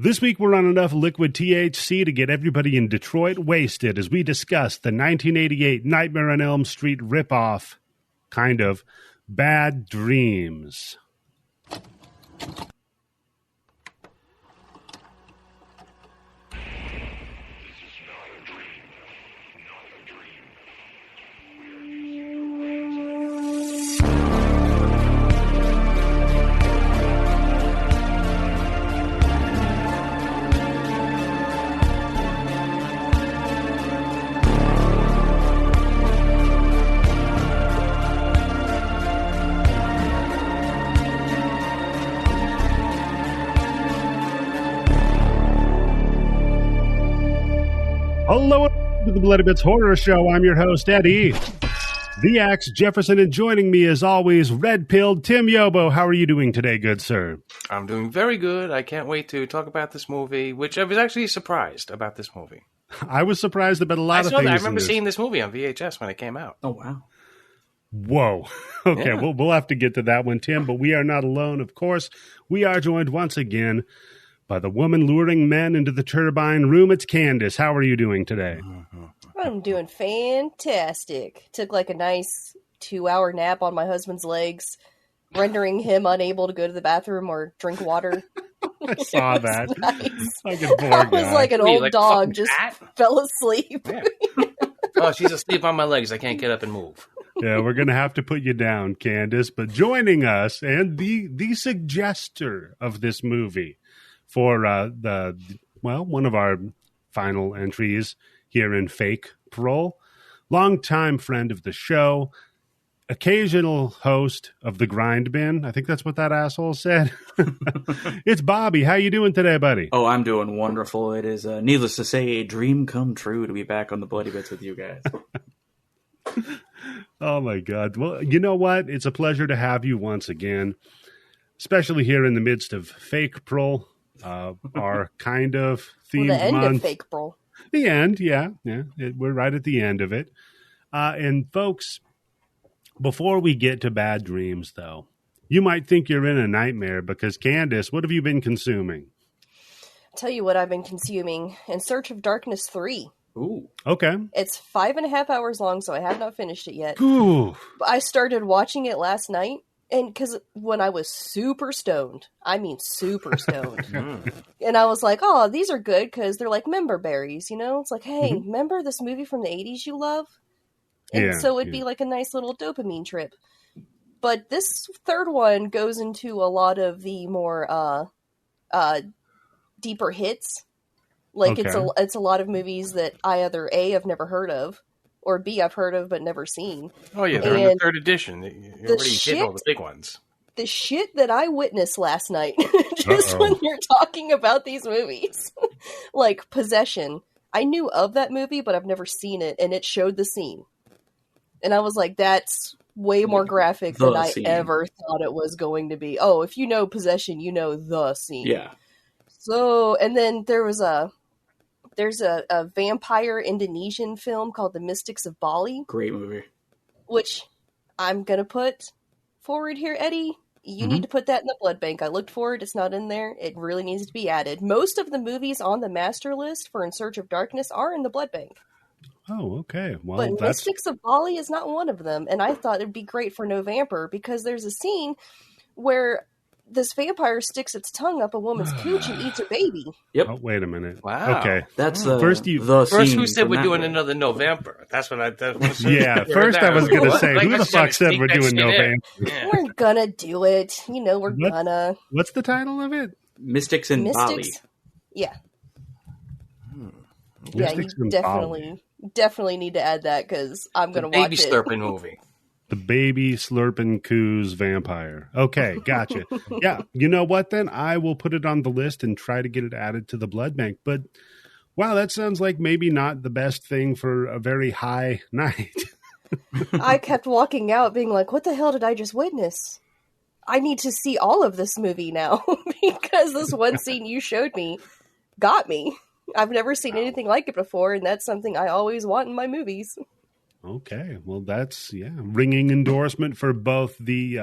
This week we're on enough liquid THC to get everybody in Detroit wasted as we discuss the 1988 Nightmare on Elm Street ripoff, kind of, Bad Dreams. Hello to the Bloody Bits Horror Show. I'm your host, Eddie, the Axe Jefferson, and joining me as always, red-pilled Tim Yobo. How are you doing today, good sir? I'm doing very good. I can't wait to talk about this movie, which I was actually surprised about this movie. I was surprised about a lot of things. I remember seeing this movie on VHS when it came out. Oh, wow. Whoa. Okay, yeah. We'll have to get to that one, Tim, but we are not alone, of course. We are joined once again by the woman luring men into the turbine room. It's Candice. How are you doing today? I'm doing fantastic. Took like a nice 2-hour nap on my husband's legs, rendering him unable to go to the bathroom or drink water. I saw that. Nice. Like a poor I was guy. like an old dog, just fell asleep. Yeah. Oh, she's asleep on my legs. I can't get up and move. Yeah, we're going to have to put you down, Candice. But joining us, and the suggester of this movie, for one of our final entries here in Fake Parole, longtime friend of the show, occasional host of the Grindbin. I think that's what that asshole said. It's Bobby. How you doing today, buddy? Oh, I'm doing wonderful. It is, needless to say, a dream come true to be back on the Bloody Bits with you guys. Oh, my God. Well, you know what? It's a pleasure to have you once again, especially here in the midst of Fake Parole. Our kind of themed the end month. of Fake Brawl. The end, yeah. We're right at the end of it. And folks, before we get to Bad Dreams, though, you might think you're in a nightmare because, Candice, what have you been consuming? I'll tell you what I've been consuming. In Search of Darkness 3. Ooh. Okay. It's 5.5 hours long, so I have not finished it yet. Ooh. But I started watching it last night. And because when I was super stoned, I mean super stoned, and I was like, oh, these are good because they're like member berries, you know? It's like, hey, remember this movie from the 80s you love? And so it'd be like a nice little dopamine trip. But this third one goes into a lot of the more deeper hits. Like it's a lot of movies that I either A, have never heard of, or B, I've heard of but never seen. Oh, yeah, they're in the third edition. You already hit all the big ones. The shit that I witnessed last night, just when you're talking about these movies. Like, Possession. I knew of that movie, but I've never seen it, and it showed the scene. And I was like, that's way more graphic than I ever thought it was going to be. Oh, if you know Possession, you know the scene. Yeah. So, and then there's a vampire Indonesian film called The Mystics of Bali. Great movie. Which I'm going to put forward here, Eddie. You need to put that in the blood bank. I looked for it. It's not in there. It really needs to be added. Most of the movies on the master list for In Search of Darkness are in the blood bank. Oh, okay. Well, but Mystics of Bali is not one of them. And I thought it'd be great for November because there's a scene where this vampire sticks its tongue up a woman's cooch and eats her baby. Yep. Oh, wait a minute. Wow. Okay. That's first who said we're doing another November? That's what I yeah, first I was going to say, who the fuck said we're doing November? Yeah. We're gonna do it. You know, we're gonna. What's the title of it? Mystics in Bali. Yeah. Yeah, you definitely need to add that because I'm going to watch it. Baby slurping movie. The baby slurping coos vampire. Okay, gotcha. Yeah, you know what then? I will put it on the list and try to get it added to the blood bank. But, wow, that sounds like maybe not the best thing for a very high night. I kept walking out being like, what the hell did I just witness? I need to see all of this movie now because this one scene you showed me got me. I've never seen anything like it before, and that's something I always want in my movies. Okay, well, that's, ringing endorsement for both the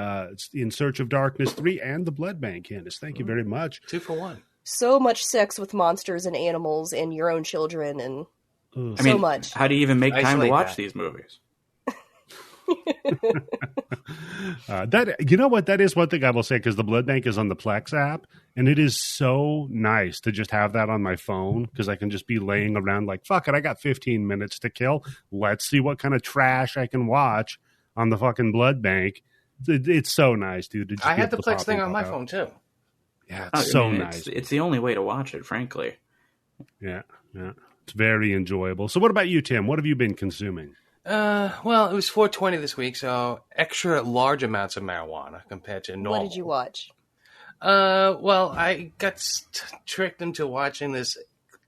In Search of Darkness 3 and the Blood Bank, Candice. Thank you very much. 2 for 1. so much sex with monsters and animals and your own children and so much. How do you even make time to watch that. these movies? You know what? That is one thing I will say, because the Blood Bank is on the Plex app, and it is so nice to just have that on my phone, because I can just be laying around like, fuck it, I got 15 minutes to kill. Let's see what kind of trash I can watch on the fucking Blood Bank. It's so nice, dude. To just I had get the Plex thing on my out. phone too. Yeah, it's so mean, nice. It's the only way to watch it, frankly. Yeah. It's very enjoyable. So what about you, Tim? What have you been consuming? Well, it was 420 this week, so extra large amounts of marijuana compared to normal. What did you watch? Well, I got tricked into watching this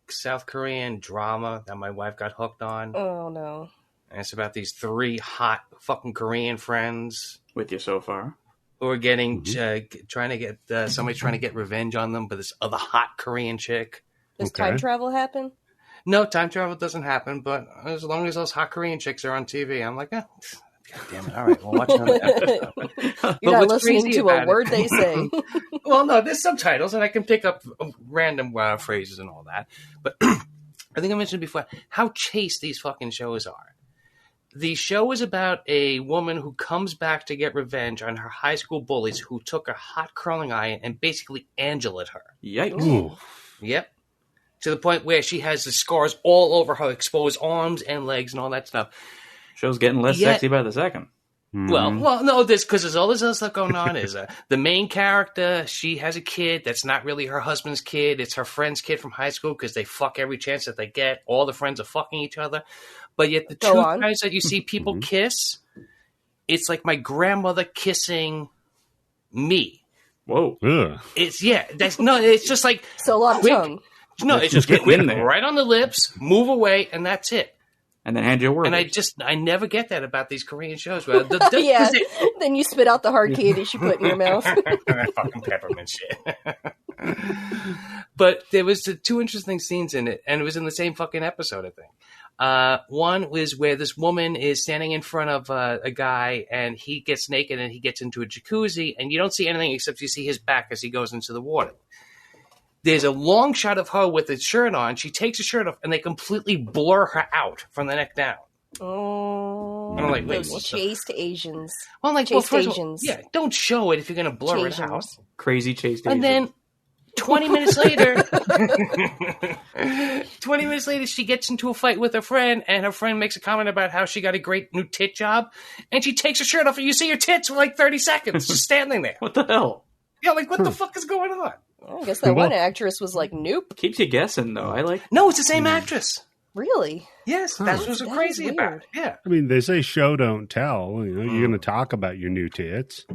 South Korean drama that my wife got hooked on. Oh, no. And it's about these 3 hot fucking Korean friends With you so far? who are getting trying to get somebody's trying to get revenge on them, but this other hot Korean chick. Does time travel happen? No, time travel doesn't happen, but as long as those hot Korean chicks are on TV, I'm like, God damn it. All right, we'll watch another episode. You're not listening to a word they say. Well, no, there's subtitles, and I can pick up random phrases and all that. But I think I mentioned before how chaste these fucking shows are. The show is about a woman who comes back to get revenge on her high school bullies who took a hot curling iron and basically Angela'd her. Yikes. Ooh. Yep. To the point where she has the scars all over her exposed arms and legs and all that stuff. Show's getting less sexy by the second. Well, no, because there's all this other stuff going on. Is the main character, she has a kid that's not really her husband's kid. It's her friend's kid from high school because they fuck every chance that they get. All the friends are fucking each other. But yet the two times that you see people kiss, it's like my grandmother kissing me. Whoa. Ugh. It's it's just like So a lot of quick, tongue. No, it's just getting quick, in there. right on the lips, move away, and that's it. And then hand you a word. And I never get that about these Korean shows. Well, Yeah, then you spit out the hard candy she put in your mouth. that fucking peppermint shit. But there was 2 interesting scenes in it, and it was in the same fucking episode, I think. One was where this woman is standing in front of a guy, and he gets naked, and he gets into a jacuzzi, and you don't see anything except you see his back as he goes into the water. There's a long shot of her with a shirt on. She takes her shirt off, and they completely blur her out from the neck down. Oh, I'm like, wait, those what the- chaste Asians. Well, I'm like, Chaste first of all, Asians. yeah, don't show it if you're going to blur it out. Chasians. Crazy chase. And then 20 minutes later, 20 minutes later, she gets into a fight with her friend, and her friend makes a comment about how she got a great new tit job, and she takes her shirt off, and you see her tits for like 30 seconds just standing there. What the hell? Yeah, like, what the fuck is going on? I guess that one actress was like, nope. Keeps you guessing, though. I like. No, it's the same actress. Really? Yes, that's what's so That crazy is about weird. it. Yeah. I mean, they say show don't tell. You know, you're going to talk about your new tits.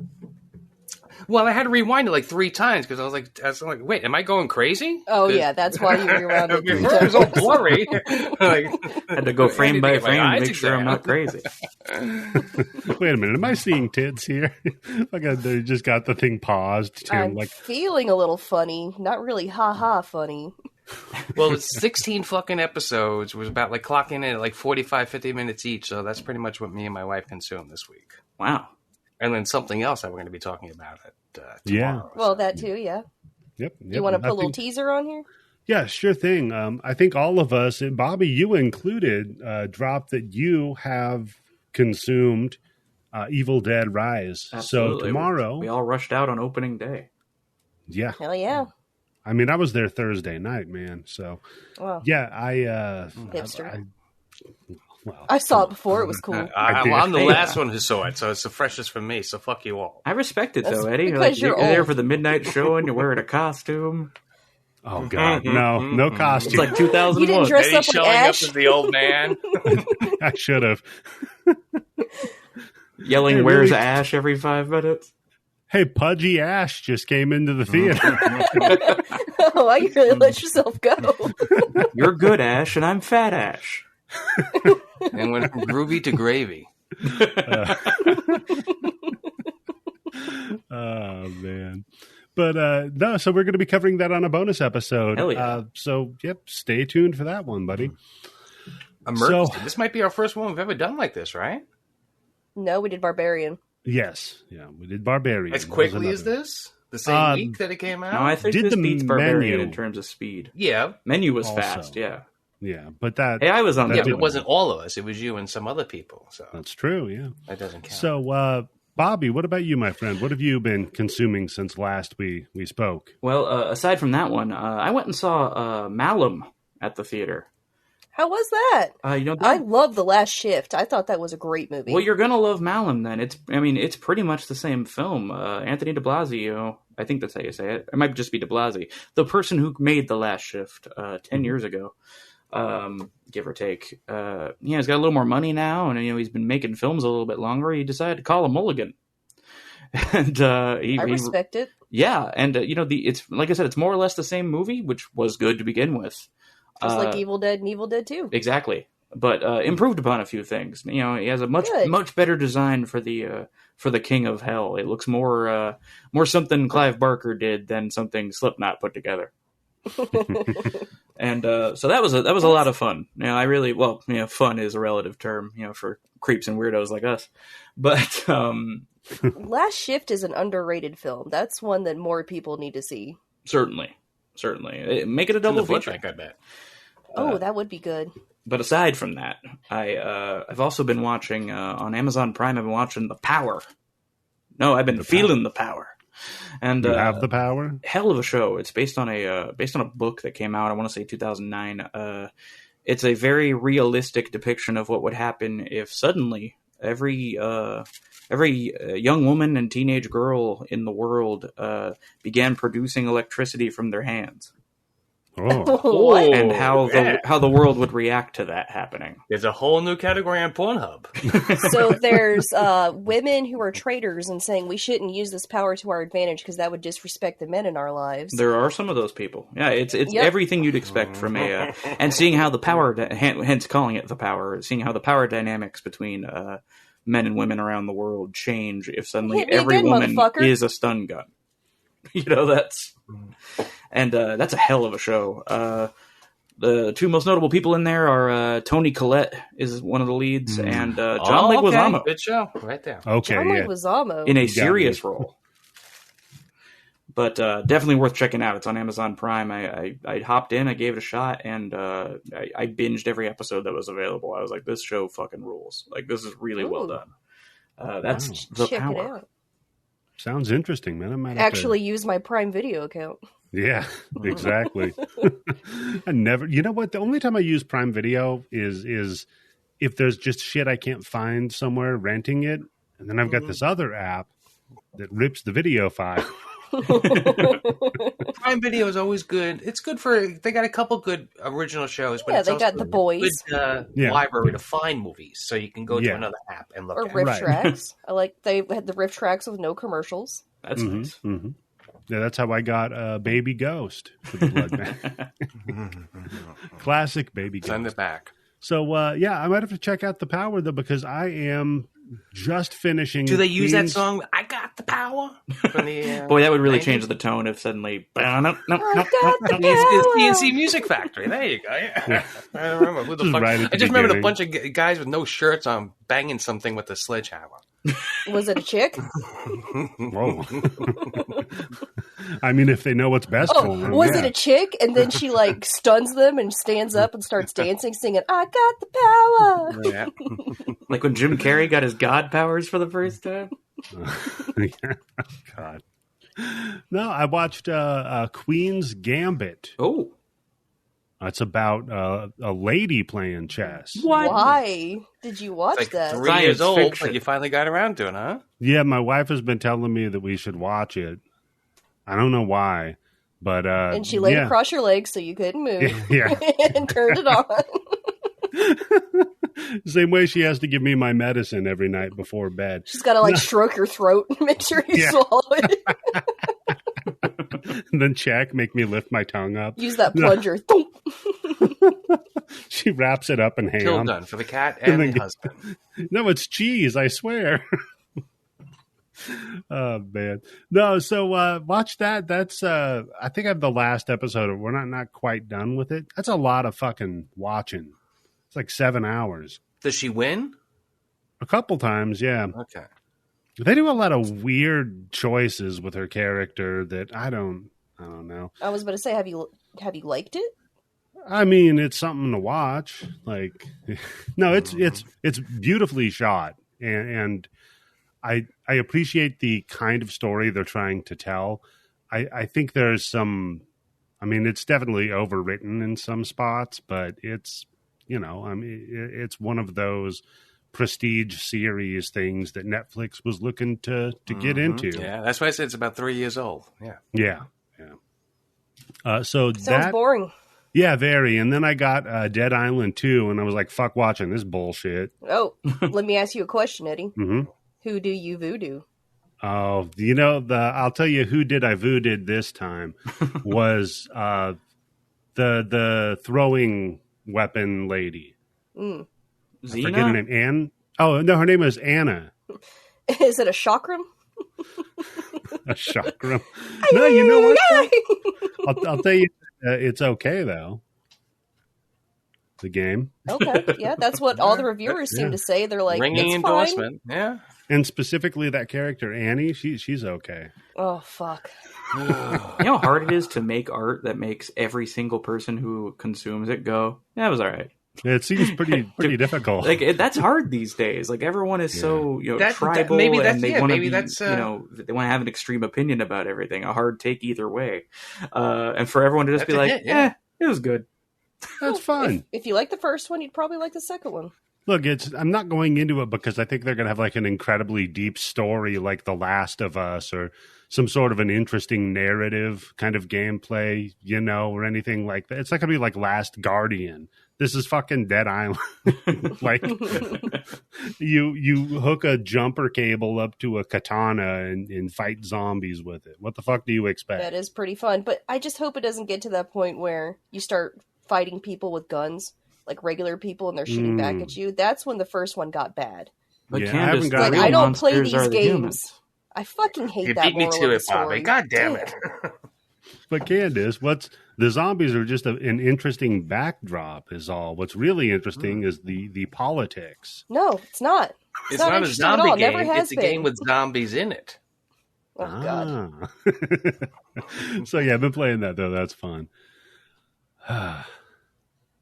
Well, I had to rewind it like 3 times because I was like, wait, am I going crazy? Oh, yeah, that's why you rewound it. It was all blurry. Like, Had to go frame by anything frame my to make eyes sure I'm not crazy. Wait a minute, am I seeing tits here? Like they just got the thing paused. Tim, I'm feeling a little funny. Not really ha-ha funny. Well, it's 16 fucking episodes. It was about like clocking in at like 45, 50 minutes each. So that's pretty much what me and my wife consumed this week. Wow. And then something else that we're going to be talking about tomorrow. Yeah. Well, that too, yeah. Yep. You want to put a little teaser on here? Yeah, sure thing. I think all of us, and Bobby, you included, dropped that you have consumed Evil Dead Rise. Absolutely. So tomorrow, We all rushed out on opening day. yeah. Hell yeah. I mean, I was there Thursday night, man. So Wow. yeah, Hipster. Well, I saw it before. It was cool. I'm the Yeah. last one who saw it, so it's the freshest for me. So fuck you all. I respect it, That's though, Eddie. because You're you're there old. for the midnight show and you're wearing a costume. oh god, no It's costume. like 2001. You didn't dress Eddie up like showing Ash? up as the old man. I should have. Yelling, Hey, "Where's really? Ash?" every 5 minutes. Hey, Pudgy Ash just came into the theater. Oh, you really let yourself go. You're good, Ash, and I'm fat Ash. And went from groovy to gravy. Oh man. But no, so we're going to be covering that on a bonus episode. Hell yeah. So yep, stay tuned for that one, buddy. Emergency. So- This might be our first one we've ever done like this, right? No, we did Barbarian. Yes, yeah, we did Barbarian. As That was quickly as another- this? The same week that it came out? No, I think Did this the beats Barbarian menu- in terms of speed. Yeah. Menu was Also. fast, yeah. Yeah, but that... Hey, I was on that Yeah, that. but it didn't- wasn't all of us. It was you and some other people. So That's true, yeah. that doesn't count. So, Bobby, what about you, my friend? What have you been consuming since last we spoke? Well, aside from that one, I went and saw Malum at the theater. How was that? I love The Last Shift. I thought that was a great movie. Well, you're gonna love Malum then. It's pretty much the same film. Anthony de Blasio, I think that's how you say it. It might just be de Blasio, the person who made The Last Shift 10 years ago, give or take. He's got a little more money now, and he's been making films a little bit longer. He decided to call a mulligan, and I respect it. Yeah, and it's like I said, it's more or less the same movie, which was good to begin with. Just like Evil Dead and Evil Dead 2. Exactly, but improved upon a few things. He has a much better design for the King of Hell. It looks more something Clive Barker did than something Slipknot put together. And so that was a lot of fun. Fun is a relative term, for creeps and weirdos like us. But Last Shift is an underrated film. That's one that more people need to see. certainly, make it a double feature. I bet. That would be good. But aside from that, I've also been watching on Amazon Prime. I've been watching The Power. No, I've been feeling The Power. And You have the power? Hell of a show. It's based on a book that came out, I want to say 2009. It's a very realistic depiction of what would happen if suddenly every young woman and teenage girl in the world began producing electricity from their hands. Oh. And how the world would react to that happening. There's a whole new category on Pornhub. So there's women who are traitors and saying we shouldn't use this power to our advantage because that would disrespect the men in our lives. There are some of those people. Yeah, it's everything you'd expect from a... and seeing how the power... hence calling it The Power. Seeing how the power dynamics between men and women around the world change if suddenly every woman is a stun gun. That's... And that's a hell of a show. The two most notable people in there are Toni Collette is one of the leads, and John Leguizamo. Good show, right there. Okay, John Leguizamo in a serious role. But definitely worth checking out. It's on Amazon Prime. I hopped in, I gave it a shot, and I binged every episode that was available. I was like, this show fucking rules. Like, this is really well done. That's The Check Power. it out. Sounds interesting, man. I might actually use my Prime Video account. Yeah, exactly. I never. You know what? The only time I use Prime Video is if there's just shit I can't find somewhere, renting it, and then I've got this other app that rips the video file. Prime Video is always good. It's good they got a couple good original shows, but it's they also got The Boys. Good library to find movies, so you can go to another app and look or at Riff Right. Tracks. They had the Riff Tracks with no commercials. That's nice. Mm-hmm. Yeah, that's how I got Baby Ghost for the Blood Bank. Classic Baby Ghost. Send it back. So, I might have to check out The Power, though, because I am just finishing... Do they use that song, I Got the Power? From the, Boy, that would really 90s? change the tone if suddenly... I got the It's power. CNC Music Factory. There you go. Yeah. I don't remember who the Just fuck. right at the I just remembered a beginning. bunch of guys with no shirts on banging something with a sledgehammer. Was it a chick? Whoa. I mean, if they know what's best for them. Was it a chick? And then she stuns them and stands up and starts dancing, singing, I got the power. Yeah. Like when Jim Carrey got his god powers for the first time? God. No, I watched Queen's Gambit. Oh. It's about a lady playing chess. What? Why did you watch It's like that? 3 years Science old, fiction. but you finally got around to it, huh? Yeah, my wife has been telling me that we should watch it. I don't know why, but And she laid across your legs so you couldn't move. Yeah. And turned it on. Same way she has to give me my medicine every night before bed. She's got to stroke your throat and make sure you Yeah. swallow it. And then make me lift my tongue up. Use that plunger. She wraps it up in ham. Till done for the cat and then the husband. No, it's cheese, I swear. Oh man. No, so watch that. That's I think I have the last episode. We're not quite done with it. That's a lot of fucking watching. It's like 7 hours. Does she win? A couple times, yeah. Okay. They do a lot of weird choices with her character that I don't know. I was about to say, have you liked it? I mean, it's something to watch. Like, no, it's beautifully shot, and I appreciate the kind of story they're trying to tell. I think there's some. I mean, it's definitely overwritten in some spots, but it's it's one of those prestige series things that Netflix was looking to get into. Yeah, that's why I said it's about 3 years old. Yeah. So sounds boring. Yeah, very. And then I got Dead Island 2, and I was like, fuck watching this bullshit. Oh, let me ask you a question, Eddie. Mm-hmm. Who do you voodoo? Oh, I'll tell you who did I voodoo this time was the throwing weapon lady. Xena? I forget her name. Anne? Oh, no, her name is Anna. Is it a chakram? A chakram? No, you know what? I'll tell you, it's okay, though. The game. Okay, yeah, that's what all the reviewers seem to say. They're like, ringing it's endorsement. Fine. Yeah. And specifically that character, Annie, she's okay. Oh, fuck. You know how hard it is to make art that makes every single person who consumes it go, yeah, it was all right. It seems pretty difficult. Like that's hard these days. Like everyone is so tribal, maybe that's, and they want to be, that's, they want to have an extreme opinion about everything. A hard take either way, and for everyone to just be like, it was good. That's fun. If you like the first one, you'd probably like the second one. Look, I'm not going into it because I think they're going to have like an incredibly deep story like The Last of Us or some sort of an interesting narrative kind of gameplay, or anything like that. It's not going to be like Last Guardian. This is fucking Dead Island. Like you hook a jumper cable up to a katana and fight zombies with it. What the fuck do you expect? That is pretty fun, but I just hope it doesn't get to that point where you start fighting people with guns, like regular people, and they're shooting back at you. That's when the first one got bad. But yeah, Candice, I don't play these games. I fucking hate that. You beat me to it, Bobby. God damn it. But Candice, the zombies are just an interesting backdrop is all. What's really interesting is the politics. No, it's not. It's not a zombie game. Never has it's a been. game with zombies in it. Oh, God. So, yeah, I've been playing that, though. That's fun.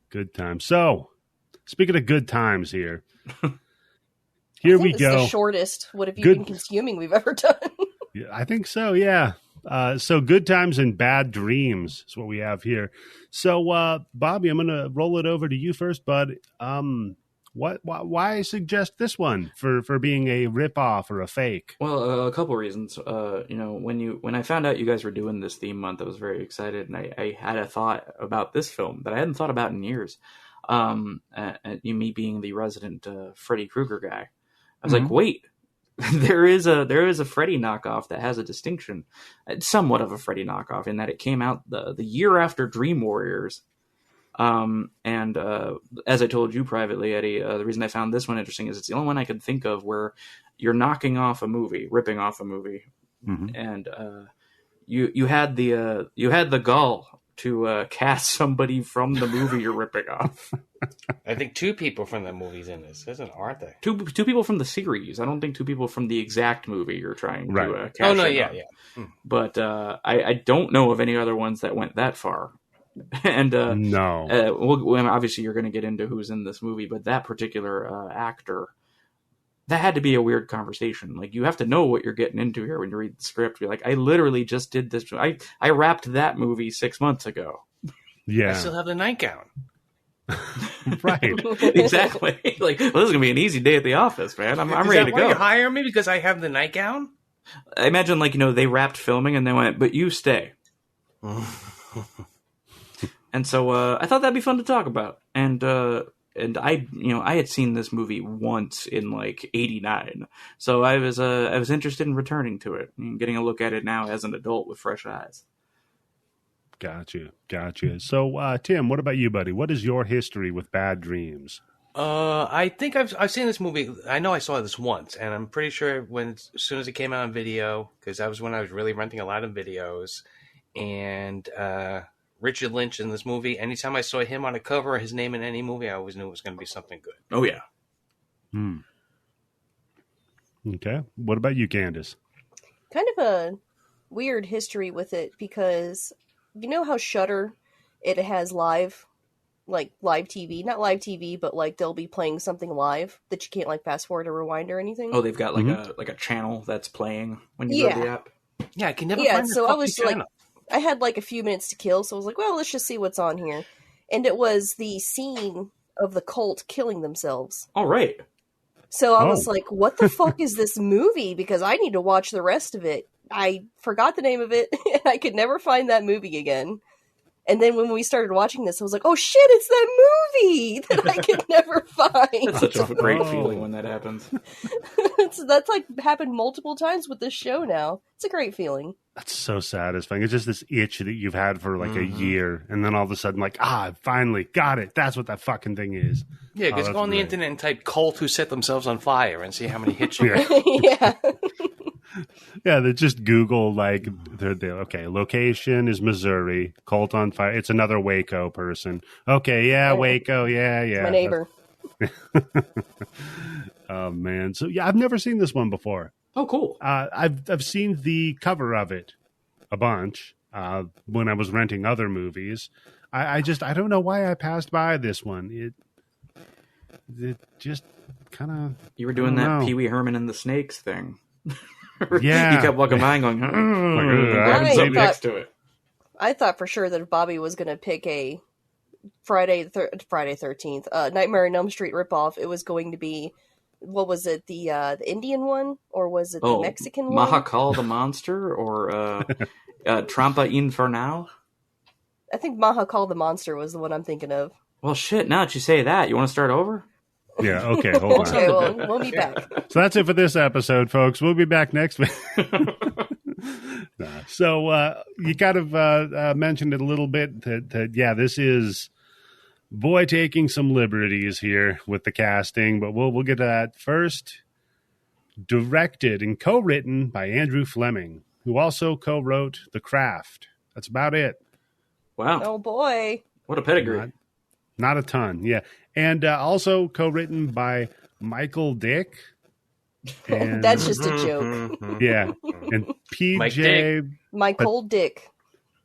Good time. So, speaking of good times here, we go. The shortest what have you been consuming we've ever done. Yeah, I think so, yeah. So good times and bad dreams is what we have here. So, Bobby, I'm going to roll it over to you first, bud. Why suggest this one for being a ripoff or a fake? Well, a couple reasons. When I found out you guys were doing this theme month, I was very excited, and I had a thought about this film that I hadn't thought about in years. Me being the resident Freddy Krueger guy, I was like, wait. There is a Freddy knockoff that has a distinction. It's somewhat of a Freddy knockoff in that it came out the year after Dream Warriors. And as I told you privately, Eddie, the reason I found this one interesting is it's the only one I could think of where you're ripping off a movie, and you had the gall to cast somebody from the movie you're ripping off. I think two people from that movie's in this, aren't they? Two people from the series. I don't think two people from the exact movie you're trying to cast. Oh no, yeah. But I don't know of any other ones that went that far. And no, obviously you're going to get into who's in this movie, but that particular actor, that had to be a weird conversation. Like you have to know what you're getting into here when you read the script. You're like, I literally just did this. I wrapped that movie 6 months ago. Yeah, I still have the nightgown. Right, exactly. Like, well, this is gonna be an easy day at the office, man. I'm ready to go. You hire me because I have the nightgown? I imagine, they wrapped filming and they went, but you stay. And so I thought that'd be fun to talk about. And I had seen this movie once in '89, so I was interested in returning to it and getting a look at it now as an adult with fresh eyes. Gotcha. So, Tim, what about you, buddy? What is your history with bad dreams? I think I've seen this movie. I know I saw this once, and I'm pretty sure as soon as it came out on video, because that was when I was really renting a lot of videos. And Richard Lynch in this movie, anytime I saw him on a cover or his name in any movie, I always knew it was going to be something good. Oh yeah. Okay. What about you, Candice? Kind of a weird history with it because you know how Shudder, it has live TV, not live TV, but like they'll be playing something live that you can't like fast forward or rewind or anything. Oh, they've got like a channel that's playing when you go to the app. Yeah, I can never find so the I was channel. like, I had like a few minutes to kill, so I was like, well, let's just see what's on here. And it was the scene of the cult killing themselves. All right. So I was like, what the fuck is this movie? Because I need to watch the rest of it. I forgot the name of it, and I could never find that movie again. And then when we started watching this, I was like, oh shit, it's that movie that I could never find. That's such a great feeling when that happens. That's like happened multiple times with this show now. It's a great feeling. That's so satisfying. It's just this itch that you've had for like a year, and then all of a sudden, like, I finally got it. That's what that fucking thing is. Yeah, because go on the internet and type cult who set themselves on fire and see how many hits you get. Yeah. Yeah, they just Google, like, okay, location is Missouri, cult on fire. It's another Waco person. Okay, yeah, Waco, yeah. My neighbor. Oh, man. So, yeah, I've never seen this one before. Oh, cool. I've seen the cover of it a bunch when I was renting other movies. I don't know why I passed by this one. It just kind of... You were doing that Pee Wee Herman and the Snakes thing. Yeah. You kept walking by and going, I next to it. I thought for sure that if Bobby was going to pick a Friday 13th, Nightmare on Elm Street ripoff, it was going to be, what was it, the Indian one? Or was it the Mexican one? Mahakal the Monster or Trampa Infernal? I think Mahakal the Monster was the one I'm thinking of. Well, shit, now that you say that, you want to start over? Yeah, okay, hold on. Okay, well, we'll be back. So that's it for this episode, folks. We'll be back next week. So you kind of mentioned it a little bit that, yeah, this is boy taking some liberties here with the casting, but we'll get to that first. Directed and co-written by Andrew Fleming, who also co-wrote The Craft. That's about it. Wow. Oh, boy. What a pedigree. Not a ton, yeah. And also co-written by Michael Dick. And, That's just a joke. Yeah. And Michael Dick.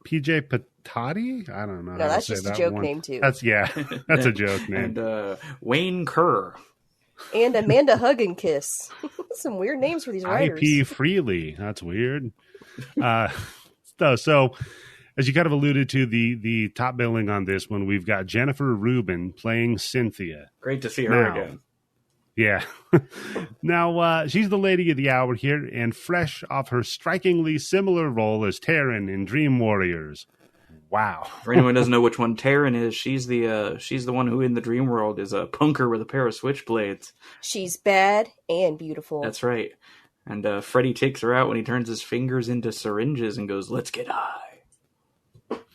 PJ Patati? I don't know. No, that's just a joke name, too. That's a joke name. And Wayne Kerr. And Amanda Hugginkiss. Some weird names for these writers. IP Freely. That's weird. So, as you kind of alluded to, the top billing on this one, we've got Jennifer Rubin playing Cynthia. Great to see her again. Yeah. Now, she's the lady of the hour here, and fresh off her strikingly similar role as Taryn in Dream Warriors. Wow. For anyone who doesn't know which one Taryn is, she's the one who in the dream world is a punker with a pair of switchblades. She's bad and beautiful. That's right. And Freddy takes her out when he turns his fingers into syringes and goes, "Let's get high."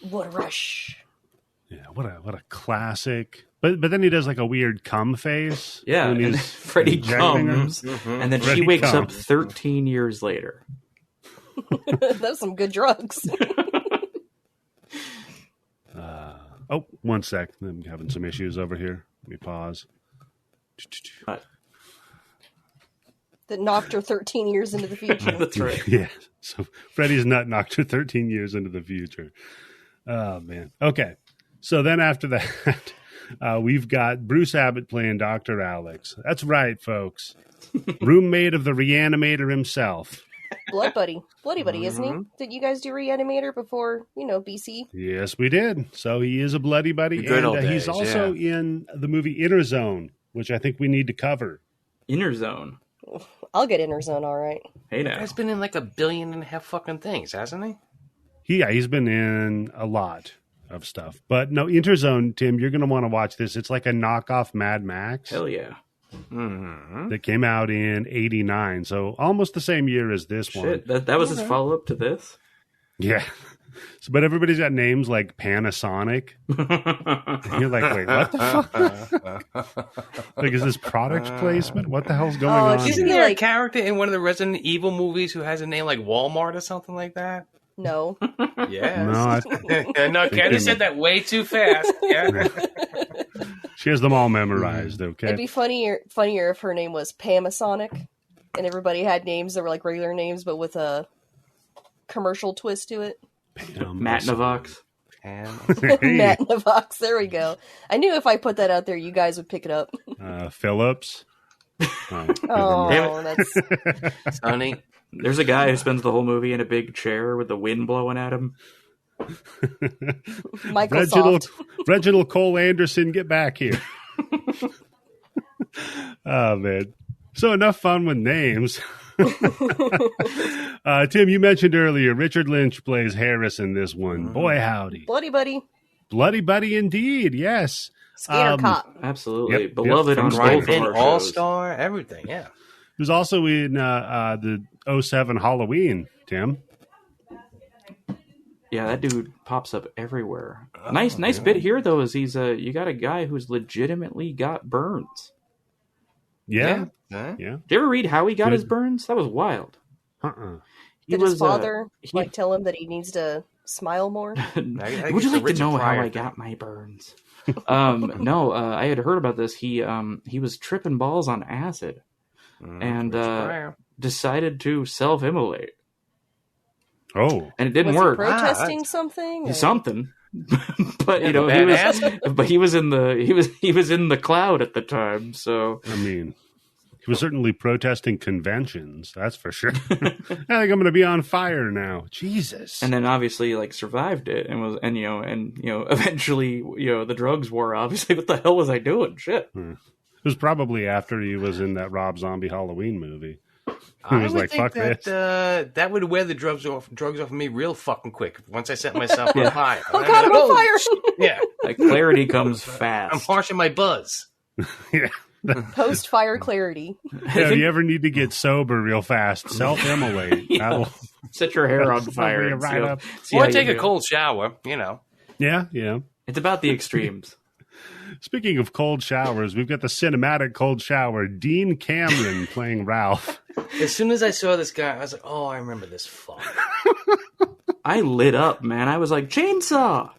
What a rush. Yeah, what a classic. But then he does like a weird cum face. Yeah, and then Freddy comes, and then Freddy she wakes up 13 years later. Those some good drugs. One sec. I'm having some issues over here. Let me pause. That knocked her 13 years into the future. That's right. Yeah. So Freddy's nut knocked her 13 years into the future. Oh, man. Okay. So then after that, we've got Bruce Abbott playing Dr. Alex. That's right, folks. Roommate of the Reanimator himself. Blood Buddy. Bloody Buddy, isn't he? Did you guys do Reanimator before, BC? Yes, we did. So he is a Bloody Buddy. The good old days, he's also in the movie Inner Zone, which I think we need to cover. Inner Zone? I'll get Inner Zone, all right. Hey now. He's been in like 1.5 billion fucking things, hasn't he? Yeah, he's been in a lot of stuff. But no, Inner Zone, Tim, you're going to want to watch this. It's like a knockoff Mad Max. Hell yeah. That came out in 1989, so almost the same year as this one. That was his follow-up to this? Yeah. So, but everybody's got names like Panasonic. You're like, wait, what the fuck? Like, is this product placement? What the hell's going on? Isn't there a character in one of the Resident Evil movies who has a name like Walmart or something like that? No. Yes. No, Candice said that way too fast. Yeah. She has them all memorized, okay? It'd be funnier if her name was Pamasonic. and everybody had names that were like regular names, but with a commercial twist to it. Matt Navox. Matt Navox. There we go. I knew if I put that out there, you guys would pick it up. Phillips. Oh, that's Sonny. There's a guy who spends the whole movie in a big chair with the wind blowing at him. Reginald Cole Anderson, get back here. Oh, man. So enough fun with names. Tim, you mentioned earlier, Richard Lynch plays Harris in this one. Boy, howdy. Bloody Buddy. Bloody Buddy indeed, yes. Skater Cop. Absolutely. Yep, Beloved on both of Grindbin our shows. All-Star, everything, yeah. He was also in the 07 Halloween, Tim. Yeah, that dude pops up everywhere. Nice bit here though is you got a guy who's legitimately got burns. Yeah. Did you ever read how he got his burns? That was wild. Did his father tell him that he needs to smile more? Would you like to know how I got my burns? No, I had heard about this. He was tripping balls on acid and decided to self-immolate. Oh, and it didn't was work. He protesting something? Or? Something, but he was in the cloud at the time. So I mean, he was certainly protesting conventions. That's for sure. I think I'm going to be on fire now. Jesus. And then obviously survived it and eventually the drugs wore off. He's like, what the hell was I doing? Shit. It was probably after he was in that Rob Zombie Halloween movie. He I was would like, think fuck that, this. that would wear the drugs off of me real fucking quick once I set myself on fire. Oh, God, I'm on fire. Yeah. Like clarity comes fast. I'm harshing my buzz. Yeah. Post-fire clarity. Yeah, if you ever need to get sober real fast, self-immolate. Yeah. Set your hair on fire. That'll bring you right up. Or take a cold shower, Yeah, yeah. It's about the extremes. Speaking of cold showers, we've got the cinematic cold shower. Dean Cameron playing Ralph. As soon as I saw this guy, I was like, oh, I remember this fuck. I lit up, man. I was like, chainsaw.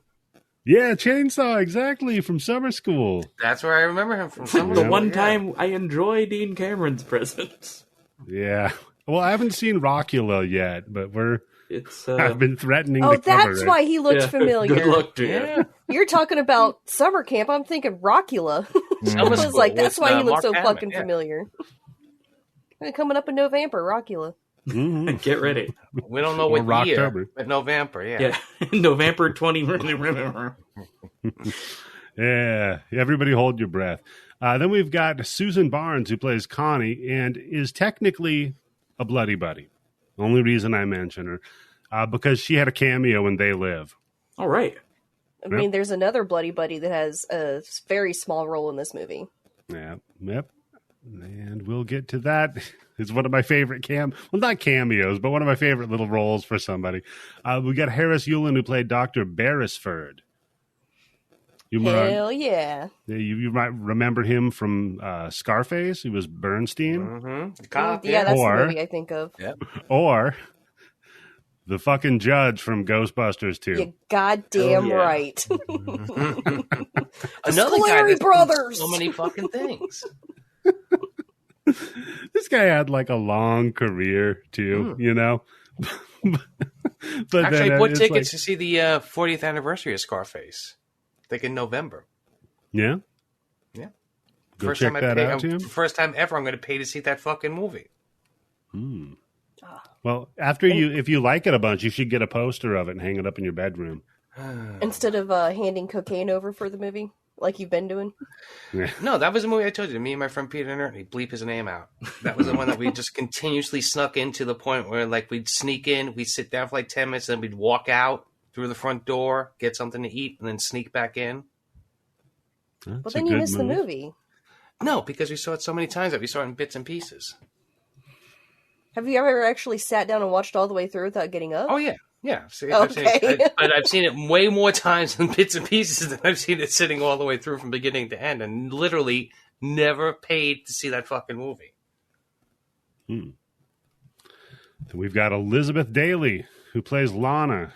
Yeah, Chainsaw, exactly, from summer school. That's where I remember him from. The one time I enjoy Dean Cameron's presence. Yeah. Well, I haven't seen Rockula yet, but I've been threatening to cover that's it. why he looked familiar. Good luck to you. Yeah. You're talking about summer camp. I'm thinking Rockula. I was like, that's why he looks so fucking familiar. Coming up in November, Rockula. Mm-hmm. Get ready. We don't know what year, but November, yeah. November 20. Yeah, everybody hold your breath. Then we've got Susan Barnes, who plays Connie, and is technically a Bloody Buddy. Only reason I mention her, because she had a cameo in They Live. All right. I mean, there's another Bloody Buddy that has a very small role in this movie. Yeah, yep. And we'll get to that. It's one of my favorite not cameos, but one of my favorite little roles for somebody. We got Harris Yulin, who played Dr. Beresford. Hell yeah. You might remember him from Scarface. He was Bernstein. Mm-hmm. The cop, yeah, that's the movie I think of. Yep. Or the fucking judge from Ghostbusters 2. You're goddamn right. Another guy that's brothers. So many fucking things. This guy had like a long career too, But actually, I bought tickets to see the 40th anniversary of Scarface. I think in November. Yeah? Yeah. Go check that out, Tim? First time ever I'm going to pay to see that fucking movie. Well, if you like it a bunch, you should get a poster of it and hang it up in your bedroom. Instead of handing cocaine over for the movie, like you've been doing. Yeah. No, that was the movie I told you. Me and my friend Peter Ernie bleep his name out. That was the one that we just continuously snuck in to the point where we'd sneak in, we'd sit down for 10 minutes, then we'd walk out through the front door, get something to eat, and then sneak back in. That's well, then you missed the movie. No, because we saw it so many times that we saw it in bits and pieces. Have you ever actually sat down and watched all the way through without getting up? Oh, yeah. Yeah. Okay. I've seen it way more times in bits and pieces than I've seen it sitting all the way through from beginning to end, and literally never paid to see that fucking movie. Then we've got Elizabeth Daly, who plays Lana.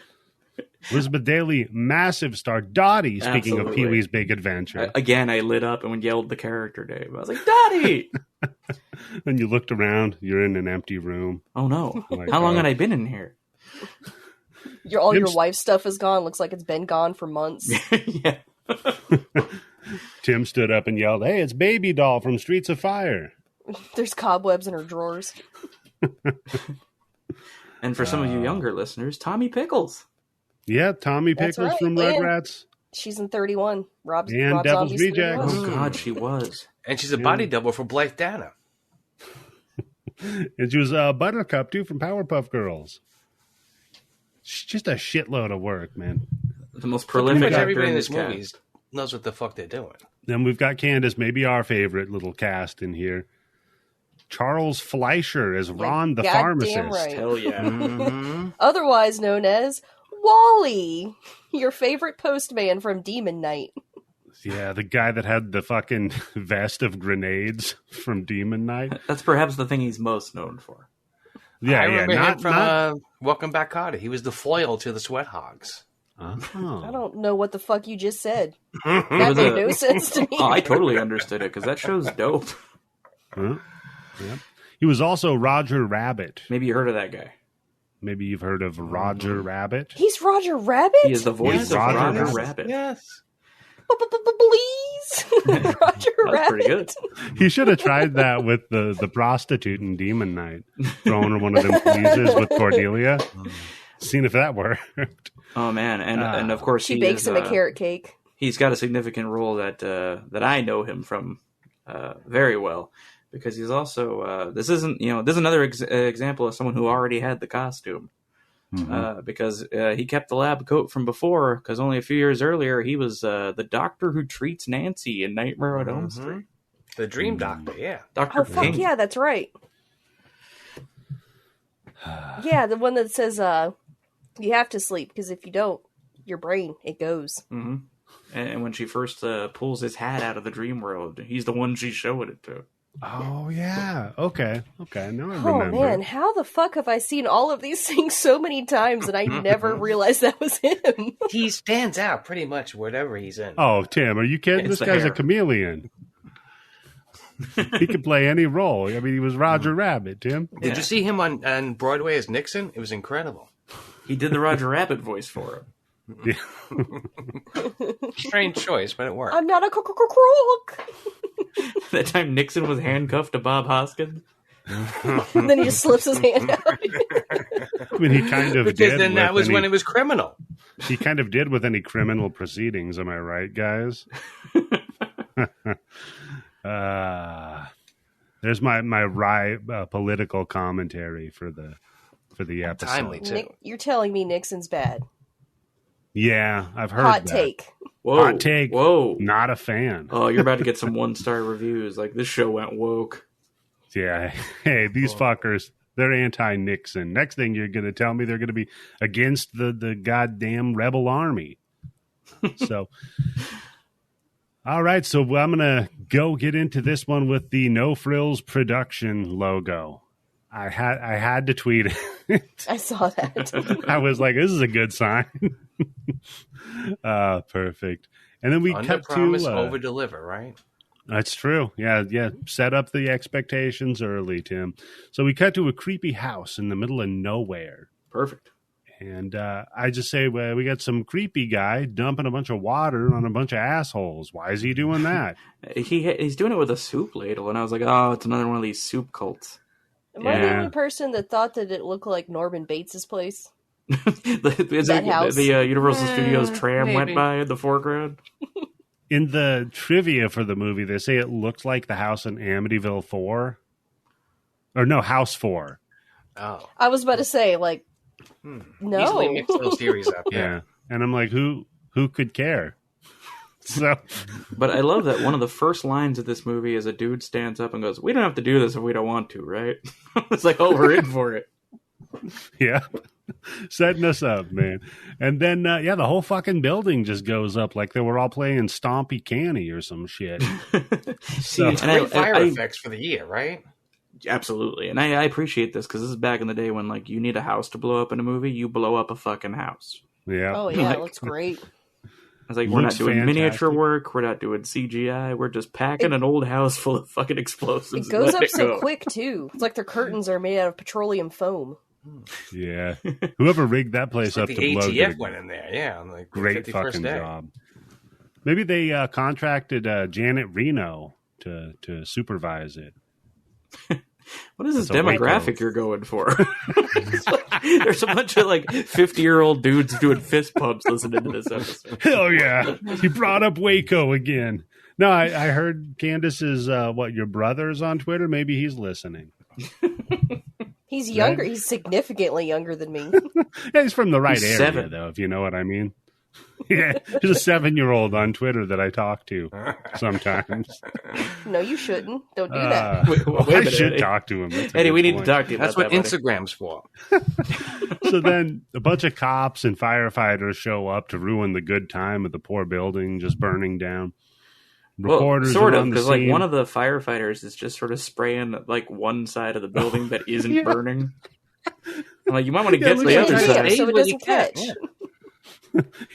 Elizabeth Daily, massive star. Dottie, speaking of Absolutely. Pee-wee's Big Adventure. Again, I lit up and yelled the character name. I was like, Dottie! And you looked around, you're in an empty room. Oh no. Like, How long had I been in here? All your wife's stuff is gone. Looks like it's been gone for months. Yeah. Tim stood up and yelled, "Hey, it's Baby Doll from Streets of Fire." There's cobwebs in her drawers. And for some of you younger listeners, Tommy Pickles. Yeah, Tommy That's Pickles right, from man. Rugrats. She's in 31. Rob And Devil's Zombie's Rejects. 31. Oh God, she was. And she's a body double for Blythe Dana. And she was Buttercup, too, from Powerpuff Girls. She's just a shitload of work, man. The most Pretty prolific much actor everybody in in this this movie cast. knows what the fuck they're doing. Then we've got Candice, maybe our favorite little cast in here. Charles Fleischer as Ron the goddamn pharmacist. right. Hell yeah. Mm-hmm. Otherwise known as Wally, your favorite postman from Demon Knight. Yeah, the guy that had the fucking vest of grenades from Demon Knight. That's perhaps the thing he's most known for. Yeah, I yeah, remember him not, from Welcome Back, Kotter. He was the foil to the Sweat Hogs. I oh. don't know what the fuck you just said. was That made a- no sense to me. Oh, I totally understood it because that show's dope. Huh? Yeah. He was also Roger Rabbit. Maybe you heard of that guy. Maybe you've heard of Roger Rabbit. He's Roger Rabbit? He is the voice Yes, of Roger Roger Rabbit. Rabbit. Yes. Please. Roger That's Rabbit. pretty good. He should have tried that with the prostitute in Demon Knight, throwing her one of them pleasers with Cordelia. Seen if that worked. Oh man, and of course She he bakes is, him a carrot cake. He's got a significant role that I know him from very well because he's also this is another example of someone who already had the costume. Because he kept the lab coat from before, because only a few years earlier he was the doctor who treats Nancy in Nightmare on Elm Street. The Dream Doctor, yeah. Dr. Oh, fuck King. yeah, that's right. Yeah, the one that says you have to sleep, because if you don't, your brain, it goes. Mm-hmm. And when she first pulls his hat out of the dream world, he's the one she's showing it to. Oh yeah. Okay. Now I Oh remember. man, how the fuck have I seen all of these things so many times and I never realized that was him? He stands out pretty much whatever he's in. Oh, Tim, are you kidding? It's This the guy's a hair. chameleon. He could play any role. I mean, he was Roger Rabbit, Tim. Did you see him on Broadway as Nixon? It was incredible. He did the Roger Rabbit voice for him. Strange choice, but it worked. I'm not a crook. That time Nixon was handcuffed to Bob Hoskins. And then he just slips his hand out. I mean, he kind of Because did. then that with was any, when it was criminal. He kind of did with any criminal proceedings. Am I right, guys? There's my wry political commentary for the episode. Timely, too. You're telling me Nixon's bad. Yeah, I've heard Hot that. take. Whoa. Hot take. Whoa. Not a fan. Oh, you're about to get some 1-star reviews. Like, this show went woke. Yeah. Hey, these fuckers, they're anti-Nixon. Next thing you're going to tell me they're going to be against the goddamn rebel army. So, all right. So I'm going to go get into this one with the No Frills Production logo. I had to tweet it. I saw that. I was like, this is a good sign. Perfect. And then we Under cut promise, to... over deliver, right? That's true. Yeah. Set up the expectations early, Tim. So we cut to a creepy house in the middle of nowhere. Perfect. And I just say, well, we got some creepy guy dumping a bunch of water on a bunch of assholes. Why is he doing that? He's doing it with a soup ladle, and I was like, oh, it's another one of these soup cults. Am I the Yeah. only person that thought that it looked like Norman Bates' place? the house? Universal Studios tram maybe. went by in the foreground. In the trivia for the movie, they say it looked like the house in Amityville 4. Or no, House 4. Oh. I was about to say, like, no. Easily mix those theories up. Yeah. And I'm like, who could care? So But I love that one of the first lines of this movie is a dude stands up and goes, "We don't have to do this if we don't want to, right?" It's like, oh, we're in for it. yeah, setting us up, man. And then, the whole fucking building just goes up like they were all playing Stompy Canny or some shit. See, It's and great fire I effects for the year, right? absolutely, and I appreciate this because this is back in the day when, like, you need a house to blow up in a movie, you blow up a fucking house. Yeah. Oh yeah, it looks great. I was like, we're not doing fantastic. miniature work. We're not doing CGI. We're just packing an old house full of fucking explosives. It goes and up letting so go. quick too. It's like their curtains are made out of petroleum foam. Yeah. Whoever rigged that place Like up the to blow did ATF a went in there, yeah, on the great 51st fucking day. job. Maybe they contracted Janet Reno to supervise it. What is this That's a demographic Waco. you're going for? There's a bunch of like 50-year-old dudes doing fist pumps listening to this episode. Hell yeah. He brought up Waco again. No, I heard Candice is, your brother's on Twitter? Maybe he's listening. He's younger. He's significantly younger than me. Yeah, he's from the right He's area, 7. though, if you know what I mean. Yeah, he's a 7-year-old on Twitter that I talk to sometimes. No, you shouldn't. Don't do that. Wait a I minute, should Eddie. talk to him. That's a Eddie, good we need to point. talk to you That's about what that. Instagram's for. So then a bunch of cops and firefighters show up to ruin the good time of the poor building just burning down. Reporters sort are of, on the because like scene. one of the firefighters is just sort of spraying like one side of the building that isn't Yeah. burning. I'm like, you might want to Yeah, get to look the at other that. side. So it Well, you doesn't can't, catch. yeah.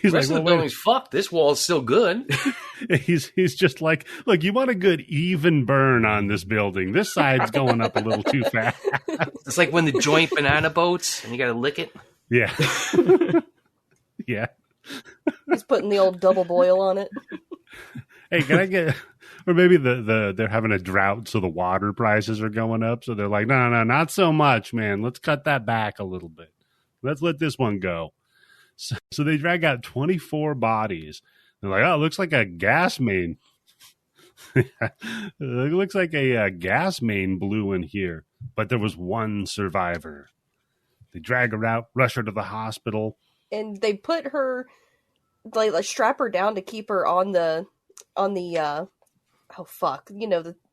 He's The rest like, of the well, building's fucked. This wall's still good. he's just like, look, you want a good even burn on this building. This side's going up a little too fast. It's like when the joint banana boats and you got to lick it. Yeah. Yeah. He's putting the old double boil on it. Hey, can I get, or maybe they're having a drought, so the water prices are going up. So they're like, no, not so much, man. Let's cut that back a little bit. Let's let this one go. So they drag out 24 bodies. They're like, oh, it looks like a gas main. It looks like a gas main blew in here, but there was one survivor. They drag her out, rush her to the hospital. And they put her, like strap her down to keep her on the the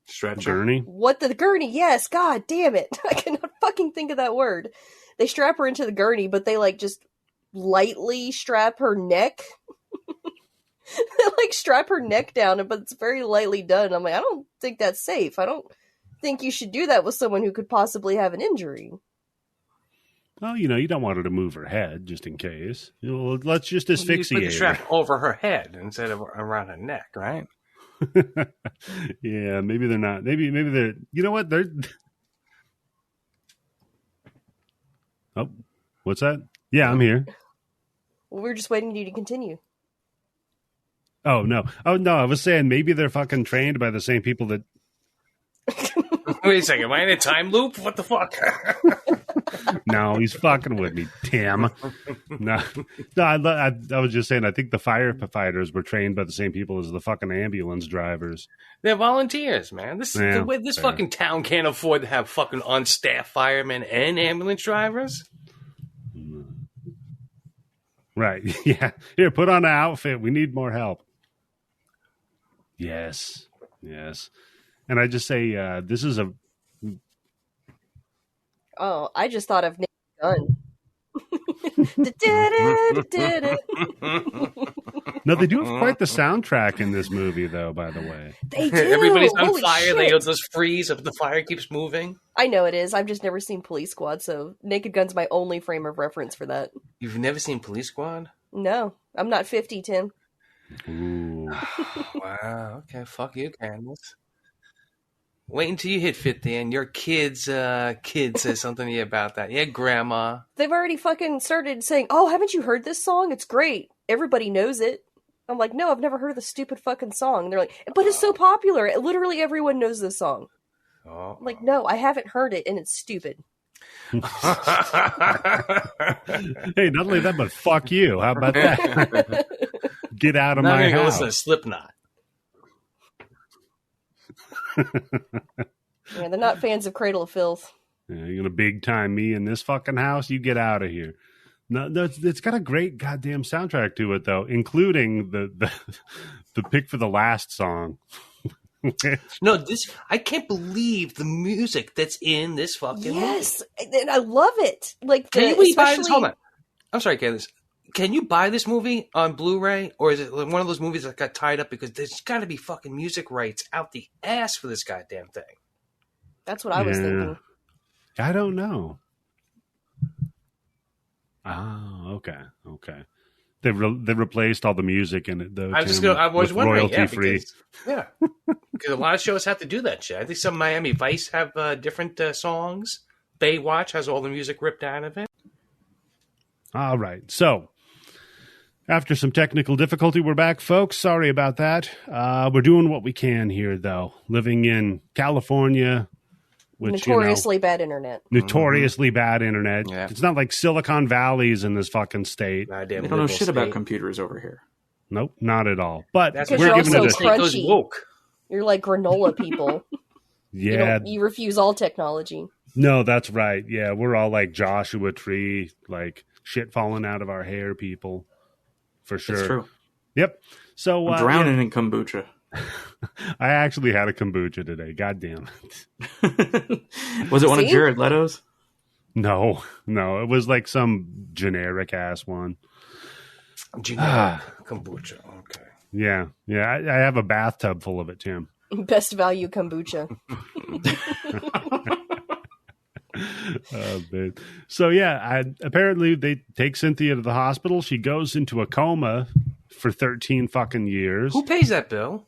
Stretcher. Gurney. the gurney. Yes, god damn it. I cannot fucking think of that word. They strap her into the gurney, but they like just lightly strap her neck. They like strap her neck down, but it's very lightly done. I'm like, I don't think that's safe. I don't think you should do that with someone who could possibly have an injury. Well, you don't want her to move her head just in case. Let's just You put the asphyxiate her. strap over her head instead of around her neck, right? Yeah, maybe they're not. Maybe they're. You know what? They're. Oh, what's that? Yeah, I'm here. Well, we're just waiting for you to continue. Oh no! I was saying maybe they're fucking trained by the same people that. Wait a second. Am I in a time loop? What the fuck? No, he's fucking with me, Tim. No. I was just saying. I think the firefighters were trained by the same people as the fucking ambulance drivers. They're volunteers, man. This Yeah, this fair. fucking town can't afford to have fucking on-staff firemen and ambulance drivers. Right? Yeah. Here, put on an outfit. We need more help. Yes. And I just say this is a. Oh, I just thought of Naked Gun. No, they do have quite the soundtrack in this movie, though. By the way, They do. Everybody's on Holy fire. shit. They just freeze if the fire keeps moving. I know it is. I've just never seen Police Squad, so Naked Gun's my only frame of reference for that. You've never seen Police Squad? No, I'm not 50, Tim. ooh, Wow. Okay. Fuck you, Candice. Wait until you hit 50 and your kid says something to you about that. Yeah, Grandma. They've already fucking started saying, "Oh, haven't you heard this song? It's great. Everybody knows it." I'm like, "No, I've never heard the stupid fucking song." And they're like, "But it's so popular. Literally everyone knows this song." Oh. I'm like, "No, I haven't heard it, and it's stupid." hey, not only that, but fuck you. How about that? Get out of Now I'm my gonna go house. listen to Slipknot. Yeah, they're not fans of Cradle of Filth. Yeah, you're gonna big time me in this fucking house? You get out of here. No, it's got a great goddamn soundtrack to it, though, including the pick for the last song. No, I can't believe the music that's in this fucking Yes, movie. and I love it. Like, Can we buy this? especially- Hold on. I'm sorry, Candice. Can you buy this movie on Blu-ray, or is it one of those movies that got tied up because there's got to be fucking music rights out the ass for this goddamn thing? That's what I was Yeah. thinking. I don't know. Oh, okay. They replaced all the music in it, though. I was wondering, royalty free. Because a lot of shows have to do that shit. I think some Miami Vice have different songs. Baywatch has all the music ripped out of it. All right, so after some technical difficulty, we're back, folks. Sorry about that. We're doing what we can here, though. Living in California, which notoriously bad internet. Notoriously bad internet. Yeah. It's not like Silicon Valley's in this fucking state. They don't know shit about computers over here. Nope, not at all. But that's we're giving it a goes woke. You're like granola people. Yeah, you refuse all technology. No, that's right. Yeah, we're all like Joshua Tree, like shit falling out of our hair people. For sure. That's true. Yep. So I'm drowning in kombucha. I actually had a kombucha today. God damn it. Was it one of Jared Leto's? No. It was like some generic ass one. Generic kombucha. Okay. Yeah. I have a bathtub full of it, Tim. Best value kombucha. Oh, man. So apparently they take Cynthia to the hospital. She goes into a coma for 13 fucking years. Who pays that bill?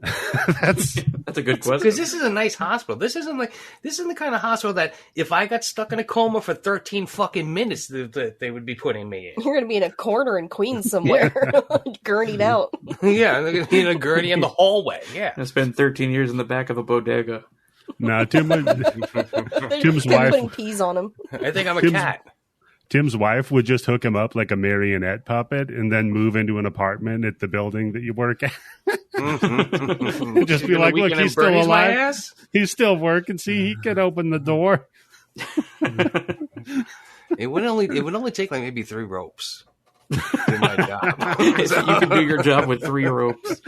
That's a good question. Because this is a nice hospital. This isn't the kind of hospital that if I got stuck in a coma for 13 fucking minutes, that they would be putting me in. You're going to be in a corner in Queens somewhere, gurneyed out. Yeah, they're going to be in a gurney in the hallway. Yeah, I spent 13 years in the back of a bodega. No, Tim's wife putting peas on him. I think I'm a cat. Tim's wife would just hook him up like a marionette puppet and then move into an apartment at the building that you work at. Just be like, look, he's still alive. He's still working. See, he can open the door. It would only take like maybe 3 ropes to do my job. So you can do your job with 3 ropes.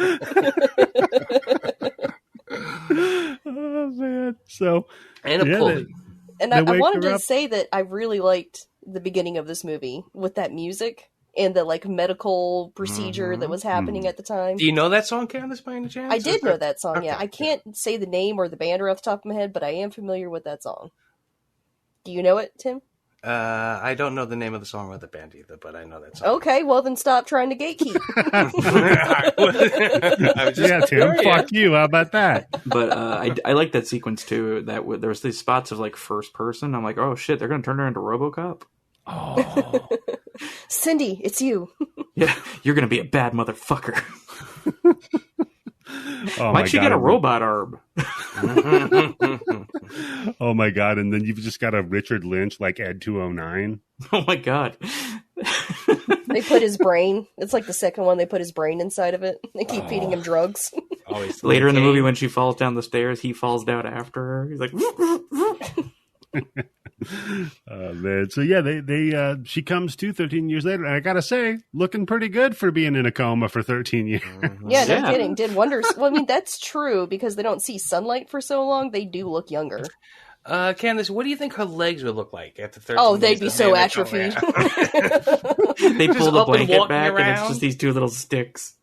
Oh man! So and a pulley. And I wanted to say that I really liked the beginning of this movie with that music and the like medical procedure that was happening at the time. Do you know that song, Candice, by any chance? I did know that song. Okay. Yeah, I can't say the name or the band right off the top of my head, but I am familiar with that song. Do you know it, Tim? I don't know the name of the song or the band either, but I know that song. Okay, well then stop trying to gatekeep. Yeah, Tim, fuck you. How about that? But I like that sequence too. That there was these spots of like first person. I'm like, oh shit, they're gonna turn her into RoboCop. Oh, Cindy, it's you. Yeah, you're gonna be a bad motherfucker. Oh Might she get a robot arm? Oh my god! And then you've just got a Richard Lynch like Ed 209. Oh my god! They put his brain. It's like the second one. They put his brain inside of it. They keep feeding him drugs. Later in the movie, when she falls down the stairs, he falls down after her. He's like, oh man! So yeah, they she comes to 13 years later, and I gotta say, looking pretty good for being in a coma for 13 years. Yeah, no kidding. Did wonders. Well, I mean, that's true because they don't see sunlight for so long. They do look younger. Candice, what do you think her legs would look like after 13 Oh, they'd be so atrophied. They pull the blanket back, and it's just these 2 little sticks.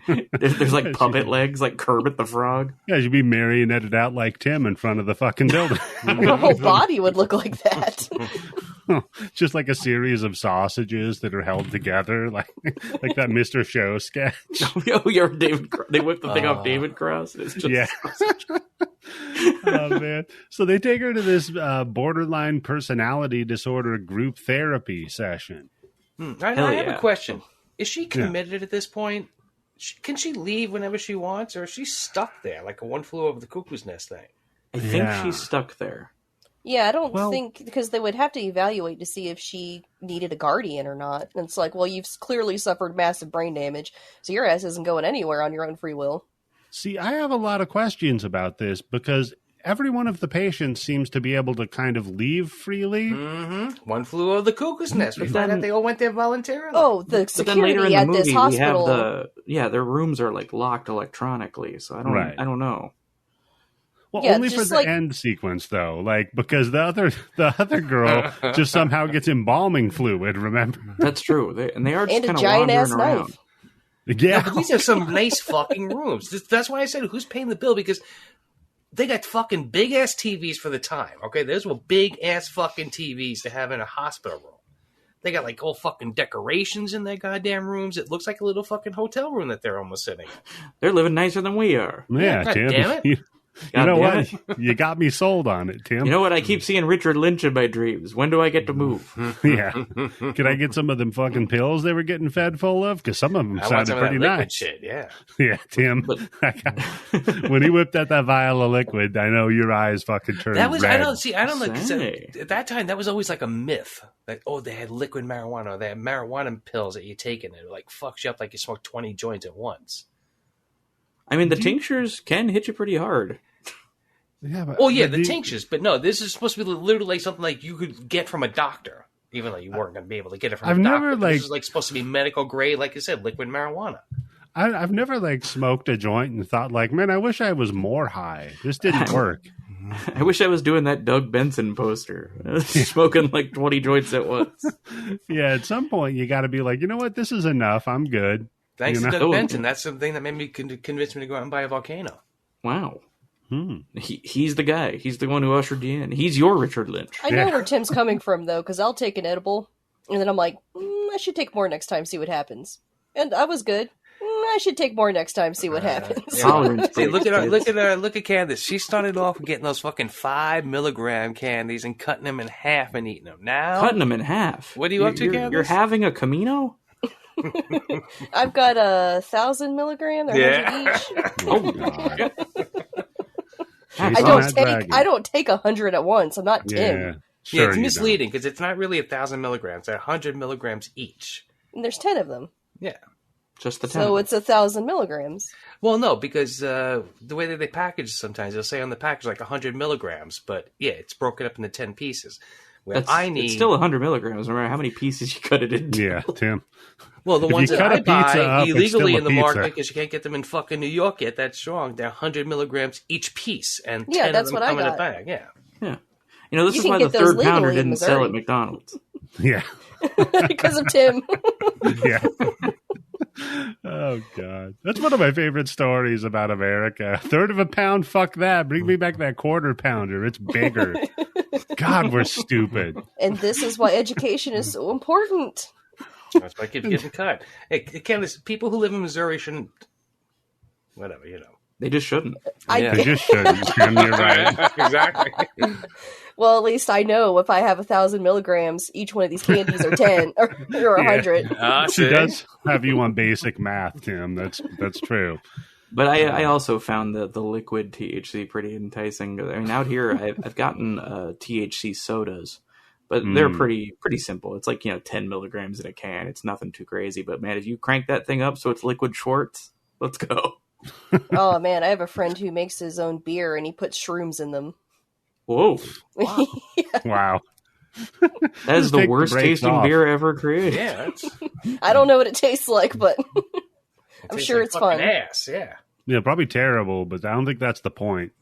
There's like puppet legs, like Kermit the Frog. Yeah, you'd be marionetted out like Tim in front of the fucking building. Her whole body would look like that. Just like a series of sausages that are held together, like that Mr. Show sketch. Oh, you're David. They whip the thing off David Cross. It's just Oh man! So they take her to this borderline personality disorder group therapy session. I have a question. Is she committed at this point? Can she leave whenever she wants, or is she stuck there like a One Flew Over the Cuckoo's Nest thing? I think she's stuck there. Yeah, I don't think, because they would have to evaluate to see if she needed a guardian or not. And it's like, well, you've clearly suffered massive brain damage, so your ass isn't going anywhere on your own free will. See, I have a lot of questions about this because every one of the patients seems to be able to kind of leave freely. Mm-hmm. One Flew Over the Cuckoo's Nest. We found out they all went there voluntarily. Oh, the security at this hospital. Their rooms are like locked electronically, so I don't know. Well, only for the end sequence, though, like because the other girl just somehow gets embalming fluid. Remember? That's true. They are just kind of giant wandering ass around. knife. Yeah, but these are some nice fucking rooms. That's why I said, who's paying the bill? Because they got fucking big ass TVs for the time. Okay, those were big ass fucking TVs to have in a hospital room. They got like all fucking decorations in their goddamn rooms. It looks like a little fucking hotel room that they're almost sitting in. They're living nicer than we are. Yeah, God Tim. damn it. You know what? You got me sold on it, Tim. You know what? I keep seeing Richard Lynch in my dreams. When do I get to move? Yeah. Can I get some of them fucking pills they were getting fed full of? Because some of them I want sounded some of that pretty liquid nice. shit, yeah. Yeah, Tim. When he whipped out that vial of liquid, I know your eyes fucking turned That was red. I don't know. 'Cause Say. at that time, that was always like a myth. Like, oh, they had liquid marijuana. Or they had marijuana pills that you take and it like fucks you up like you smoked 20 joints at once. I mean, the tinctures can hit you pretty hard. Yeah, but, Oh yeah, the tinctures. But no, this is supposed to be literally something like you could get from a doctor, even though you weren't going to be able to get it from I've a doctor. never, This is like supposed to be medical grade, like I said, liquid marijuana. I've never like smoked a joint and thought like, man, I wish I was more high. This didn't work. I wish I was doing that Doug Benson poster, smoking like 20 joints at once. Yeah, at some point you got to be like, you know what, this is enough. I'm good. Thanks You to know? Doug Benson. That's something that made me convince me to go out and buy a volcano. Wow. He's the guy. He's the one who ushered you in. He's your Richard Lynch. I know where Tim's coming from, though, because I'll take an edible, and then I'm like, I should take more next time, see what happens. And I was good. I should take more next time, see what happens. Tolerance See, look breaks, at kids. look at Candice. She started off with getting those fucking 5 milligram candies and cutting them in half and eating them. Now Cutting them in half. What are you up to, You're Candice? You're having a Camino? I've got 1,000 milligram. They're 100 each. Oh, God. I don't take 100 at once. I'm not Tim. Yeah, Yeah, sure it's you misleading because it's not really 1,000 milligrams. They're 100 milligrams each. And there's 10 of them. Yeah. just the 10. So it's 1,000 milligrams. Well, no, because the way that they package sometimes, they'll say on the package like 100 milligrams, but yeah, it's broken up into 10 pieces. Where It's still 100 milligrams, no matter how many pieces you cut it into. Yeah, Tim. Well, the If ones you that cut I a pizza buy up, it's illegally still a in the pizza. market because you can't get them in fucking New York yet that strong. They're 100 milligrams each piece, and Yeah, 10 that's of them what I come in a got. bag. Yeah. Yeah. You know, this You is can why the get those third pounder legally in didn't sell Missouri. at McDonald's. Yeah, Because of Tim. yeah. Oh God, that's one of my favorite stories about America. 1/3 of a pound, fuck that. Bring me back that 1/4 pounder. It's bigger. God, we're stupid. And this is why education is so important. That's why kids getting cut. Hey, Candice, people who live in Missouri shouldn't. Whatever, you know. They just shouldn't. Yeah. They just shouldn't. Tim, you're right. Exactly. Well, at least I know if I have 1,000 milligrams, each one of these candies are 10 or 100. She does have you on basic math, Tim. That's true. But I also found the liquid THC pretty enticing. I mean, out here, I've gotten THC sodas, but they're pretty simple. It's like, 10 milligrams in a can. It's nothing too crazy. But, man, if you crank that thing up so it's liquid Schwartz, let's go. Oh, man, I have a friend who makes his own beer, and he puts shrooms in them. Whoa. Wow. That is Just the take the worst brakes tasting off. beer ever created. Yeah. I don't know what it tastes like, but I'm tastes sure like it's fucking fun. Ass, yeah. Yeah, probably terrible, but I don't think that's the point.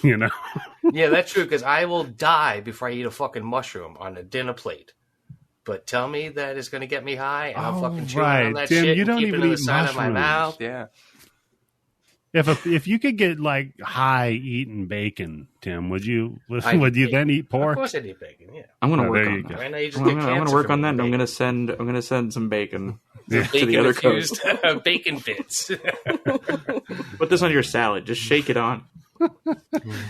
Yeah, that's true, because I will die before I eat a fucking mushroom on a dinner plate. But tell me that it's going to get me high, and I'm fucking chewing on that Tim, shit you and don't keeping even it in eat the side of my mushrooms. mouth. Yeah. If you could get like high eating bacon, Tim, would you then eat Of pork? course I eat bacon, yeah. I'm going to Oh, work there on you that. go. Right now you just I'm get going to cancer work from on that, and I'm eating going to send some bacon to the bacon other coast. infused bacon bits. Put this on your salad. Just shake it on.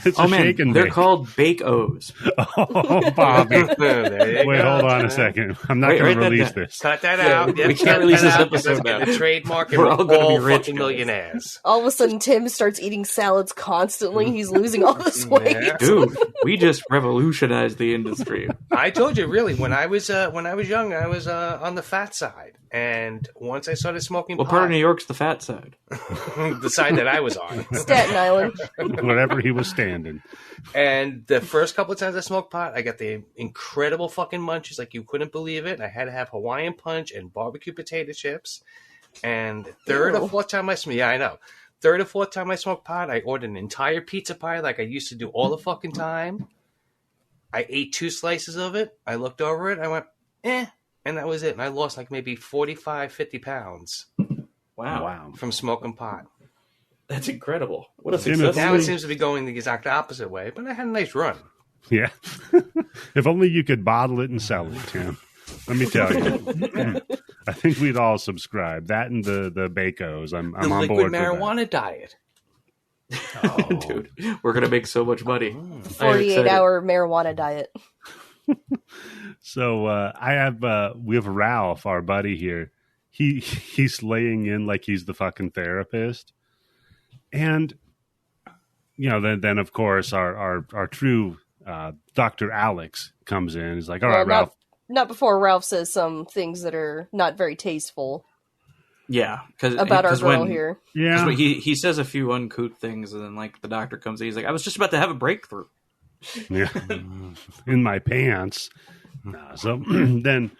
It's Oh a man, shake and they're bake. called Bake-O's. Oh, Bobby. There you Wait, go. hold on a second. I'm not Wait, going write to that release down. this. Cut that Yeah, out. Yep, we can't cut release that this out, because episode that's now. the trademark, and We're we're all all gonna be rich, fucking guys. millionaires. All of a sudden, Tim starts eating salads constantly. He's losing all this weight. Yeah. Dude, we just revolutionized the industry. I told you, really, when I was young, I was on the fat side, and once I started smoking What pot, part of New York's the fat side? the side that I was on, Staten Island. Wherever he was standing. and the first couple of times I smoked pot, I got the incredible fucking munchies, like you couldn't believe it. I had to have Hawaiian punch and barbecue potato chips, and third or fourth time I smoked pot, I ordered an entire pizza pie like I used to do all the fucking time. I ate 2 slices of it. I looked over it. I went, and that was it. And I lost like maybe 45, 50 pounds Wow. from smoking pot. That's incredible. What a Tim, success. Now it seems to be going the exact opposite way, but I had a nice run. Yeah. If only you could bottle it and sell it, Tim. Let me tell you. I think we'd all subscribe. That and the Bacos. I'm on board liquid for that. marijuana diet. Dude, we're going to make so much money. 48-hour marijuana diet. So we have Ralph, our buddy here. He's laying in like he's the fucking therapist. And, then of course our true Dr. Alex comes in. He's like, all right, Ralph. Not before Ralph says some things that are not very tasteful. Yeah. About our girl here. Yeah. He says a few uncouth things, and then the doctor comes in. He's like, I was just about to have a breakthrough. Yeah. In my pants. So then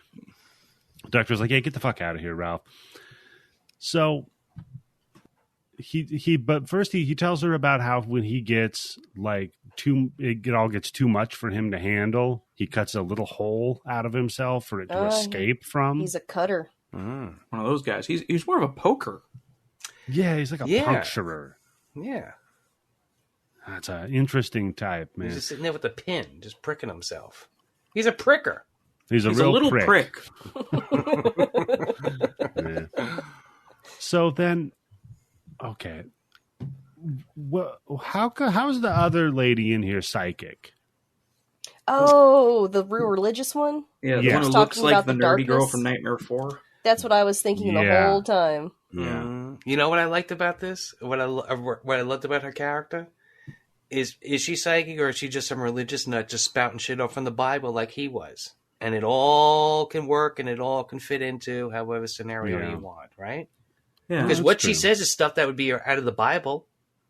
the doctor's like, hey, get the fuck out of here, Ralph. So but first he tells her about how when he gets it all gets too much for him to handle, he cuts a little hole out of himself for it to escape from. He's a cutter. One of those guys. He's more of a poker. Yeah, he's like a puncturer. Yeah. That's an interesting type, man. He's just sitting there with a pin, just pricking himself. He's a pricker. He's a little prick. Yeah. So then, okay. Well, how's the other lady in here psychic? Oh, the real religious one? Yeah, the one who looks like the nerdy girl from Nightmare 4. That's what I was thinking the whole time. Yeah. You know what I liked about this? What I loved about her character? Is she psychic, or is she just some religious nut just spouting shit off from the Bible like he was? And it all can work, and it all can fit into however scenario you want, right? Yeah, because what she says is stuff that would be out of the Bible.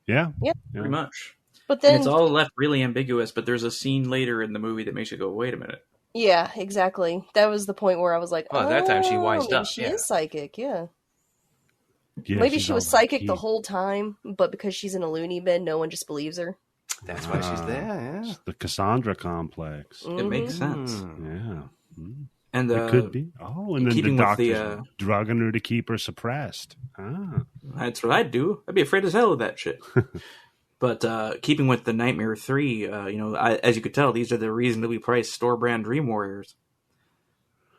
Yeah. Pretty much. But then and it's all left really ambiguous, but there's a scene later in the movie that makes you go, wait a minute. Yeah, exactly. That was the point where I was like, that time she wised up. She is psychic, yeah. Yeah, maybe she was psychic the whole time, but because she's in a loony bin, no one just believes her. That's why she's there, yeah. It's the Cassandra complex. It makes sense. Yeah. And it could be. Oh, and then the doctor's drugging her to keep her suppressed. That's what I'd do. I'd be afraid as hell of that shit. But keeping with the Nightmare 3, as you could tell, these are the reasonably priced store-brand Dream Warriors.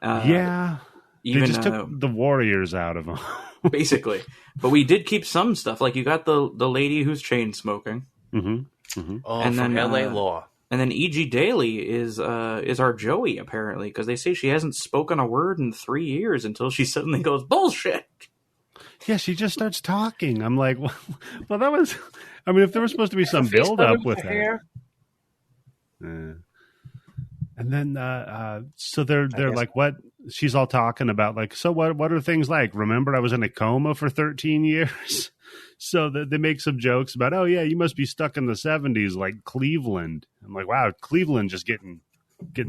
They just took the Warriors out of them. Basically. But we did keep some stuff. Like, you got the lady who's chain-smoking. Mm-hmm. Mm-hmm. Oh, and from then, L.A. Law. And then E.G. Daily is our Joey, apparently, because they say she hasn't spoken a word in 3 years until she suddenly goes, bullshit! Yeah, she just starts talking. I'm like, well, that was... I mean, if there was supposed to be some build-up with that. And then, so they're like, what? She's all talking about, like, so what are things like? Remember, I was in a coma for 13 years? So they make some jokes about, oh, yeah, you must be stuck in the 70s, like Cleveland. I'm like, wow, Cleveland just getting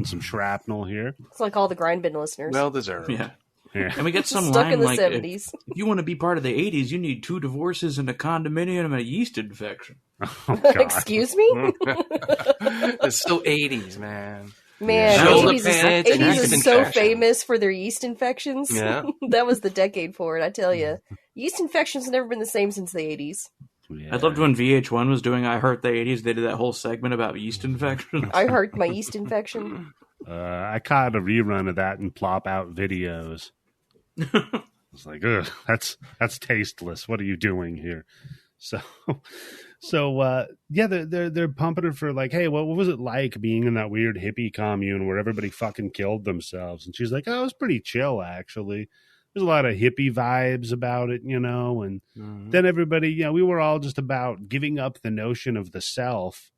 some shrapnel here. It's like all the Grindbin listeners. Well deserved. Yeah. And we get some stuck line in the like, 70s. If you want to be part of the 80s, you need 2 divorces and a condominium and a yeast infection. Oh, God. Excuse me? It's so 80s, man. Man, Yeah. 80s is so famous for their yeast infections. Yeah. That was the decade for it, I tell you. Yeast infections have never been the same since the 80s. Yeah. I loved when VH1 was doing I Heart the 80s. They did that whole segment about yeast infections. I heard my yeast infection. I caught a rerun of that and plop out videos. It's like, ugh, that's tasteless. What are you doing here? So yeah, they're pumping her for like, hey, what was it like being in that weird hippie commune where everybody fucking killed themselves? And she's like, oh, it was pretty chill, actually. There's a lot of hippie vibes about it, and then everybody, we were all just about giving up the notion of the self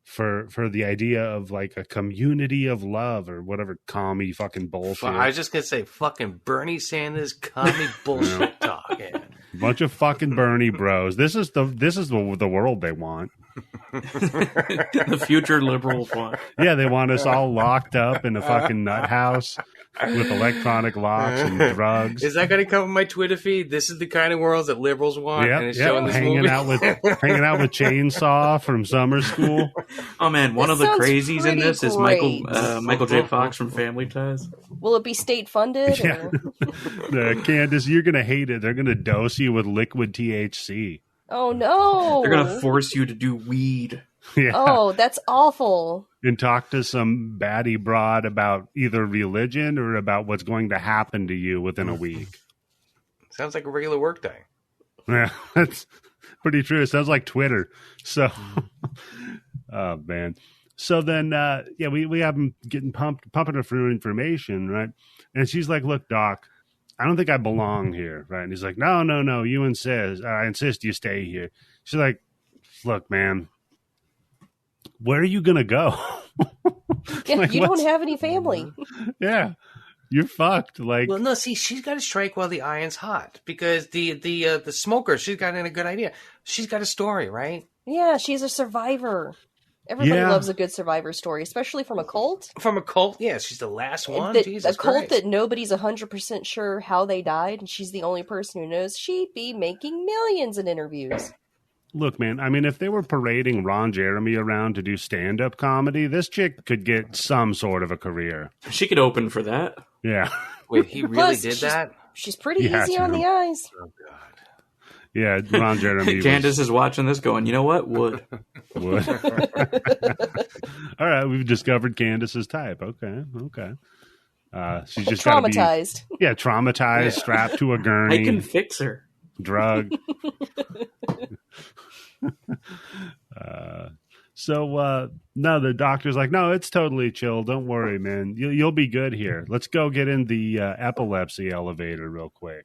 for the idea of like a community of love or whatever commie fucking bullshit. I was just gonna say fucking Bernie Sanders commie bullshit talking. Bunch of fucking Bernie bros. This is the world they want. The future liberals want. Yeah, they want us all locked up in a fucking nut house with electronic locks and drugs. Is that going to come on my Twitter feed? This is the kind of world that liberals want. Yeah, and it's showing this hanging movie. out with Chainsaw from summer school. Oh man, one of the crazies in this is great. Michael J. Fox from Family Ties. Will it be state funded? Yeah. Candice, you're gonna hate it. They're gonna dose you with liquid THC. Oh no! They're gonna force you to do weed. Yeah. Oh, that's awful. And talk to some baddie broad about either religion or about what's going to happen to you within a week. Sounds like a regular work day. Yeah, that's pretty true. It sounds like Twitter. So, oh man. So then, we have him pumping her through information, right? And she's like, "Look, Doc, I don't think I belong here," right? And he's like, "No, you insist. I insist you stay here." She's like, "Look, man, where are you gonna go?" Yeah, Like, you don't have any family. Yeah, you're fucked. Like, Well, no, see, she's got to strike while the iron's hot because the smoker, she's got in a good idea. She's got a story, right? Yeah, she's a survivor. Everybody loves a good survivor story, especially from a cult. From a cult, yeah, she's the last one. Jesus A cult Christ. that nobody's 100% sure how they died, and she's the only person who knows. She'd be making millions in interviews. look, man, I mean, if they were parading Ron Jeremy around to do stand-up comedy, this chick could get some sort of a career. She could open for that. Yeah. Wait, he really Plus, did that? She's pretty Yeah, easy on the eyes. Oh, God. Yeah, Ron Jeremy Candice is watching this going, you know what? Would. would. All right, we've discovered Candice's type. Okay. She's just got to be Traumatized. traumatized, strapped to a gurney, I can fix her. drug. No, the doctor's like, no, it's totally chill. Don't worry, man. You'll be good here. Let's go get in the epilepsy elevator real quick.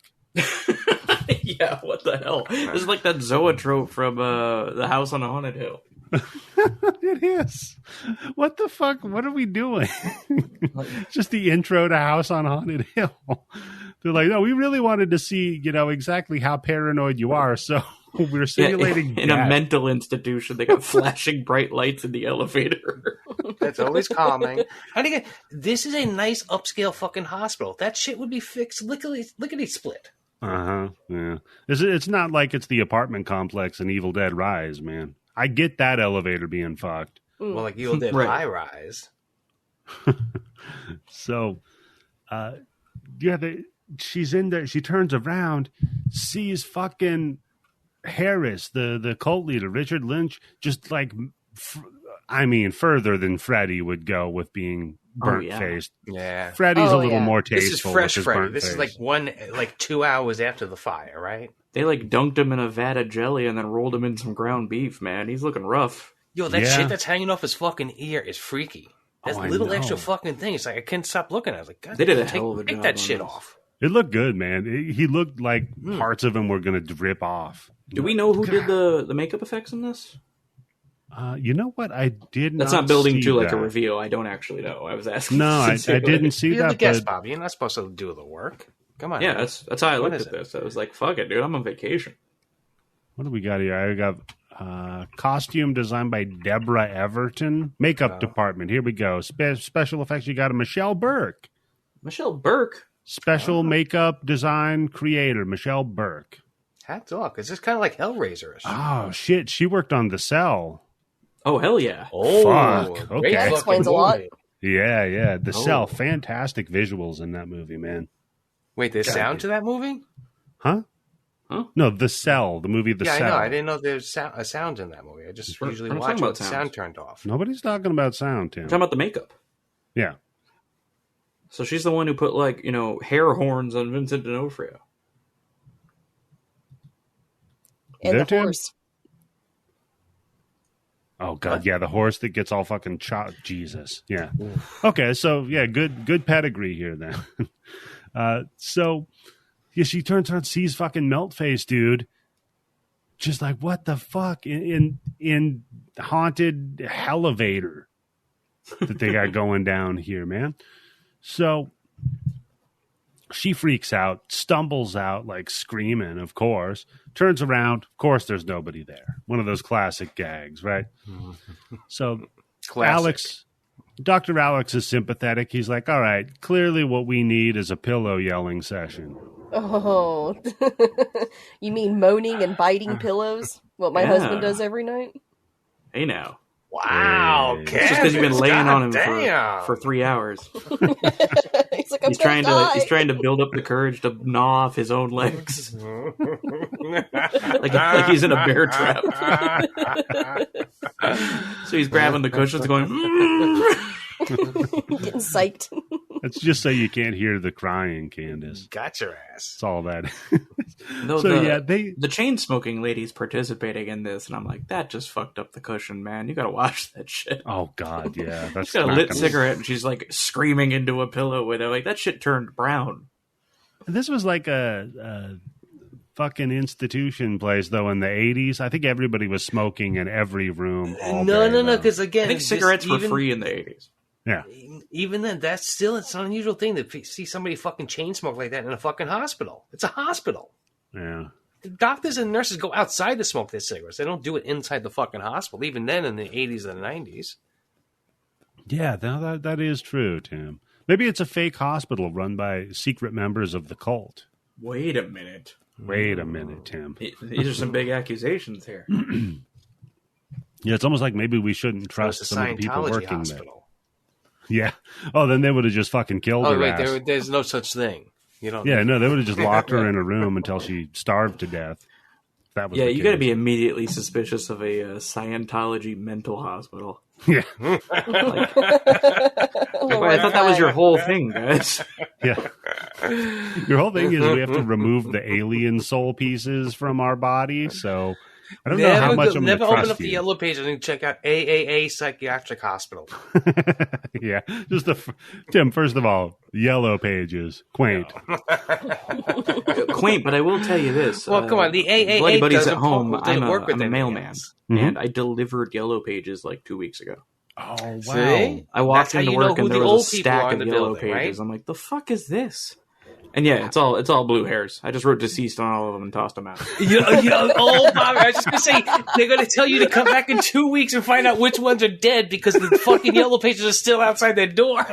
Yeah, what the hell? This is like that zoetrope from the House on a Haunted Hill. It is. What the fuck? What are we doing? Just the intro to House on Haunted Hill. They're like, no, we really wanted to see, exactly how paranoid you are. So we're simulating in death. a mental institution. They got flashing bright lights in the elevator. That's always calming. This is a nice upscale fucking hospital. That shit would be fixed lickety split. Yeah. It's not like it's the apartment complex in Evil Dead Rise, man. I get that elevator being fucked. Well, like Evil Dead Right. High Rise. So, she's in there. She turns around, sees fucking Harris, the cult leader, Richard Lynch, just like, further than Freddy would go with being burnt faced. Yeah. Freddy's a little more tasteful. This is fresh with his Freddy. burnt This face. is 2 hours after the fire, right? They dunked him in a vat of jelly and then rolled him in some ground beef, man. He's looking rough. Yo, that shit that's hanging off his fucking ear is freaky. That I little know. extra fucking thing. It's like I couldn't stop looking at it. I was like, God, They did a hell of a take job that on shit this. off. It looked good, man. He looked like parts of him were going to drip off. Do we know who did the makeup effects in this? You know what? I did That's not not building see to like that. a reveal. I don't actually know. I was asking. No, I sincerely. didn't see You're the that. guest, But Bob. You're not supposed to do the work. Come on. Yeah, man. that's how I What looked is at this. I was like, fuck it, dude. I'm on vacation. what do we got here? I got costume designed by Deborah Everton. Makeup department. Here we go. Special effects. You got a Michelle Burke. Michelle Burke. Special makeup design creator Michelle Burke. Hats off. Because it's kind of like Hellraiser-ish. Oh shit! She worked on The Cell. Oh, hell yeah. Oh, fuck. great Okay. That fucking explains a lot. movie. Yeah. The Oh. Cell. Fantastic visuals in that movie, man. Wait, there's sound to that movie? Huh? Huh? No, The Cell. The movie The Yeah, Cell. I know. I didn't know there's a sound in that movie. I just We're usually not watch talking it about with the sounds. sound turned off. Nobody's talking about sound, Tim. I'm talking about the makeup. Yeah. So she's the one who put hair horns on Vincent D'Onofrio. And There, the Tim? horse. Oh god, yeah, the horse that gets all fucking chopped. Jesus, yeah. Okay, so yeah, good pedigree here then. She turns around, sees fucking Meltface, dude. Just like, what the fuck in haunted elevator that they got going down here, man. So she freaks out, stumbles out, like screaming, of course, turns around. Of course, there's nobody there. One of those classic gags, right? So Classic. Dr. Alex is sympathetic. He's like, all right, clearly what we need is a pillow yelling session. Oh. You mean moaning and biting pillows? What my husband does every night? Hey now. Wow, It's just because you've been laying on him for 3 hours. He's like, He's trying to build up the courage to gnaw off his own legs, like he's in a bear trap. So he's grabbing the cushions, going. Getting psyched. It's just so you can't hear the crying, Candice. Got your ass. It's all that. No, the chain smoking lady's participating in this, and I'm like, that just fucked up the cushion, man. You got to watch that shit. Oh God, yeah. That's she's got a lit cigarette, and she's like screaming into a pillow with it. Like that shit turned brown. This was like a fucking institution place, though, in the 80s. I think everybody was smoking in every room. No, because again, I think cigarettes were free in the 80s. Yeah. Even then, it's an unusual thing to see somebody fucking chain smoke like that in a fucking hospital. It's a hospital. Yeah. Doctors and nurses go outside to smoke their cigarettes. They don't do it inside the fucking hospital, even then in the 80s and 90s. Yeah, that is true, Tim. Maybe it's a fake hospital run by secret members of the cult. Wait a minute, Tim. These are some big accusations here. Yeah, it's almost like maybe we shouldn't trust some of the people working there. Yeah. Oh, then they would have just fucking killed her. Oh, wait, there's no such thing. You don't. Yeah, no, they would have just locked her in a room until she starved to death. That was you got to be immediately suspicious of a Scientology mental hospital. Yeah. I thought that was your whole thing, guys. Yeah. Your whole thing is we have to remove the alien soul pieces from our body, so I don't know how much I'm going to trust open up the yellow pages and check out AAA Psychiatric Hospital. Yeah. Just Tim, first of all, yellow pages. Quaint. Quaint, but I will tell you this. Well, come on. The AAA Bloody Buddies at home, I'm a mailman. Mm-hmm. And I delivered yellow pages like 2 weeks ago. Oh, wow. See? I walked into work and there was a stack of yellow pages. Right? I'm like, the fuck is this? And yeah, it's all blue hairs. I just wrote deceased on all of them and tossed them out. Oh, Bobby, I was just going to say, they're going to tell you to come back in 2 weeks and find out which ones are dead because the fucking yellow pages are still outside their door.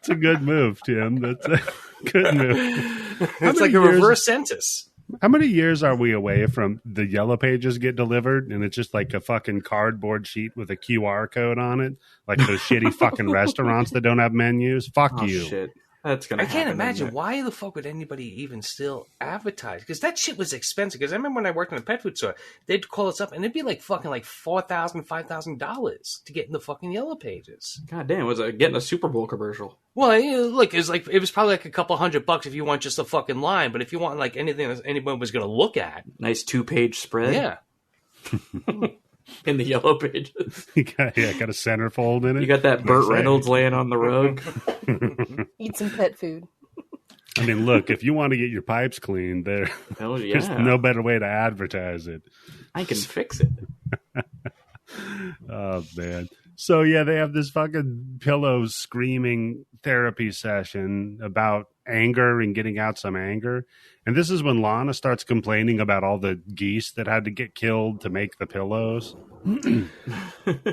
It's a good move, Tim. That's a good move. It's like a reverse census. How many years are we away from the yellow pages get delivered and it's just like a fucking cardboard sheet with a QR code on it? Like those shitty fucking restaurants that don't have menus? Fuck you. Shit. That's gonna happen. I can't imagine why the fuck would anybody even still advertise? Because that shit was expensive. Because I remember when I worked in a pet food store, they'd call us up and it'd be like fucking like $4,000, $5,000 to get in the fucking yellow pages. God damn, was it getting a Super Bowl commercial? Well, look, it was probably like a couple $100 if you want just a fucking line, but if you want like anything that anyone was going to look at, nice 2-page spread. Yeah. In the yellow pages. got a centerfold in it. You got that Burt Reynolds laying on the rug. Eat some pet food. I mean, look, if you want to get your pipes cleaned, there's no better way to advertise it. I can fix it. Oh, man. So, yeah, they have this fucking pillow screaming therapy session about anger and getting out some anger. And this is when Lana starts complaining about all the geese that had to get killed to make the pillows.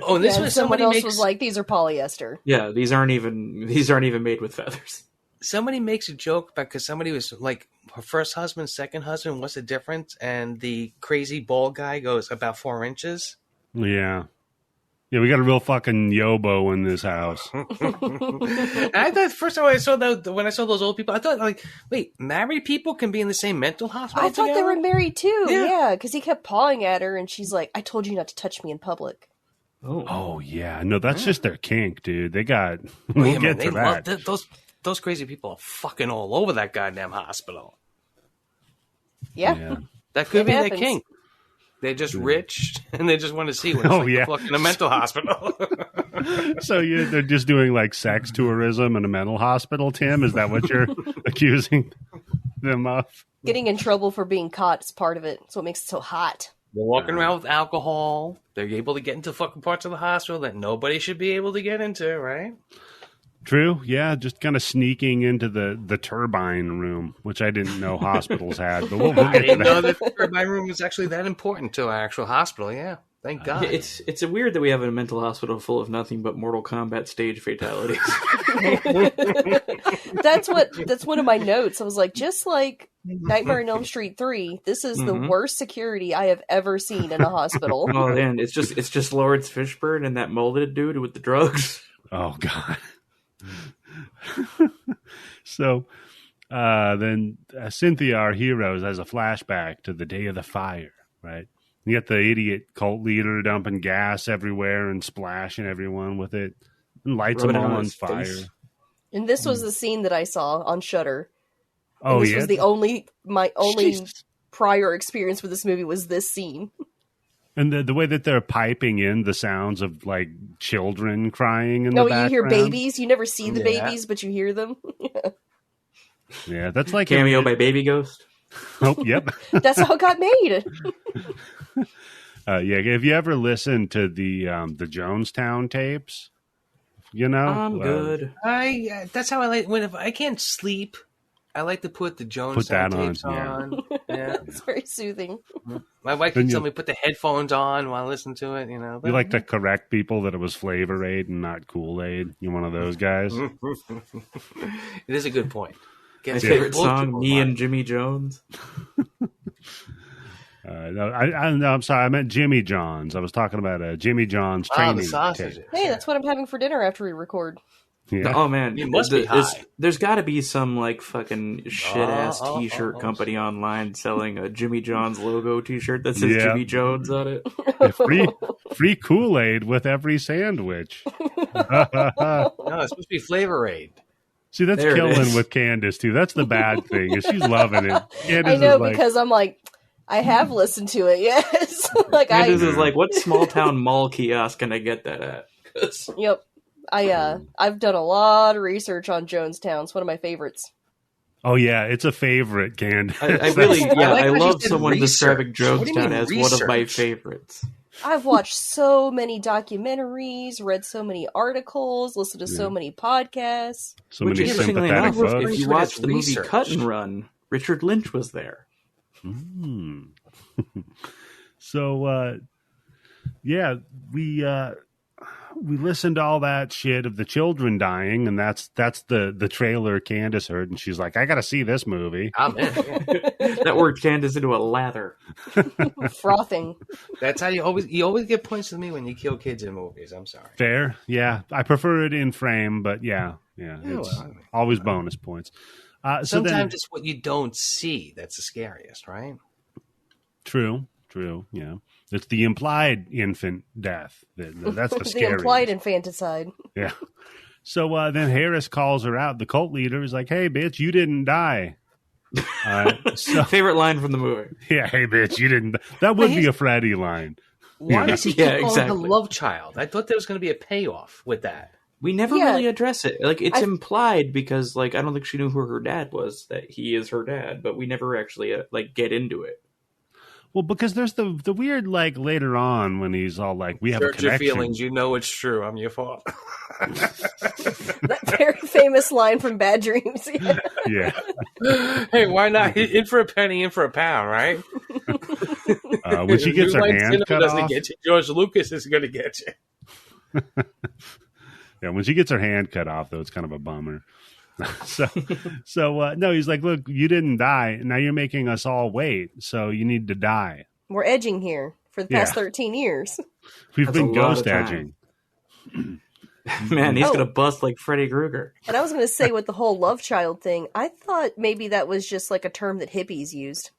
Oh, this was someone else was like, these are polyester. Yeah, these aren't even made with feathers. Somebody makes a joke about because somebody was like, her first husband, second husband, what's the difference? And the crazy bald guy goes about 4 inches. Yeah. Yeah, we got a real fucking yobo in this house. I thought first time I saw when I saw those old people, I thought like, wait, married people can be in the same mental hospital? I thought they were married too. Yeah, because he kept pawing at her, and she's like, "I told you not to touch me in public." Oh yeah, no, that's just their kink, dude. They got. We'll get to that. Those crazy people are fucking all over that goddamn hospital. Yeah. That could be their kink. They're just rich, and they just want to see what's fucking a mental hospital. So they're just doing like sex tourism in a mental hospital, Tim? Is that what you're accusing them of? Getting in trouble for being caught is part of it. So it makes it so hot. They're walking around with alcohol. They're able to get into fucking parts of the hospital that nobody should be able to get into, right? True, yeah, just kind of sneaking into the turbine room, which I didn't know hospitals had. But we'll I didn't know that the turbine room was actually that important to our actual hospital, yeah. Thank God. It's weird that we have a mental hospital full of nothing but Mortal Kombat stage fatalities. That's one of my notes. I was like, just like Nightmare on Elm Street 3, this is the worst security I have ever seen in a hospital. Oh man, it's just Lawrence Fishburne and that molded dude with the drugs. Oh God. So then Cynthia, our heroes, has a flashback to the day of the fire, right? You got the idiot cult leader dumping gas everywhere and splashing everyone with it and lights them all on fire. Face. And this was the scene that I saw on Shudder. Oh, this was my only prior experience with this movie was this scene. And the way that they're piping in the sounds of like children crying in the background. You hear babies. You never see the babies, but you hear them. Yeah, that's like cameo by Baby Ghost. Oh, yep. That's how it got made. Yeah, if you ever listen to the Jonestown tapes, you know, I'm good. That's how I like if I can't sleep. I like to put the Jonestown tapes on. Yeah. It's very soothing. My wife can tell me put the headphones on while I listen to it. You know, you like to correct people that it was Flavor Aid and not Kool-Aid. You're one of those guys. It is a good point. My favorite song, Me and Jimmy Jones. No, I'm sorry. I meant Jimmy John's. I was talking about Jimmy John's training. The sausages. Hey, that's what I'm having for dinner after we record. Yeah. Oh man, it must be high. There's got to be some like fucking shit ass T-shirt company online selling a Jimmy John's logo T-shirt that says Jimmy Jones on it. Yeah, free Kool-Aid with every sandwich. No, it's supposed to be Flavor Aid. See, that's killing with Candice too. That's the bad thing. Is she's loving it. Candice I know because I'm like, I have listened to it. Yes, like Candice is like, what small town mall kiosk can I get that at? Yep. I've done a lot of research on Jonestown. It's one of my favorites. Oh yeah, it's a favorite, Candice. I love someone describing Jonestown as one of my favorites. I've watched so many documentaries, read so many articles, listened to so many podcasts. So many sympathetic folks. If you watch the movie Cut and Run, Richard Lynch was there. So, we listened to all that shit of the children dying, and that's the trailer Candice heard, and she's like, I gotta see this movie. I'm in. That worked Candice into a lather. Frothing. That's how you always get points with me when you kill kids in movies. I'm sorry. Fair. Yeah. I prefer it in frame, but it's always bonus points. Sometimes it's what you don't see that's the scariest, right? True. Yeah. It's the implied infant death. That's the scariest. The implied infanticide. Yeah. So then Harris calls her out. The cult leader is like, hey, bitch, you didn't die. Favorite line from the movie. Yeah, hey, bitch, you didn't. That would be a Freddy line. Why does he keep calling the love child? I thought there was going to be a payoff with that. We never really address it. Like, it's implied because, like, I don't think she knew who her dad was, that he is her dad, but we never actually, get into it. Well, because there's the weird, like, later on when he's all like, we have a connection. Search your feelings. You know it's true. I'm your fault. That very famous line from Bad Dreams. Yeah. Hey, why not? In for a penny, in for a pound, right? When she gets her hand cut off. Get you. George Lucas is going to get you. Yeah, when she gets her hand cut off, though, it's kind of a bummer. No, he's like, look, you didn't die. Now you're making us all wait. So you need to die. We're edging here for the past 13 years. We've been ghost edging. Man, he's going to bust like Freddy Krueger. And I was going to say with the whole love child thing, I thought maybe that was just like a term that hippies used.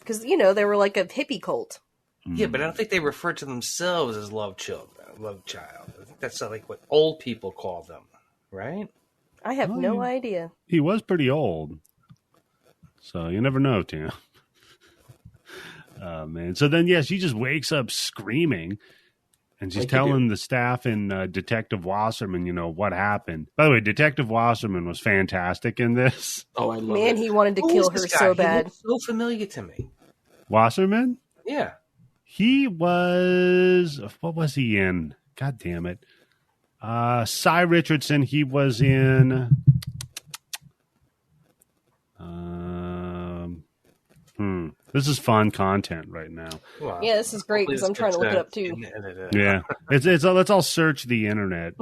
Because, they were like a hippie cult. Yeah, but I don't think they refer to themselves as love child. I think that's like what old people call them, right? I have no idea. He was pretty old. So you never know, Tim. Oh, man. So then, she just wakes up screaming. And she's telling the staff and Detective Wasserman, what happened. By the way, Detective Wasserman was fantastic in this. Oh, I love it. Man, he wanted to kill her so bad. He looked so familiar to me. Wasserman? Yeah. He was... What was he in? God damn it. Cy Richardson, he was in... This is fun content right now. Well, Yeah, this is great because I'm trying to look it up too. Yeah, it's let's all search the internet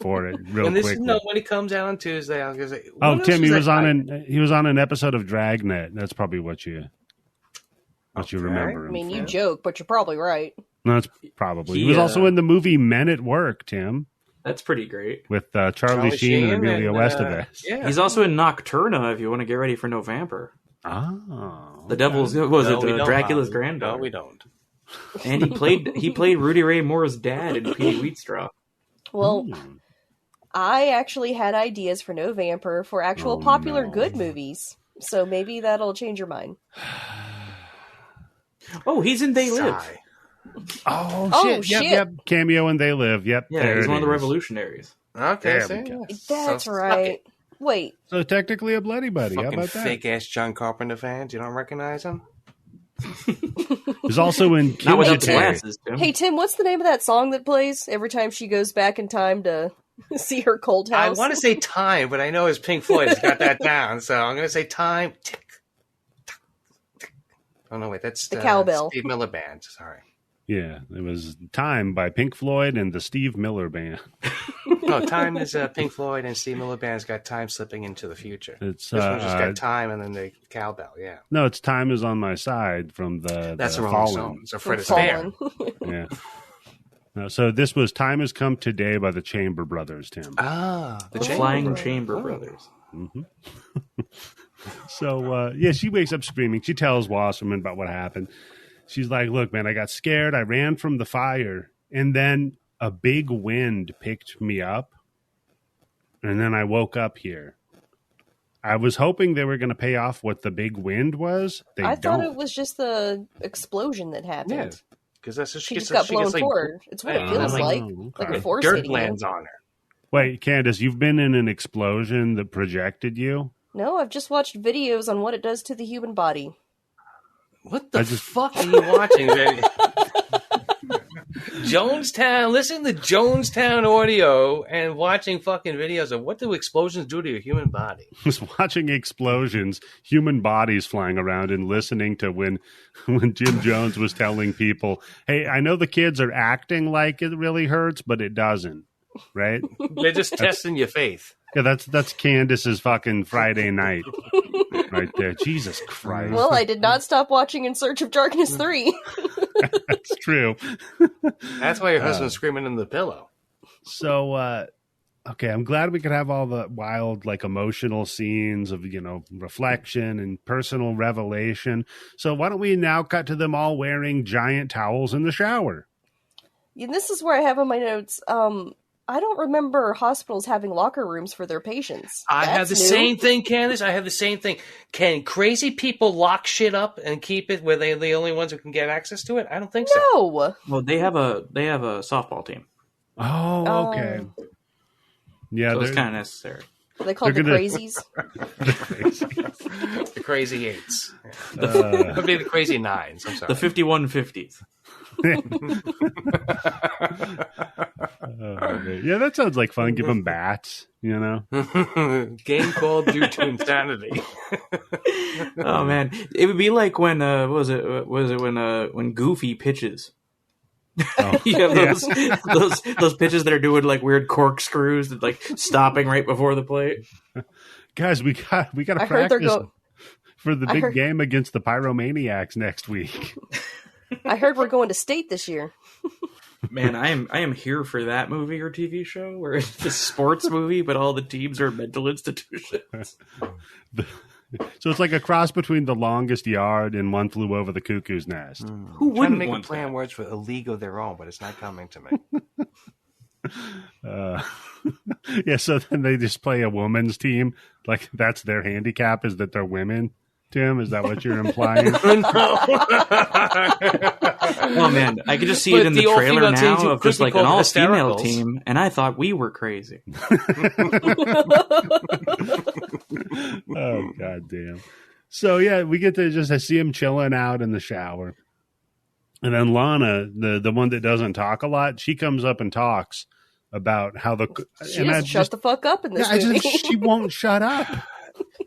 for it real quickly. When it comes out on Tuesday, I was gonna say. Tim, he was on an episode of Dragnet. That's probably what you remember. I mean, you joke, but you're probably right. No, it's probably. He was also in the movie Men at Work, Tim. That's pretty great. With Charlie Sheen and Emilio Estevez. Yeah. He's also in Nocturna if you want to get ready for November. Oh. The Devil's, Dracula's granddaughter. No, we don't. And he played Rudy Ray Moore's dad in Petey Wheatstraw. Well, I actually had ideas for November for actual popular good movies. So maybe that'll change your mind. Oh, he's in They Live. Oh, shit. Yep. Cameo in They Live. Yep. Yeah, he's one of the revolutionaries. Okay, that's right. Wait. So technically a bloody buddy. How about that? Fake ass John Carpenter fans. You don't recognize him? He's also in Not without the glasses, Tim. Hey, Tim, what's the name of that song that plays every time she goes back in time to see her cold house? I want to say Time, but I know it's Pink Floyd has got that down, so I'm going to say Time. Tick, tick, tick. Oh, no, wait, that's the cowbell. Steve Miller Band, sorry. Yeah, it was Time by Pink Floyd and the Steve Miller Band. No, Time is Pink Floyd and Steve Miller Band's got Time Slipping into the Future. It's this one's just got Time and then the cowbell, yeah. No, it's Time Is on My Side from That's the wrong Fallen. song. So Fred Astaire. Yeah. No, so this was Time Has Come Today by the Chamber Brothers, Tim. The Flying Chamber Brothers. Mm-hmm. So, she wakes up screaming. She tells Wasserman about what happened. She's like, look, man, I got scared. I ran from the fire. And then a big wind picked me up. And then I woke up here. I was hoping they were going to pay off what the big wind was. I thought it was just the explosion that happened. Yeah, because that's she just got blown forward. It's what it feels like a force dirt hitting lands on her. Wait, Candice, you've been in an explosion that projected you? No, I've just watched videos on what it does to the human body. What the fuck are you watching, baby? Jonestown. Listen to Jonestown audio and watching fucking videos of what do explosions do to your human body. I was watching explosions, human bodies flying around, and listening to when Jim Jones was telling people, "Hey, I know the kids are acting like it really hurts, but it doesn't." Right? They're just testing your faith. Yeah, that's Candice's fucking Friday night right there. Jesus Christ. Well, I did not stop watching In Search of Darkness 3. That's true. That's why your husband's screaming in the pillow. So, okay, I'm glad we could have all the wild, emotional scenes of, reflection and personal revelation. So why don't we now cut to them all wearing giant towels in the shower? And this is where I have on my notes, I don't remember hospitals having locker rooms for their patients. I have the same thing, Candice. I have the same thing. Can crazy people lock shit up and keep it where they're the only ones who can get access to it? I don't think so. No. Well, they have a softball team. Oh, okay. Yeah, so it's kind of necessary. Are they called the Crazies? The Crazy Eights. It would be the Crazy Nines. I'm sorry. The 5150s. Yeah, that sounds like fun. Give them bats, Game called Due to Insanity. Oh man, it would be like when when Goofy pitches. Oh. You have those pitches that are doing weird corkscrews, that stopping right before the plate. Guys, we got to practice for the big game against the Pyromaniacs next week. I heard we're going to state this year. Man, I am here for that movie or TV show where it's a sports movie, but all the teams are mental institutions. So it's like a cross between The Longest Yard and One Flew Over the Cuckoo's Nest. Who wouldn't make a play on words for a league of their own, but it's not coming to me. Yeah, so then they just play a women's team. That's their handicap, is that they're women. Tim, is that what you're implying? Oh man, I could just see it in the trailer now of just an all-female team, and I thought we were crazy. Oh god damn! So yeah, we get to just see him chilling out in the shower, and then Lana, the one that doesn't talk a lot, she comes up and talks about how she doesn't shut the fuck up in this movie. She won't shut up.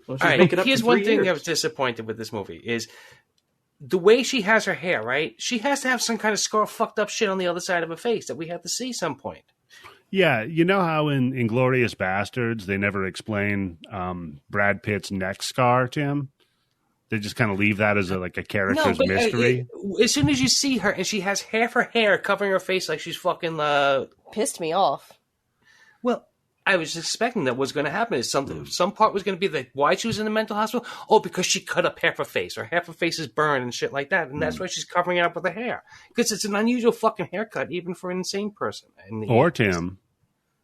Well, all right, here's one thing I was disappointed with this movie is the way she has her hair, right? She has to have some kind of scar fucked up shit on the other side of her face that we have to see some point. Yeah, you know how in Inglourious Bastards they never explain Brad Pitt's neck scar, Tim? They just kind of leave that as a character's mystery. As soon as you see her and she has half her hair covering her face like she's fucking... Pissed me off. Well, I was expecting that was going to happen. Is some part was going to be like why she was in the mental hospital? Oh, because she cut up half her face or half her face is burned and shit like that. And that's why she's covering it up with her hair. Because it's an unusual fucking haircut even for an insane person. Or Tim...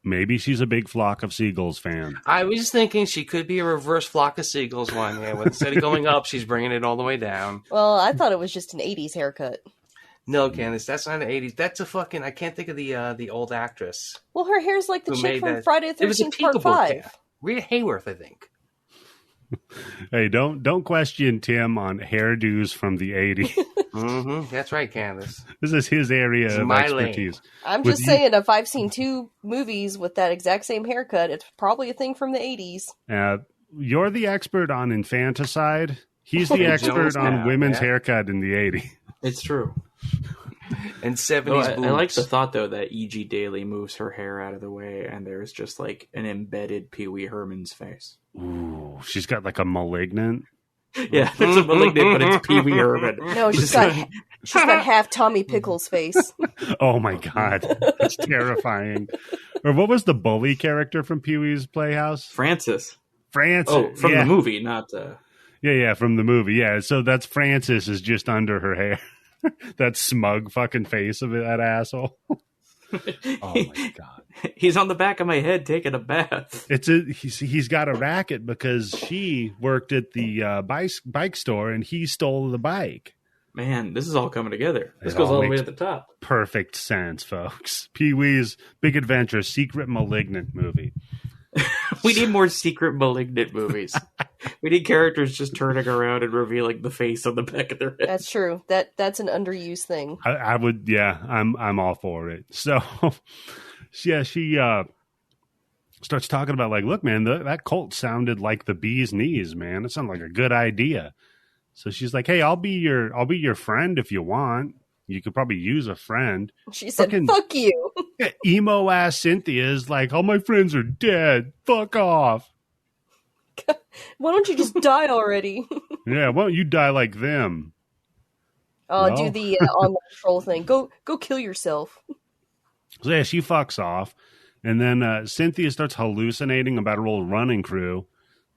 Maybe she's a big Flock of Seagulls fan. I was thinking she could be a reverse Flock of Seagulls one. Yeah, instead of going up, she's bringing it all the way down. Well, I thought it was just an 80s haircut. No, Candice, that's not an 80s. That's a fucking... I can't think of the old actress. Well, her hair's like the chick from Friday the 13th Part 5. Rita Hayworth, I think. Hey, don't question Tim on hairdos from the 80s. That's right, Candice. This is his area of expertise. I'm just saying, if I've seen 2 movies with that exact same haircut, it's probably a thing from the 80s. You're the expert on infanticide. He's the expert on women's haircut in the 80s. It's true. And 70s boobs. I like the thought, though, that E.G. Daily moves her hair out of the way and there's just like an embedded Pee Wee Herman's face. Ooh, she's got like a malignant. Yeah, there's a malignant, but it's Pee Wee Herman. No, she's got half Tommy Pickles' face. Oh my God, that's terrifying. Or what was the bully character from Pee Wee's Playhouse? Francis. Oh, from the movie, not... Yeah, from the movie. Yeah, so that's Francis is just under her hair. That smug fucking face of that asshole. Oh my God. He's on the back of my head taking a bath. He's got a racket because she worked at the bike store and he stole the bike. Man, this is all coming together. This goes all the way to the top. Perfect sense, folks. Pee-wee's Big Adventure Secret Malignant movie. We need more secret malignant movies. We need characters just turning around and revealing the face on the back of their head. That's true. That's an underused thing. I would, yeah, I'm all for it. So, yeah, she starts talking about like, look, man, that cult sounded like the bee's knees, man. It sounded like a good idea. So she's like, hey, I'll be your friend if you want. You could probably use a friend. She said, fuck you. Emo ass Cynthia is like, all my friends are dead. Fuck off. Why don't you just die already? Yeah, why don't you die like them? Oh, do the online troll thing. Go kill yourself. So yeah, she fucks off. And then Cynthia starts hallucinating about her old running crew.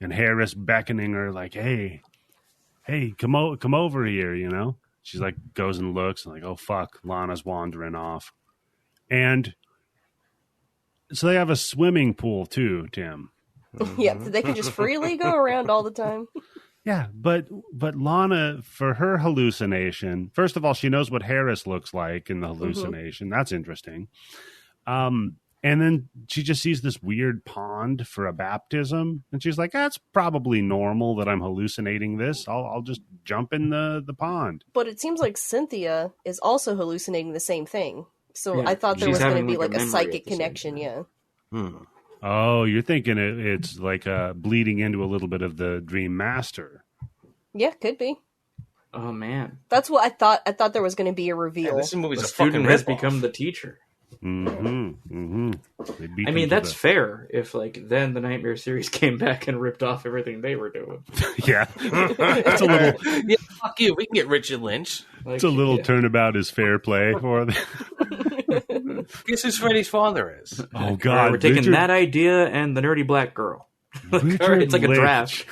And Harris beckoning her like, hey, come over here, you know? She's like, goes and looks and like, oh, fuck, Lana's wandering off. And so they have a swimming pool too, Tim. Yeah, they can just freely go around all the time. Yeah, but Lana, for her hallucination, first of all, she knows what Harris looks like in the hallucination. That's interesting. And then she just sees this weird pond for a baptism. And she's like, that's probably normal that I'm hallucinating this. I'll just jump in the pond. But it seems like Cynthia is also hallucinating the same thing. So yeah, I thought there was going to be like a psychic connection. Yeah. Oh, you're thinking it's like bleeding into a little bit of the Dream Master. Yeah, could be. Oh, man. That's what I thought. I thought there was going to be a reveal. Yeah, this movie's the a fucking student has become the teacher. I mean, that's fair if, like, then the Nightmare series came back and ripped off everything they were doing. Yeah. It's a little... Yeah, fuck you. We can get Richard Lynch. It's a little turnabout is fair play for them. Guess who Freddy's father is? Oh, God. We're taking that idea and the nerdy black girl. It's like a draft.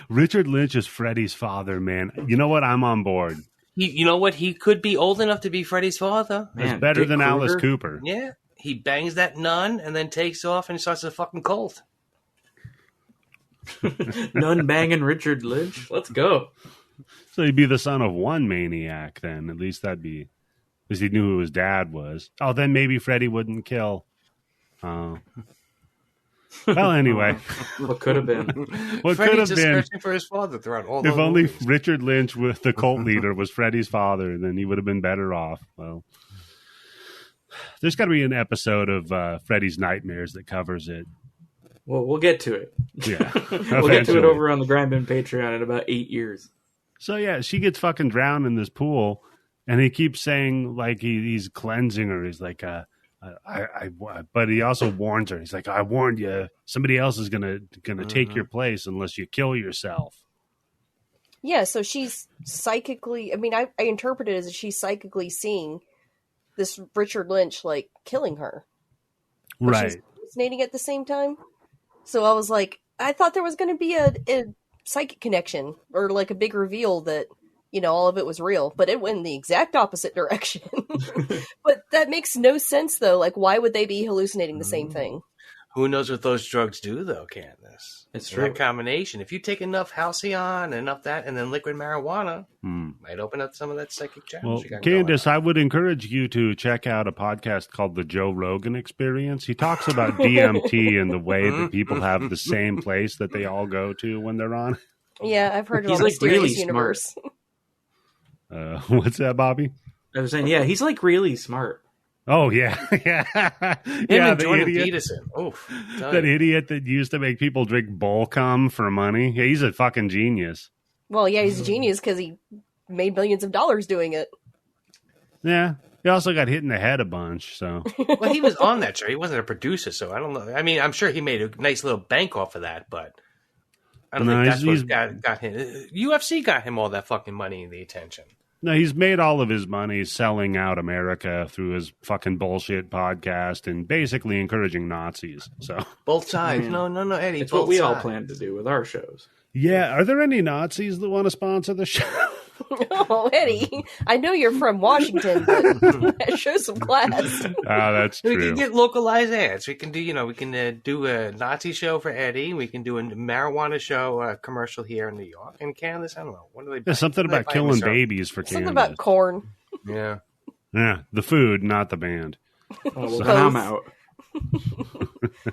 Richard Lynch is Freddy's father, man. You know what? I'm on board. You know what? He could be old enough to be Freddy's father. Man, it's better than Alice Cooper. Yeah. He bangs that nun and then takes off and starts a fucking cult. Nun banging Richard Lynch? Let's go. So he'd be the son of one maniac then. At least he knew who his dad was. Oh, then maybe Freddy wouldn't kill. Well, anyway. What could have been? What could have been? Searching for his father throughout all if only movies. Richard Lynch, with the cult leader, was Freddy's father, then he would have been better off. Well, there's got to be an episode of Freddy's Nightmares that covers it. Well, we'll get to it. Yeah. We'll get to it over on the Grindbin Patreon in about 8 years. So yeah, she gets fucking drowned in this pool, and he keeps saying like he's cleansing her. He's like, but he also warns her. He's like, I warned you. Somebody else is gonna take your place unless you kill yourself. Yeah, so she's psychically. I mean, I interpret it as she's psychically seeing this Richard Lynch like killing her, but Right? she's hallucinating at the same time. So I was like, I thought there was going to be a psychic connection or like a big reveal that, you know, all of it was real, but it went in the exact opposite direction. But that makes no sense though. Like, why would they be hallucinating the same thing? Who knows what those drugs do though, Candice? It's true. That combination. If you take enough halcyon, enough that, and then liquid marijuana, might open up some of that psychic challenge. Well, Candice, I would encourage you to check out a podcast called The Joe Rogan Experience. He talks about DMT and the way that people have the same place that they all go to when they're on. Yeah, I've heard He's about like Mysterious really Universe. What's that, Bobby? I was saying, yeah, he's like really smart. Oh yeah, yeah, Yeah, the Jordan idiot. Peterson. Oof, That idiot that used to make people drink bull cum for money. Yeah, he's a fucking genius. Well, yeah, he's a genius because he made millions of dollars doing it. Yeah. He also got hit in the head a bunch, so. Well, he was on that show. He wasn't a producer, so I don't know. I mean, I'm sure he made a nice little bank off of that, but I don't think that's what got him. UFC got him all that fucking money and the attention. No, he's made all of his money selling out America through his fucking bullshit podcast and basically encouraging Nazis. So both sides. No, Eddie. It's what we all plan to do with our shows. Yeah, are there any Nazis that want to sponsor the show? Oh, Eddie, I know you're from Washington, but show some class. That's true. We can get localized ads. We can do, we can do a Nazi show for Eddie. We can do a marijuana show commercial here in New York. And Candice, I don't know. What do they? Yeah, something about killing babies for Candice. Something about corn. Yeah. Yeah, the food, not the band. Oh, well, then I'm out.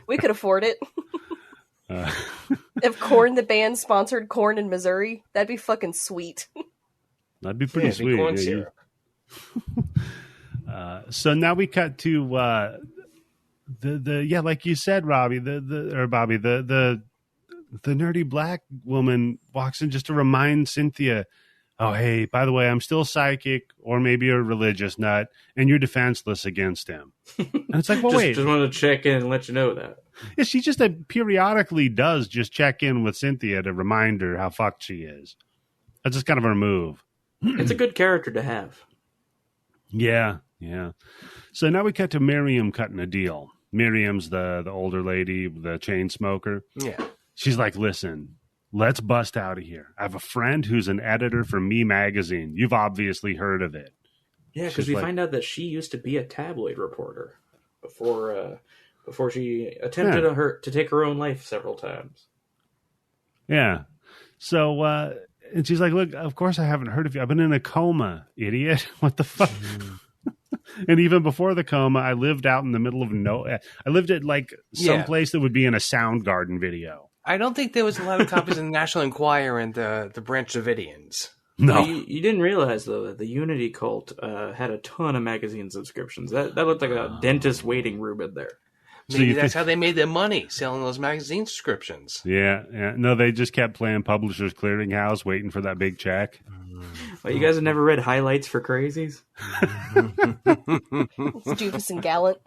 We could afford it. If Korn the band sponsored Korn in Missouri, that'd be fucking sweet. That'd be pretty sweet. Corn syrup. So now we cut to the like you said, Robbie, the nerdy black woman walks in just to remind Cynthia, oh, hey, by the way, I'm still psychic, or maybe a religious nut, and you're defenseless against him. And it's like, well, wait. Just wanted to check in and let you know that. Yeah, she just periodically does just check in with Cynthia to remind her how fucked she is. That's just kind of her move. It's a good character to have. Yeah. So now we cut to Miriam cutting a deal. Miriam's the older lady, the chain smoker. Yeah. She's like, listen, let's bust out of here. I have a friend who's an editor for Me Magazine. You've obviously heard of it. Yeah, because we find out that she used to be a tabloid reporter before she attempted to take her own life several times. Yeah. So, and she's like, look, of course I haven't heard of you. I've been in a coma, idiot. What the fuck? And even before the coma, I lived out in the middle of nowhere. I lived at like some place that would be in a Soundgarden video. I don't think there was a lot of copies in the National Enquirer and the Branch Davidians. No. Well, you didn't realize, though, that the Unity cult had a ton of magazine subscriptions. That looked like a dentist waiting room in there. Maybe that's how they made their money, selling those magazine subscriptions. Yeah. No, they just kept playing Publishers Clearinghouse, waiting for that big check. Well, you guys have never read Highlights for Crazies? Stupid and gallant.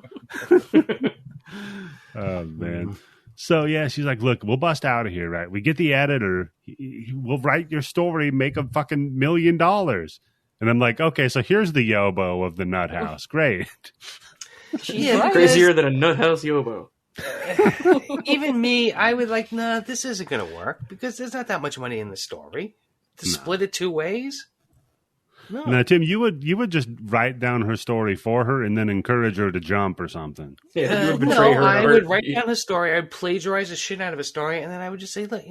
Oh, man. So, yeah, she's like, look, we'll bust out of here, right? We get the editor. We'll write your story, make a fucking $1 million. And I'm like, okay, so here's the Yobo of the Nut House. Great. Yeah, crazier than a nut house Yobo. Even me, I would like, nah, this isn't going to work because there's not that much money in the story. To split it two ways? No. Now, Tim, you would just write down her story for her and then encourage her to jump or something. Yeah, you would betray her. I would write down a story. I'd plagiarize the shit out of a story, and then I would just say, look,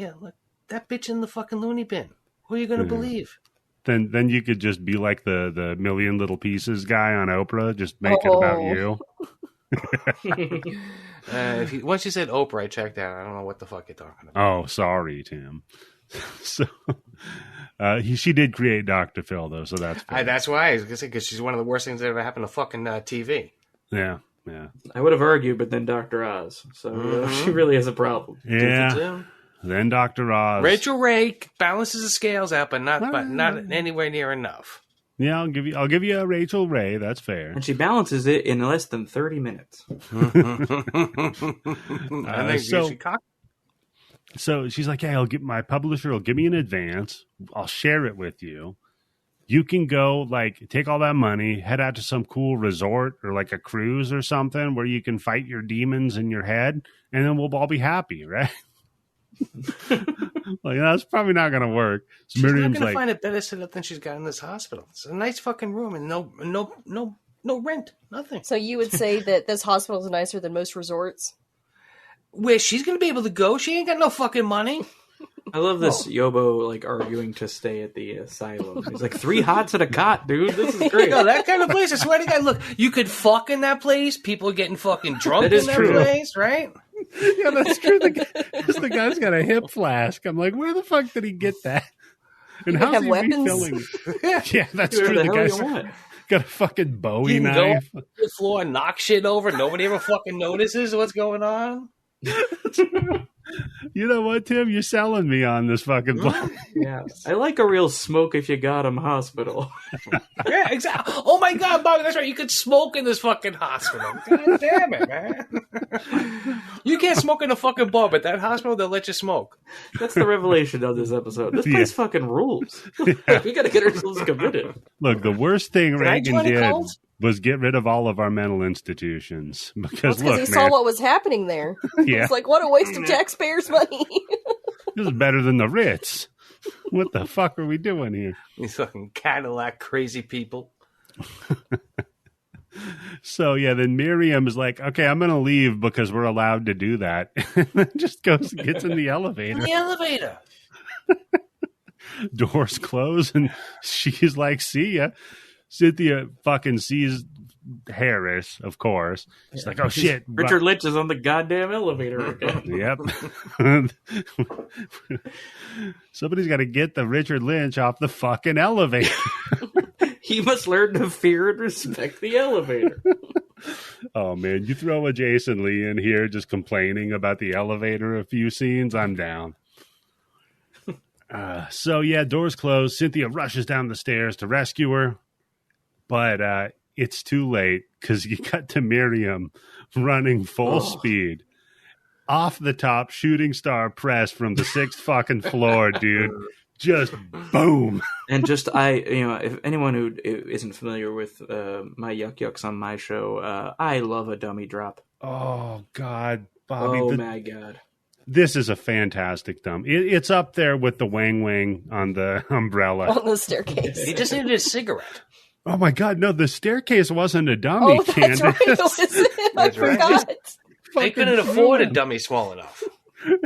that bitch in the fucking loony bin. Who are you going to believe? Then you could just be like the Million Little Pieces guy on Oprah, just make it about you. Once you said Oprah, I checked out. I don't know what the fuck you're talking about. Oh, sorry, Tim. So she did create Dr. Phil, though, so that's fair. That's why I was going to say, because she's one of the worst things that ever happened to fucking TV. Yeah. I would have argued, but then Dr. Oz. So she really has a problem. Yeah. Then Dr. Oz. Rachel Ray balances the scales out, but not anywhere near enough. Yeah, I'll give you a Rachel Ray. That's fair. And she balances it in less than 30 minutes. So she's like, "Hey, my publisher will give me an advance. I'll share it with you. You can go, like, take all that money, head out to some cool resort or like a cruise or something where you can fight your demons in your head, and then we'll all be happy, right?" Like, that's probably not going to work. So She's Miriam's not going to find a better setup than she's got in this hospital. It's a nice fucking room and no rent, nothing. So you would say that this hospital is nicer than most resorts? Where she's going to be able to go? She ain't got no fucking money. I love this Yobo, like, arguing to stay at the asylum. He's like, 3 hots and a cot, dude. This is great. No, that kind of place. I swear to God, look, you could fuck in that place. People are getting fucking drunk in that place, right? Yeah, that's true. The guy's got a hip flask. I'm like, where the fuck did he get that? And how's he refilling? Yeah, that's true. The guy's got a fucking Bowie knife. Go to the floor and knock shit over. Nobody ever fucking notices what's going on. You know what, Tim? You're selling me on this fucking place. Yeah, I like a real smoke if you got 'em hospital. Yeah, exactly. Oh my God, Bobby, that's right. You could smoke in this fucking hospital. God damn it, man. You can't smoke in a fucking bar, but that hospital, they'll let you smoke. That's the revelation of this episode. This place fucking rules. Yeah. We gotta get ourselves committed. Look, the worst thing Reagan did was get rid of all of our mental institutions. Because he saw what was happening there. Yeah. It's like, what a waste of taxpayers' money. This is better than the Ritz. What the fuck are we doing here? These fucking Cadillac crazy people. So, yeah, then Miriam is like, okay, I'm going to leave because we're allowed to do that. And then just goes and gets in the elevator. In the elevator. Doors close, and she's like, see ya. Cynthia fucking sees Harris, of course. She's like, oh, shit. Richard Lynch is on the goddamn elevator again. Yep. Somebody's got to get the Richard Lynch off the fucking elevator. He must learn to fear and respect the elevator. Oh, man. You throw a Jason Lee in here just complaining about the elevator a few scenes, I'm down. So, yeah, doors close. Cynthia rushes down the stairs to rescue her. But it's too late because you cut to Miriam running full speed off the top shooting star press from the 6th fucking floor, dude. Just boom. And just if anyone who isn't familiar with my yucks on my show, I love a dummy drop. Oh God, Bobby! Oh my God. This is a fantastic dumb. It's up there with the wang wang on the umbrella on the staircase. He just needed a cigarette. Oh my God! No, the staircase wasn't a dummy. Oh, that's right. It wasn't. I forgot. They couldn't afford a dummy small enough.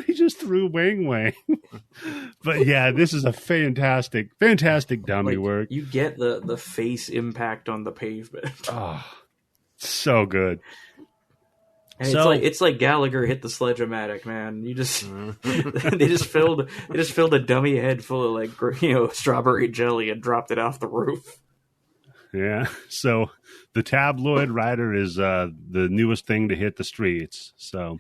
He just threw wang wang. But yeah, this is a fantastic dummy work. You get the face impact on the pavement. Oh, so good. And it's like Gallagher hit the sledge-o-matic, man. You just they just filled a dummy head full of strawberry jelly and dropped it off the roof. Yeah. So the tabloid writer is the newest thing to hit the streets. So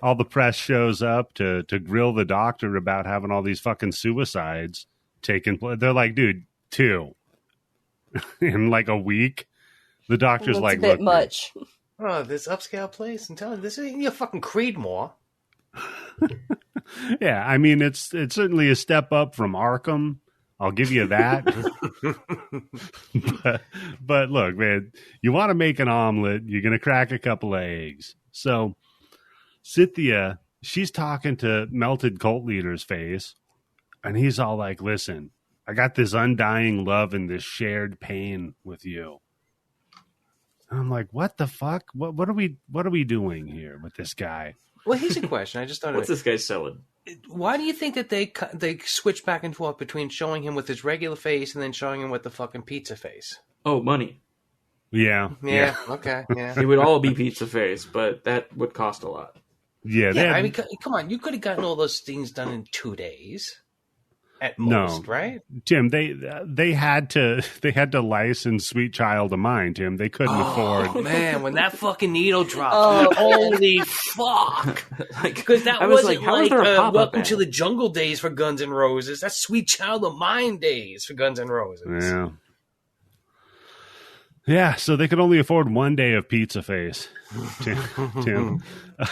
all the press shows up to grill the doctor about having all these fucking suicides taking place. They're like, dude, 2 in like a week. The doctor's like, a bit much. Oh, this upscale place. I'm telling you, this ain't your fucking Creedmoor. Yeah, I mean, it's certainly a step up from Arkham. I'll give you that. but look, man, you want to make an omelet, you're going to crack a couple of eggs. So Cynthia, she's talking to melted cult leader's face, and he's all like, listen, I got this undying love and this shared pain with you. And I'm like, what the fuck? What are we doing here with this guy? Well, here's a question. I just thought, what's this guy selling? Why do you think that they switch back and forth between showing him with his regular face and then showing him with the fucking pizza face? Oh, money. Yeah. Okay. Yeah. It would all be pizza face, but that would cost a lot. Yeah. I mean, come on. You could have gotten all those things done in 2 days. At most, right? Tim, they had to license Sweet Child of Mine, Tim. They couldn't afford. Oh man, when that fucking needle dropped, holy fuck! Because that wasn't like Welcome to the Jungle days for Guns N' Roses. That's Sweet Child of Mine days for Guns N' Roses. Yeah. Yeah, so they could only afford one day of Pizza Face. Tim.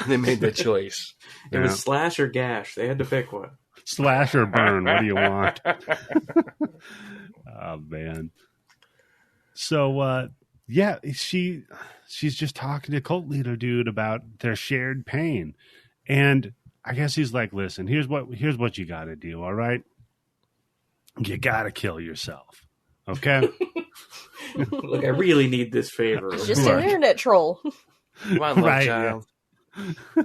They made the choice. It was slash or gash. They had to pick one. Slash or burn. What do you want? Oh man. So yeah, she's just talking to cult leader dude about their shared pain, and I guess he's like, "Listen, here's what you got to do. All right, you got to kill yourself. Okay." Look, I really need this favor. It's just an internet troll. Come on, love child. Yeah.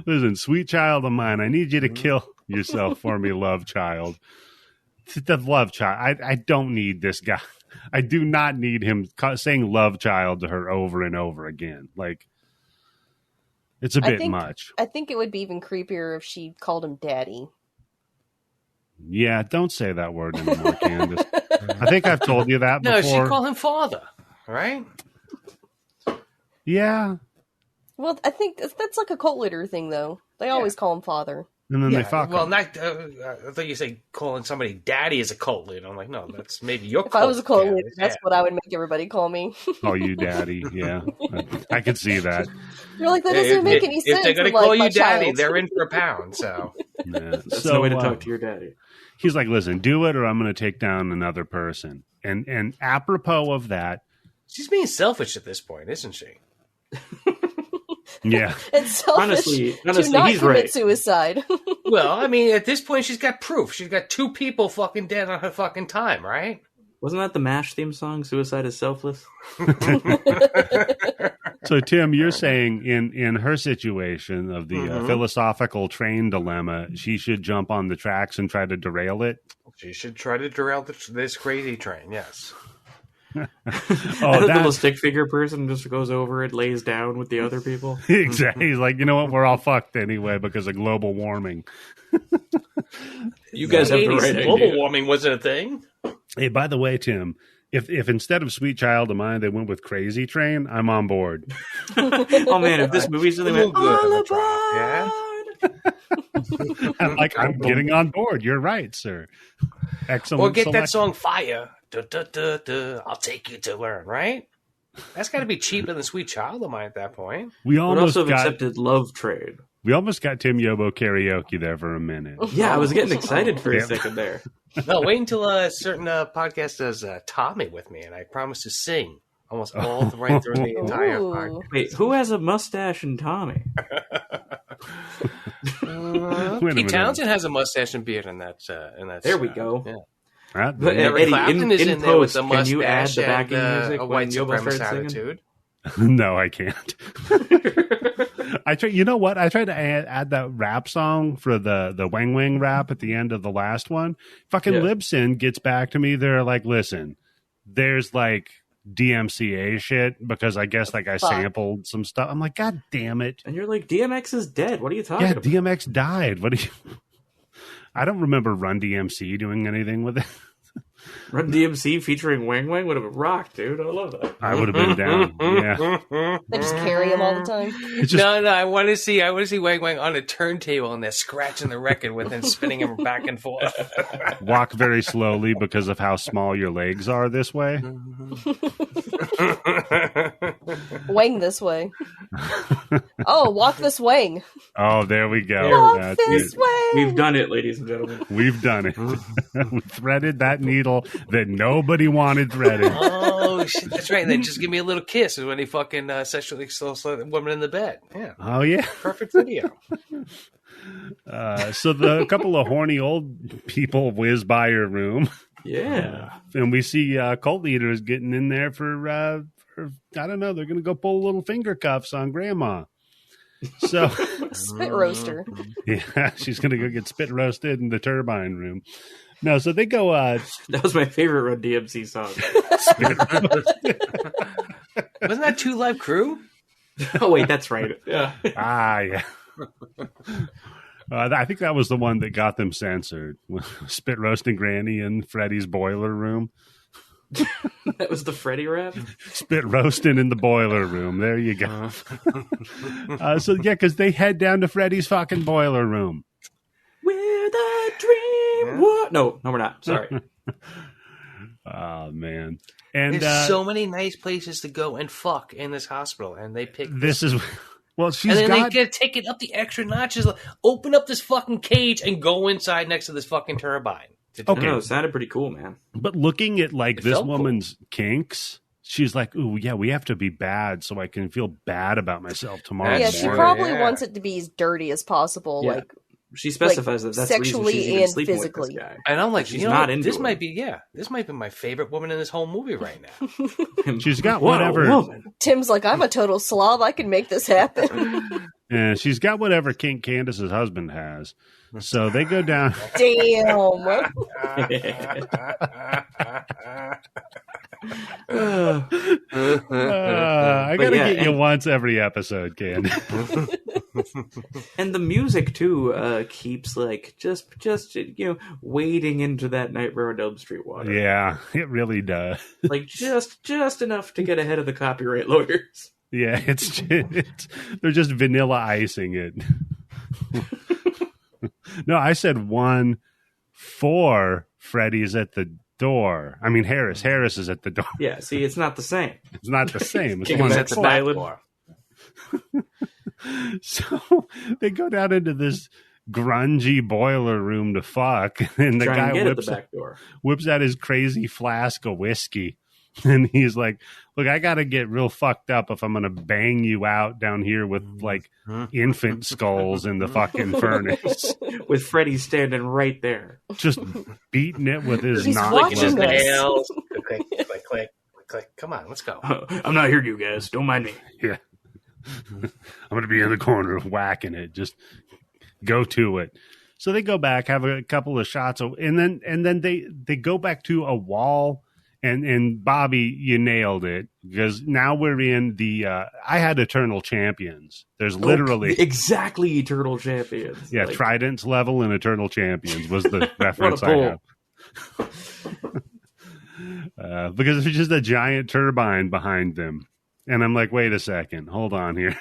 Listen, Sweet Child of Mine, I need you to kill yourself for me, love child. The love child. I don't need this guy. I do not need him saying love child to her over and over again. Like, it's a bit much. I think it would be even creepier if she called him daddy. Yeah, don't say that word anymore, Candice. I think I've told you that before. No, she called him father, right? Yeah. Well, I think that's like a cult leader thing, though. They always call him father. And then they fuck him. Well, not. I thought you said calling somebody daddy is a cult leader. I'm like, no, that's maybe your If cult. I was a cult leader, that's what I would make everybody call me. Oh, you daddy. Yeah. I could see that. You're like, that doesn't make any sense. If they're going to call you daddy, they're in for a pound. So that's no way to talk to your daddy. He's like, listen, do it or I'm going to take down another person. And apropos of that. She's being selfish at this point, isn't she? Yeah. It's selfish honestly, to not he's commit right. suicide. Well, I mean, at this point, she's got proof. She's got 2 people fucking dead on her fucking time, right? Wasn't that the MASH theme song, Suicide is Selfless? So, Tim, you're saying in her situation of the philosophical train dilemma, she should jump on the tracks and try to derail it? She should try to derail this crazy train, yes. The little stick figure person just goes over it, lays down with the other people. Exactly. He's like, you know what? We're all fucked anyway because of global warming. You guys have the right idea. Global warming wasn't a thing. Hey, by the way, Tim, if instead of Sweet Child of Mine, they went with Crazy Train, I'm on board. Oh, man, if this movie's really meant all aboard! Yeah. I'm getting on board. You're right, sir. Excellent. Or get that song Fire. Da, da, da, da. I'll take you to learn, right? That's got to be cheaper than Sweet Child of Mine at that point. We almost also accepted Love Trade. We almost got Tim Yobo karaoke there for a minute. Yeah, I was getting excited for a second there. No, wait until a certain podcast does Tommy with me, and I promise to sing almost all the way through the entire podcast. Wait, who has a mustache in Tommy? Pete Townsend has a mustache and beard in that. There we go. Yeah. Right, but Eddie, Clapton is in there with the mustache can you add the backing music a when white Yobo supremacist starts singing? attitude? No, I can't. I try. You know what? I tried to add that rap song for the Wang Wang rap at the end of the last one. Fucking Libsyn gets back to me. They're like, listen, there's like DMCA shit because I guess like I sampled some stuff. I'm like, God damn it! And you're like, DMX is dead. What are you talking about? Yeah, DMX died. What do you? I don't remember Run DMC doing anything with it. Run DMC featuring Wang Wang would have rocked, dude. I love that. I would have been down. Yeah. They just carry him all the time. No, I want to see Wang Wang on a turntable and they're scratching the record with him, spinning him back and forth. Walk very slowly because of how small your legs are this way. Wang this way. Oh, walk this wang. Oh, there we go. Walk this way. We've done it, ladies and gentlemen. We've done it. We threaded that needle that nobody wanted threaded. Oh, shit, that's right. And then just give me a little kiss when he fucking sexually assaults a woman in the bed. Yeah. Oh, yeah. Perfect video. So the couple of horny old people whiz by your room. Yeah. And we see cult leaders getting in there for I don't know, they're going to go pull little finger cuffs on grandma. So spit roaster. Yeah, she's going to go get spit roasted in the turbine room. No, so they go. That was my favorite Run DMC song. Wasn't that 2 Live Crew? Oh wait, that's right. Yeah. Yeah. I think that was the one that got them censored. Spit roasting Granny in Freddy's boiler room. That was the Freddy rap? Spit roasting in the boiler room. There you go. So, yeah, because they head down to Freddy's fucking boiler room. We're the dream. What? No, we're not. Sorry. Oh, man. And there's so many nice places to go and fuck in this hospital, and they pick this is... Well, and then they get take it up the extra notches. Open up this fucking cage and go inside next to this fucking turbine. Okay, it sounded pretty cool, man. But looking at like this woman's kinks, she's like, "Ooh, yeah, we have to be bad so I can feel bad about myself tomorrow." Yeah, she probably wants it to be as dirty as possible. Yeah. Like she specifies that that's sexually the reason she's and physically. With this guy. And I'm like, she's not into this. it. Might be my favorite woman in this whole movie right now. She's got whatever. Tim's like, I'm a total slob. I can make this happen. And she's got whatever kink Candice's husband has. So they go down. Damn. I gotta get you once every episode, Candice. And the music too keeps like just wading into that Nightmare on Elm Street water. Yeah, it really does. Like just enough to get ahead of the copyright lawyers. Yeah, they're just vanilla icing it. No, I said 1 for Freddy's at the door. I mean, Harris is at the door. Yeah, see, it's not the same. It's not the same. It's one at the back door. So they go down into this grungy boiler room to fuck, and the guy whips out his crazy flask of whiskey. And he's like, look, I got to get real fucked up if I'm going to bang you out down here with like infant skulls in the fucking furnace. With Freddy standing right there. Just beating it with his nails. Click, click, click, click. Come on, let's go. I'm not here, you guys. Don't mind me. Yeah. I'm going to be in the corner whacking it. Just go to it. So they go back, have a couple of shots, and then they go back to a wall. And Bobby, you nailed it, because now we're in the I had Eternal Champions. There's literally exactly Eternal Champions. Yeah, like, Trident's level in Eternal Champions was the reference I have. Because there's just a giant turbine behind them. And I'm like, wait a second, hold on here.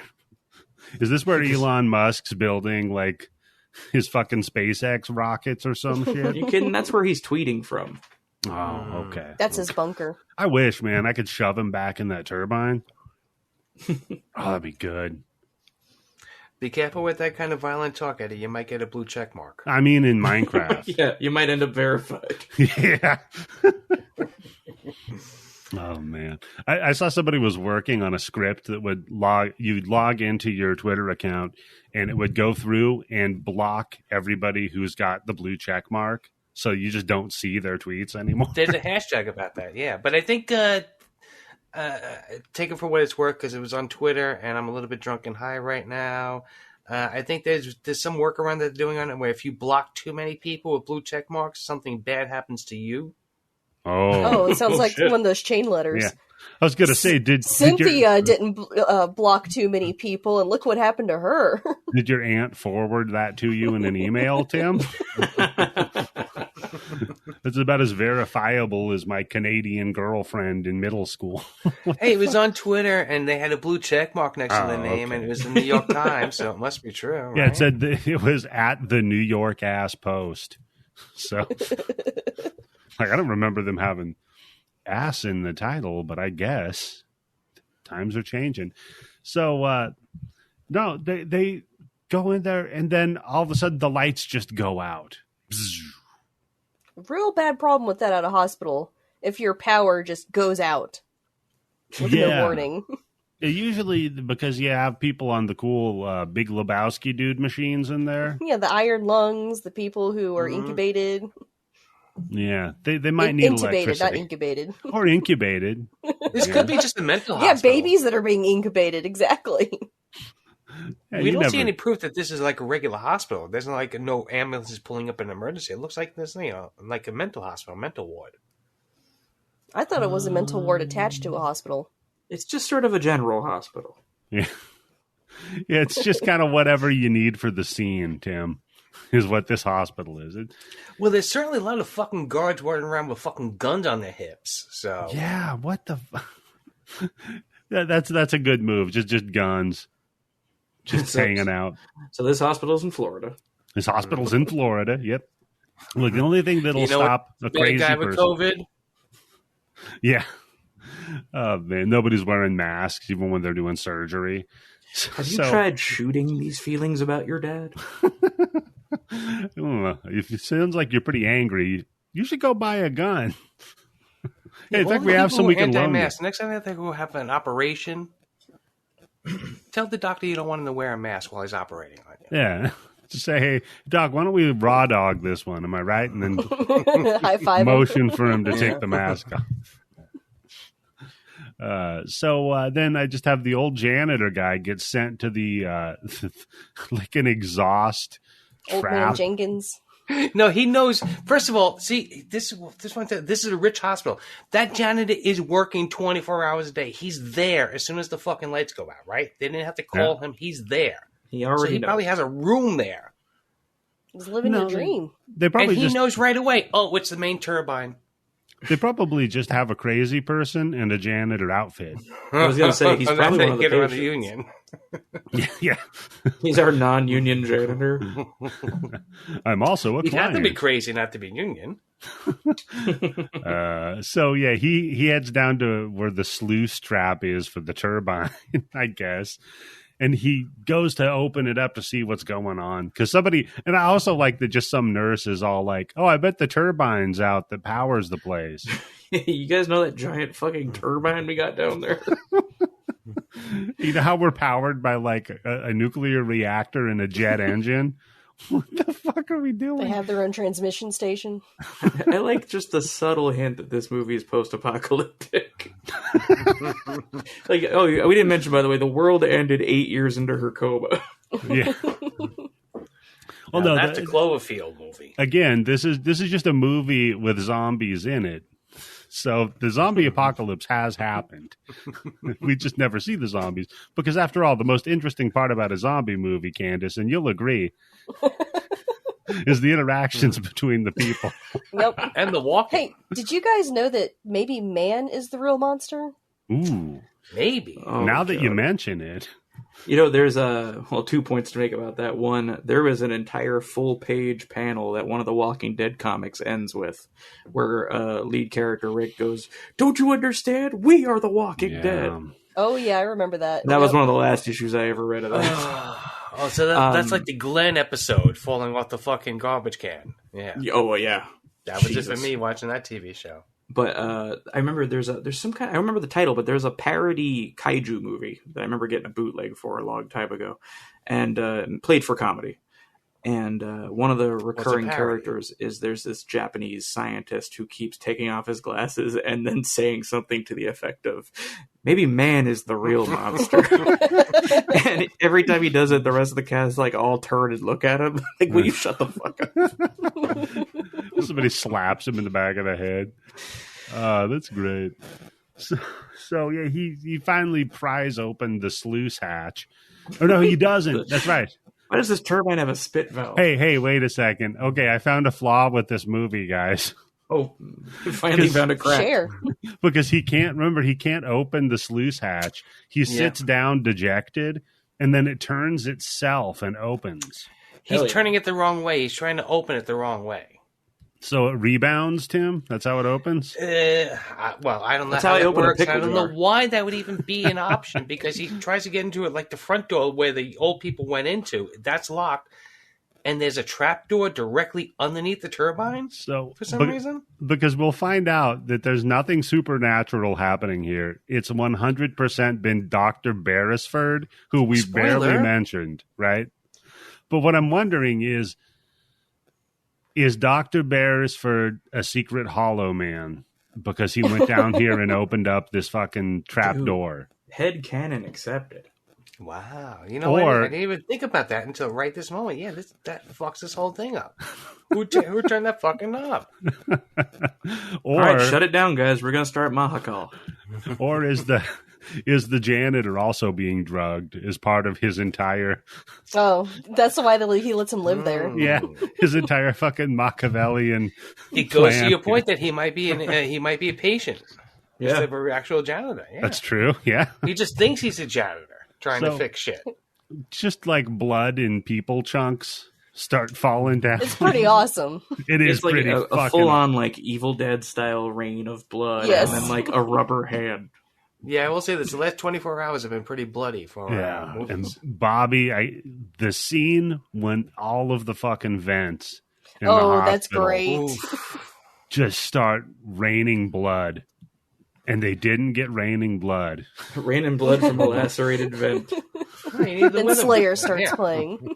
Is this where Elon Musk's building like his fucking SpaceX rockets or some shit? Are you kidding? That's where he's tweeting from. Oh, okay. That's his bunker. I wish, man, I could shove him back in that turbine. Oh, that'd be good. Be careful with that kind of violent talk, Eddie. You might get a blue check mark. I mean, in Minecraft. Yeah, you might end up verified. Yeah. Oh, man. I saw somebody was working on a script that would you'd log into your Twitter account, and it would go through and block everybody who's got the blue check mark. So you just don't see their tweets anymore. There's a hashtag about that, yeah. But I think, take it for what it's worth, because it was on Twitter, and I'm a little bit drunk and high right now. I think there's some workaround that they're doing on it, where if you block too many people with blue check marks, something bad happens to you. Oh, it sounds like one of those chain letters. Yeah. I was going to say, Cynthia didn't block too many people, and look what happened to her. Did your aunt forward that to you in an email, Tim? It's about as verifiable as my Canadian girlfriend in middle school. Hey, it was on Twitter, and they had a blue check mark next to the name, and it was the New York Times, so it must be true. Right? Yeah, it said it was at the New York ass Post. So, I don't remember them having ass in the title, but I guess times are changing. So, no, they go in there, and then all of a sudden the lights just go out. Bzzz. Real bad problem with that at a hospital. If your power just goes out with no warning. Usually because you have people on the cool Big Lebowski dude machines in there. Yeah, the iron lungs, the people who are incubated. Yeah, they might need intubated, electricity. not incubated. Or incubated. This could be just a mental hospital. Yeah, babies that are being incubated, exactly. Yeah, we don't see any proof that this is like a regular hospital. There's like no ambulances pulling up an emergency. It looks like this, like a mental hospital, mental ward. I thought it was a mental ward attached to a hospital. It's just sort of a general hospital. Yeah, it's just kind of whatever you need for the scene, Tim. is what this hospital is. Well, there's certainly a lot of fucking guards running around with fucking guns on their hips. So yeah, what the? That's a good move. Just guns, just hanging out. So this hospital's in Florida. This hospital's in Florida. Yep. Look, the only thing that'll stop a crazy guy person. with COVID. Yeah. Oh man, nobody's wearing masks even when they're doing surgery. Have you tried shooting these feelings about your dad? If it sounds like you're pretty angry, you should go buy a gun. Hey, in fact, we have some we can loan you. Next time I think we'll have an operation, tell the doctor you don't want him to wear a mask while he's operating on you. Yeah. Just say, hey, Doc, why don't we raw dog this one? Am I right? And then high five motion for him to take the mask off. So then I just have the old janitor guy get sent to the like an exhaust Old trap. man Jenkins. No, he knows. First of all, see, this is a rich hospital. That janitor is working 24 hours a day. He's there as soon as the fucking lights go out, right? They didn't have to call him. He's there. He already knows. Probably has a room there. He's living a dream. They probably and he knows right away, oh, it's the main turbine. They probably just have a crazy person and a janitor outfit. I was going to say, he's probably one of the patients. The union. Yeah. He's our non-union janitor. I'm also a client. You'd have to be crazy not to be union. So, yeah, he heads down to where the sluice trap is for the turbine, I guess. And he goes to open it up to see what's going on. Because somebody, and I also like that just some nurse is all like, oh, I bet the turbine's out that powers the place. You guys know that giant fucking turbine we got down there? You know how we're powered by like a nuclear reactor and a jet engine? What the fuck are we doing? They have their own transmission station. I like just the subtle hint that this movie is post-apocalyptic. Like, oh, we didn't mention, by the way, the world ended 8 years into her coma. Yeah. Well, no, that's a Cloverfield movie. Again, this is just a movie with zombies in it. So the zombie apocalypse has happened. We just never see the zombies. Because after all, the most interesting part about a zombie movie, Candice, and you'll agree, is the interactions between the people. Yep. And the walking. Hey, did you guys know that maybe man is the real monster? Ooh. Maybe. Oh, now that you mention it. You know, there's 2 points to make about that. One, there was an entire full-page panel that one of the Walking Dead comics ends with, where lead character Rick goes, "Don't you understand? We are the Walking Dead." Oh, yeah, I remember that. That was one of the last issues I ever read of that. Oh, so that's like the Glenn episode, falling off the fucking garbage can. Yeah. Oh, yeah. That was just for me watching that TV show. But I remember there's some kind. I remember the title, but there's a parody kaiju movie that I remember getting a bootleg for a long time ago, and played for comedy. And one of the recurring characters is there's this Japanese scientist who keeps taking off his glasses and then saying something to the effect of, "Maybe man is the real monster." And every time he does it, the rest of the cast like all turn and look at him like, "Will you shut the fuck up?" Somebody slaps him in the back of the head. That's great. So yeah, he finally pries open the sluice hatch. Oh no, he doesn't. That's right. Why does this turbine have a spit valve? Hey, wait a second. Okay, I found a flaw with this movie, guys. Oh, you finally found a crack. Share. Because he can't open the sluice hatch. He sits down dejected, and then it turns itself and opens. He's turning it the wrong way. He's trying to open it the wrong way. So it rebounds, Tim? That's how it opens? Well, I don't know how it works. I don't know why that would even be an option, because he tries to get into it like the front door where the old people went into. That's locked. And there's a trap door directly underneath the turbine for some reason? Because we'll find out that there's nothing supernatural happening here. It's 100% been Dr. Beresford, who we barely mentioned, right? But what I'm wondering is Dr. Beresford a secret hollow man? Because he went down here and opened up this fucking trap door. Headcanon accepted. Wow. You know what? I didn't even think about that until right this moment. Yeah, that fucks this whole thing up. Who turned that fucking knob? All right, shut it down, guys. We're going to start Mahakal. Or is is the janitor also being drugged as part of his entire... Oh, that's why he lets him live there. Yeah, his entire fucking Machiavellian It goes plan. to your point that he might be a patient instead of an actual janitor. Yeah. That's true, yeah. He just thinks he's a janitor trying to fix shit. Just like blood in people chunks start falling down. It's pretty awesome. It's like pretty a full-on like Evil Dead style rain of blood, Yes. and then like a rubber hand. Yeah, I will say this: the last 24 hours have been pretty bloody for and movies. Bobby, the scene when all of the fucking vents in the Oh, that's hospital great. just start raining blood. And they didn't get raining blood. Raining blood from a lacerated vent. And Slayer starts playing.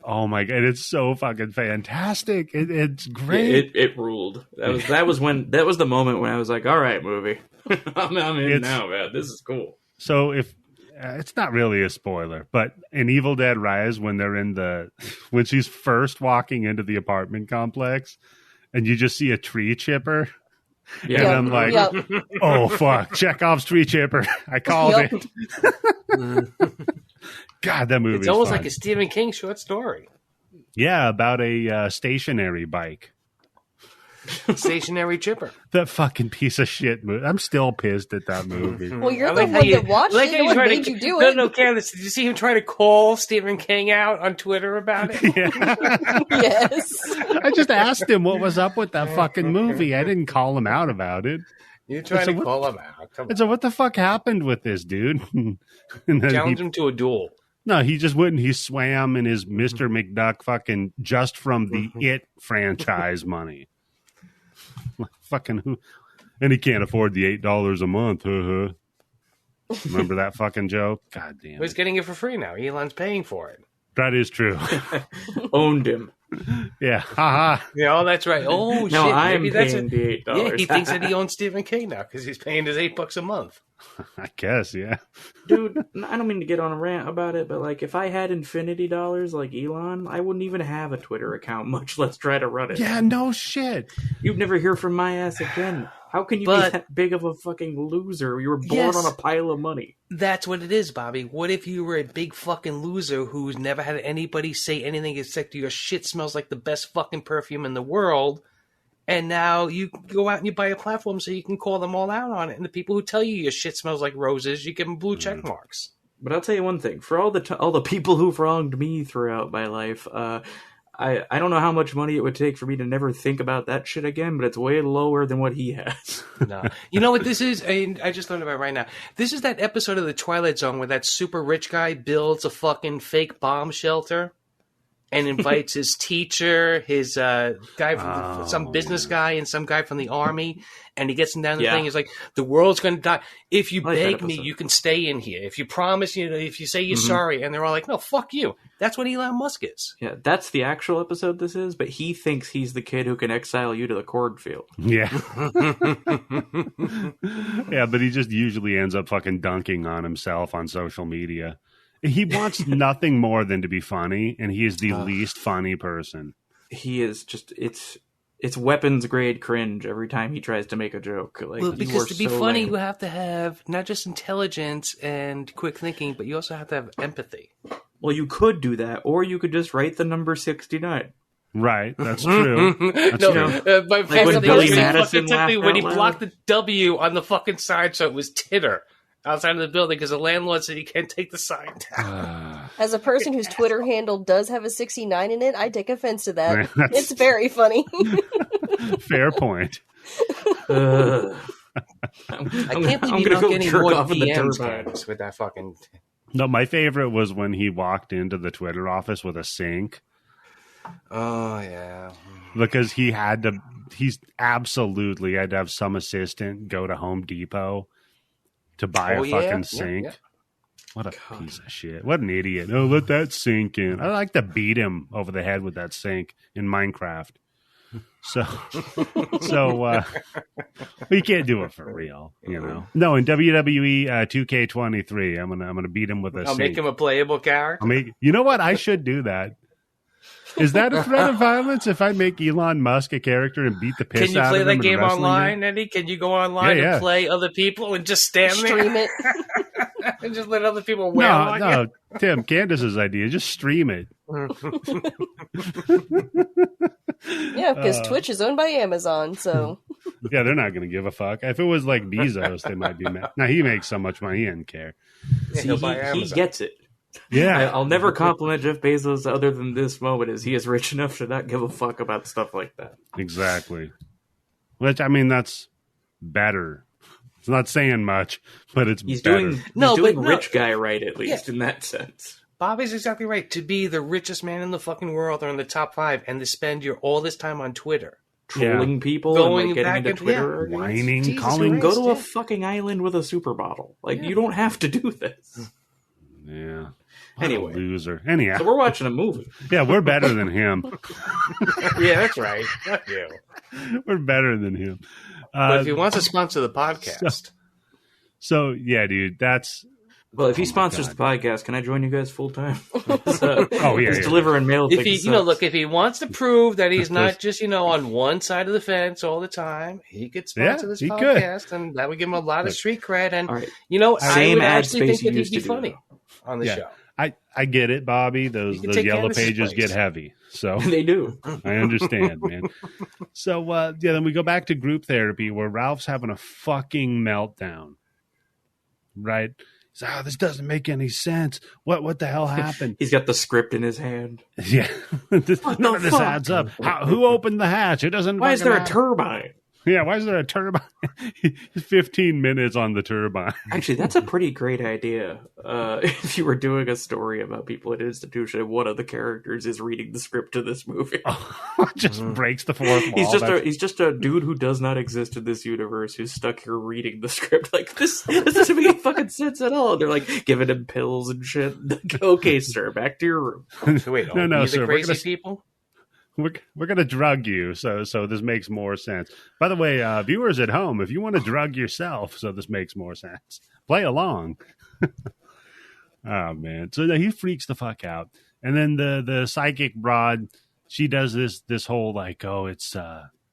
Oh my god, it's so fucking fantastic. It's great. It ruled. That was the moment when I was like, all right, movie. I'm in now, man. This is cool. So if it's not really a spoiler, but in Evil Dead Rise, when she's first walking into the apartment complex and you just see a tree chipper. Yeah, and I'm like, oh fuck, Chekhov's tree chipper. I called it. God, that movie. It's almost like a Stephen King short story. Yeah, about a stationary bike. Stationary chipper. That fucking piece of shit movie. I'm still pissed at that movie. Well, you're the one that watched it. What made you do it? No, Candice, did you see him trying to call Stephen King out on Twitter about it? Yeah. Yes. I just asked him what was up with that fucking movie. I didn't call him out about it. You're trying to call him out. Come on. So what the fuck happened with this dude? And then challenge him to a duel. No, he just wouldn't. He swam in his Mr. McDuck fucking just from the It franchise money. Fucking who? And he can't afford the $8 a month. Remember that fucking joke? God damn. He's getting it for free now. Elon's paying for it. That is true. Owned him. Yeah. Haha. Yeah, that's right. Oh, shit. No, I'm Maybe paying the $8. Yeah, he thinks that he owns Stephen King now because he's paying his $8 a month. I guess, yeah. Dude, I don't mean to get on a rant about it, but like if I had infinity dollars like Elon, I wouldn't even have a Twitter account, much less try to run it. Yeah, no shit. You'd never hear from my ass again. How can you be that big of a fucking loser? You were born on a pile of money. That's what it is, Bobby. What if you were a big fucking loser who's never had anybody say anything except your shit smells like the best fucking perfume in the world, and now you go out and you buy a platform so you can call them all out on it, and the people who tell you your shit smells like roses, you give them blue check marks. But I'll tell you one thing. For all the people who've wronged me throughout my life, I don't know how much money it would take for me to never think about that shit again, but it's way lower than what he has. No. You know what this is? I just learned about it right now. This is that episode of The Twilight Zone where that super rich guy builds a fucking fake bomb shelter and invites his teacher, his guy, from some business guy, and some guy from the army, and he gets him down the thing. He's like, "The world's going to die. If you beg me, you can stay in here. If you promise, if you say you're sorry," and they're all like, "No, fuck you." That's what Elon Musk is. Yeah, that's the actual episode this is, but he thinks he's the kid who can exile you to the cornfield. Yeah. Yeah, but he just usually ends up fucking dunking on himself on social media. He wants nothing more than to be funny, and he is the least funny person. He is just, it's weapons grade cringe every time he tries to make a joke. Like, well, because to be funny, lame. you have to have not just intelligence and quick thinking, but you also have to have empathy. Well, you could do that, or you could just write the number 69. Right, that's true. That's true. My like when Billy Madison laughed when he out blocked the W on the fucking sign, so it was titter outside of the building because the landlord said he can't take the sign down. As a person whose Twitter handle does have a 69 in it, I take offense to that. It's very funny. Fair point. I can't believe you don't get any more DMs, Candice, with that fucking... No, my favorite was when he walked into the Twitter office with a sink. Oh, yeah. Because he's absolutely had to have some assistant go to Home Depot to buy a fucking sink. Yeah. What a piece of shit. What an idiot. Oh, let that sink in. I like to beat him over the head with that sink in Minecraft. So we can't do it for real, you know. No, in WWE 2K23, I'm gonna beat him with a sink. I'll make him a playable character. You know what? I should do that. Is that a threat of violence if I make Elon Musk a character and beat the piss out of him? Can you play that game wrestling online, Eddie? Can you go online and play other people and just stand Stream there? it. And just let other people wail on you? No, Tim, Candice's idea. Just stream it. Yeah, because Twitch is owned by Amazon, so... Yeah, they're not going to give a fuck. If it was like Bezos, they might be mad. Now, he makes so much money, he doesn't care. See, he gets it. Yeah. I'll never compliment Jeff Bezos other than this moment, as he is rich enough to not give a fuck about stuff like that. Exactly. Which, I mean, that's better. It's not saying much, but it's better. He's doing rich guy right, at least, in that sense. Bobby's exactly right. To be the richest man in the fucking world or in the top 5 and to spend all this time on Twitter. Trolling people going and getting into Twitter. Whining, calling. Go to a fucking island with a super bottle. You don't have to do this. Yeah. Anyway. Loser. Anyhow. So we're watching a movie. Yeah, we're better than him. Yeah, that's right. Fuck you. We're better than him. But if he wants to sponsor the podcast. So yeah, dude, that's... Well, if he sponsors the podcast, can I join you guys full time? Just delivering mail. If he, look, if he wants to prove that he's not just, on one side of the fence all the time, he could sponsor this podcast, and that would give him a lot of street cred. And I would actually think that he'd be funny on the show. I get it, Bobby. Those yellow pages get heavy, so they do. I understand, man. So then we go back to group therapy where Ralph's having a fucking meltdown, right? So, this doesn't make any sense. What the hell happened? He's got the script in his hand. Yeah. None of this adds up. Who opened the hatch? It doesn't. Why is there a turbine? Yeah, why is there a turbine? 15 minutes on the turbine. Actually, that's a pretty great idea. If you were doing a story about people at an institution, one of the characters is reading the script to this movie. Just breaks the fourth wall. He's just a dude who does not exist in this universe who's stuck here reading the script. This doesn't make any fucking sense at all. They're giving him pills and shit. Okay, sir, back to your room. Wait, no, sir. The crazy people? We're gonna drug you, so this makes more sense. By the way, viewers at home, if you want to drug yourself, so this makes more sense, play along. Oh man, so he freaks the fuck out, and then the psychic broad, she does this whole it's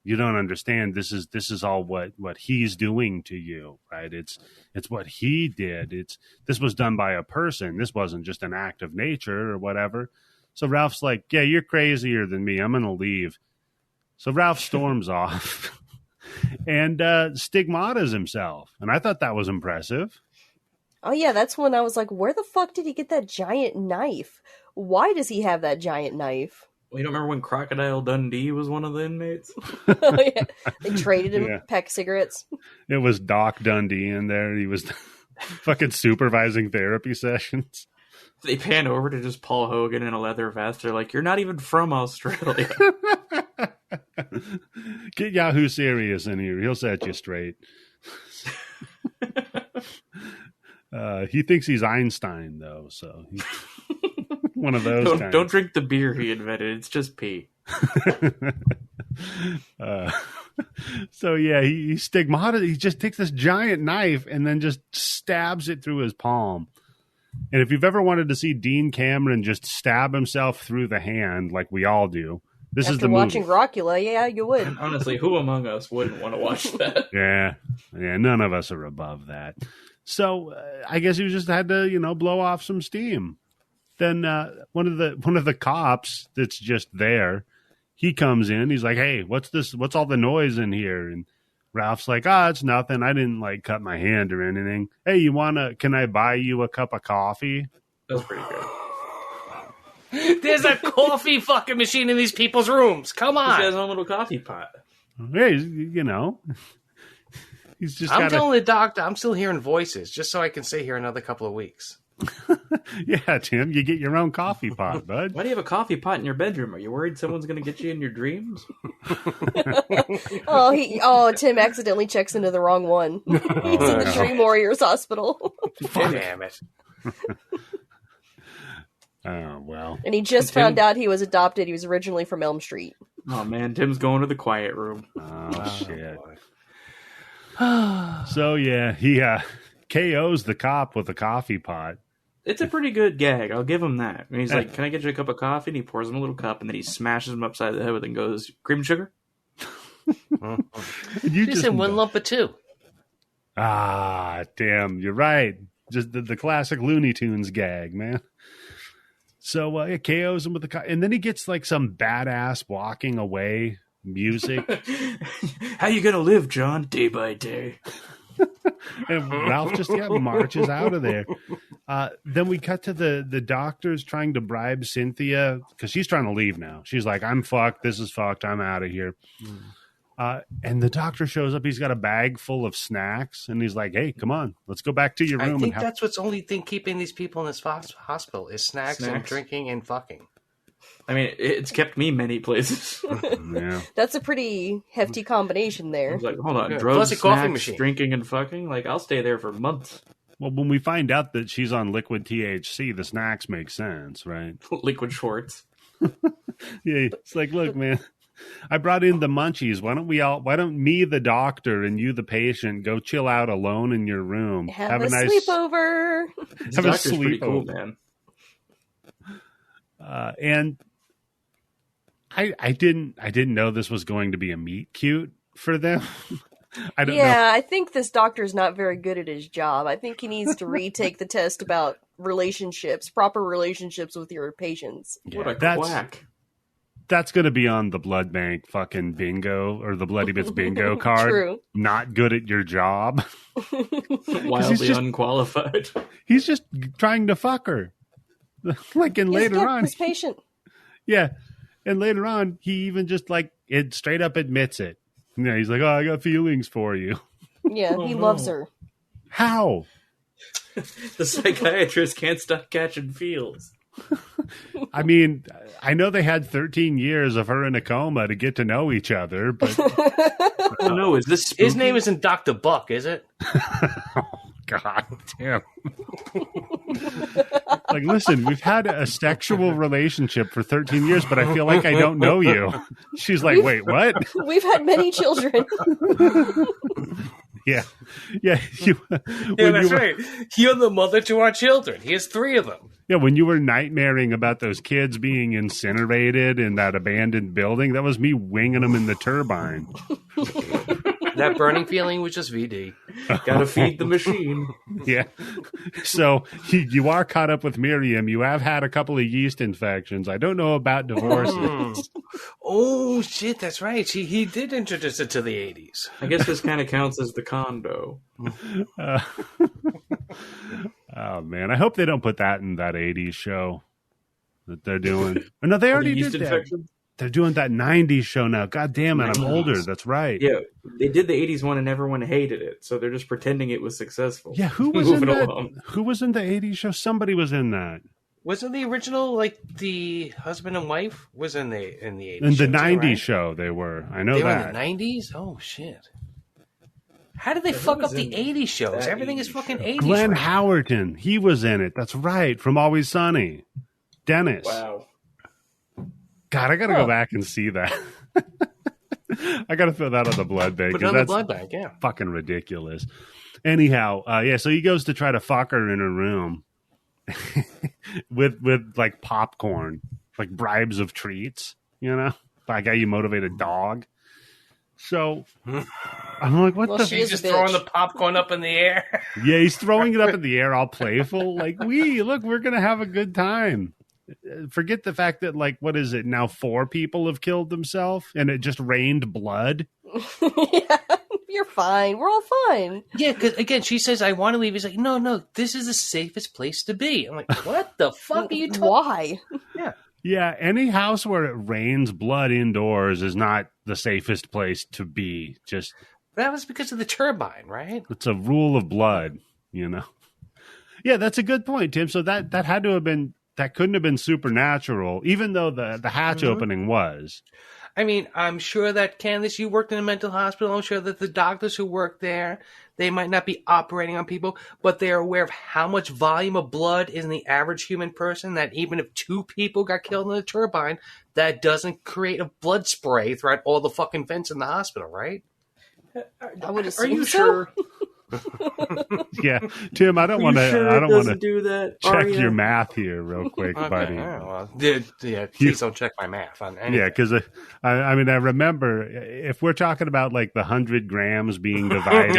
you don't understand. This is all what he's doing to you, right? It's what he did. This was done by a person. This wasn't just an act of nature or whatever. So Ralph's like, yeah, you're crazier than me. I'm going to leave. So Ralph storms off and stigmatas himself. And I thought that was impressive. Oh, yeah, that's when I was like, where the fuck did he get that giant knife? Why does he have that giant knife? Well, you don't remember when Crocodile Dundee was one of the inmates? Oh, yeah. They traded him pack cigarettes. It was Doc Dundee in there. He was fucking supervising therapy sessions. They pan over to just Paul Hogan in a leather vest. They're like, you're not even from Australia. Get Yahoo Serious in here. He'll set you straight. He thinks he's Einstein, though. So he's one of those guys. Don't drink the beer he invented. It's just pee. So, yeah, he stigmata. He just takes this giant knife and then just stabs it through his palm. And if you've ever wanted to see Dean Cameron just stab himself through the hand like we all do, this is the movie. After watching Rockula, yeah, you would. Honestly, who among us wouldn't want to watch that? Yeah, none of us are above that. So I guess he just had to, blow off some steam. Then one of the cops that's just there, he comes in. He's like, "Hey, what's this? What's all the noise in here?" And Ralph's like, it's nothing. I didn't cut my hand or anything. Hey, can I buy you a cup of coffee? That's pretty good. There's a coffee fucking machine in these people's rooms. Come on. He has a little coffee pot. Hey, he's just I'm telling the doctor I'm still hearing voices just so I can stay here another couple of weeks. Yeah, Tim, you get your own coffee pot, bud. Why do you have a coffee pot in your bedroom? Are you worried someone's going to get you in your dreams? Tim accidentally checks into the wrong one. He's in the Dream Warriors Hospital. Damn it. Oh, well. And he just found out he was adopted. He was originally from Elm Street. Oh, man, Tim's going to the quiet room. Oh, shit. So, yeah, he KOs the cop with a coffee pot. It's a pretty good gag. I'll give him that. And he's like, "Can I get you a cup of coffee?" And he pours him a little cup, and then he smashes him upside the head with it and goes, "Cream and sugar." You just in one lump of two. Ah, damn, you're right. Just the classic Looney Tunes gag, man. So it KOs him with the and then he gets like some badass walking away music. How you gonna live, John? Day by day. And Ralph just marches out of there. Then we cut to the doctors trying to bribe Cynthia because she's trying to leave now. She's like, "I'm fucked. This is fucked. I'm out of here." And the doctor shows up. He's got a bag full of snacks, and he's like, "Hey, come on, let's go back to your room." I think that's what's only thing keeping these people in this hospital is snacks and drinking and fucking. I mean, it's kept me many places. Yeah. That's a pretty hefty combination there. Like, hold on, drugs, snacks, drinking, and fucking? Like, I'll stay there for months. Well, when we find out that she's on liquid THC, the snacks make sense, right? Liquid Schwartz. Yeah, it's like, look, man, I brought in the munchies. Why don't me, the doctor, and you, the patient, go chill out alone in your room? Have a nice sleepover. Have a sleepover. Pretty cool, man. And I didn't know this was going to be a meet cute for them. I don't know. I think this doctor's not very good at his job. I think he needs to retake the test about relationships, proper relationships with your patients. Yeah, what a quack. That's going to be on the blood bank fucking bingo or the Bloody Bits bingo card. True. Not good at your job. Wildly unqualified. He's just trying to fuck her. Like, and later on, his patient. Yeah, and later on, he even just like it straight up admits it. You know, he's like, "Oh, I got feelings for you." Yeah, he loves her. How? The psychiatrist can't stop catching feels. I mean, I know they had 13 years of her in a coma to get to know each other, but oh no, is this spooky? His name isn't Dr. Buck, is it? Oh, God damn. Like, listen, we've had a sexual relationship for 13 years, but I feel like I don't know you. She's like, wait, what? We've had many children. Yeah. That's right. You're the mother to our children. He has 3 of them. Yeah, when you were nightmaring about those kids being incinerated in that abandoned building, that was me winging them in the turbine. That burning feeling was just VD. Gotta feed the machine. Yeah. So you are caught up with Miriam. You have had a couple of yeast infections. I don't know about divorces. Oh, shit, that's right. He did introduce it to the 80s. I guess this kind of counts as the condo. Oh, man. I hope they don't put that in that 80s show that they're doing. Oh, no, they already did that. Infection? They're doing that 90s show now. God damn it, 90s. I'm older. That's right. Yeah, they did the 80s one and everyone hated it. So they're just pretending it was successful. Yeah, who was in that? Who was in the 80s show? Somebody was in that. Wasn't the original, like, the husband and wife was in the 80s in the 90s right? show, they were. I know they that. They were in the 90s? Oh, shit. How did they fuck up the 80s shows? Everything is fucking 80s. Glenn right? Howerton. He was in it. That's right. From Always Sunny. Dennis. Wow. God, I got to go back and see that. I got to throw that on the blood bank. Put it on the blood bank, yeah. Fucking ridiculous. Anyhow, so he goes to try to fuck her in her room with like popcorn, like bribes of treats, you know? Like how you motivate a dog. So I'm like, what the? He's just throwing the popcorn up in the air. Yeah, he's throwing it up in the air, all playful. Like, look, we're gonna have a good time. Forget the fact that, like, what is it now? 4 people have killed themselves, and it just rained blood. Yeah, you're fine. We're all fine. Yeah, because again, she says, "I want to leave." He's like, "No, this is the safest place to be." I'm like, "What the fuck are you talking?" Why? Yeah, any house where it rains blood indoors is not the safest place to be. Just that was because of the turbine, right? It's a rule of blood, you know. Yeah, that's a good point, Tim. So that had to have been. That couldn't have been supernatural, even though the hatch opening was. I mean, I'm sure that, Candice, you worked in a mental hospital. I'm sure that the doctors who work there, they might not be operating on people, but they're aware of how much volume of blood is in the average human person, that even if 2 people got killed in the turbine, that doesn't create a blood spray throughout all the fucking vents in the hospital, right? I would assume Are you sure? Yeah, Tim, I don't want to. Sure I don't want to do that. check your math here, real quick, buddy. Well, please don't check my math on anything. Yeah, because I mean, I remember if we're talking about like the 100 grams being divided.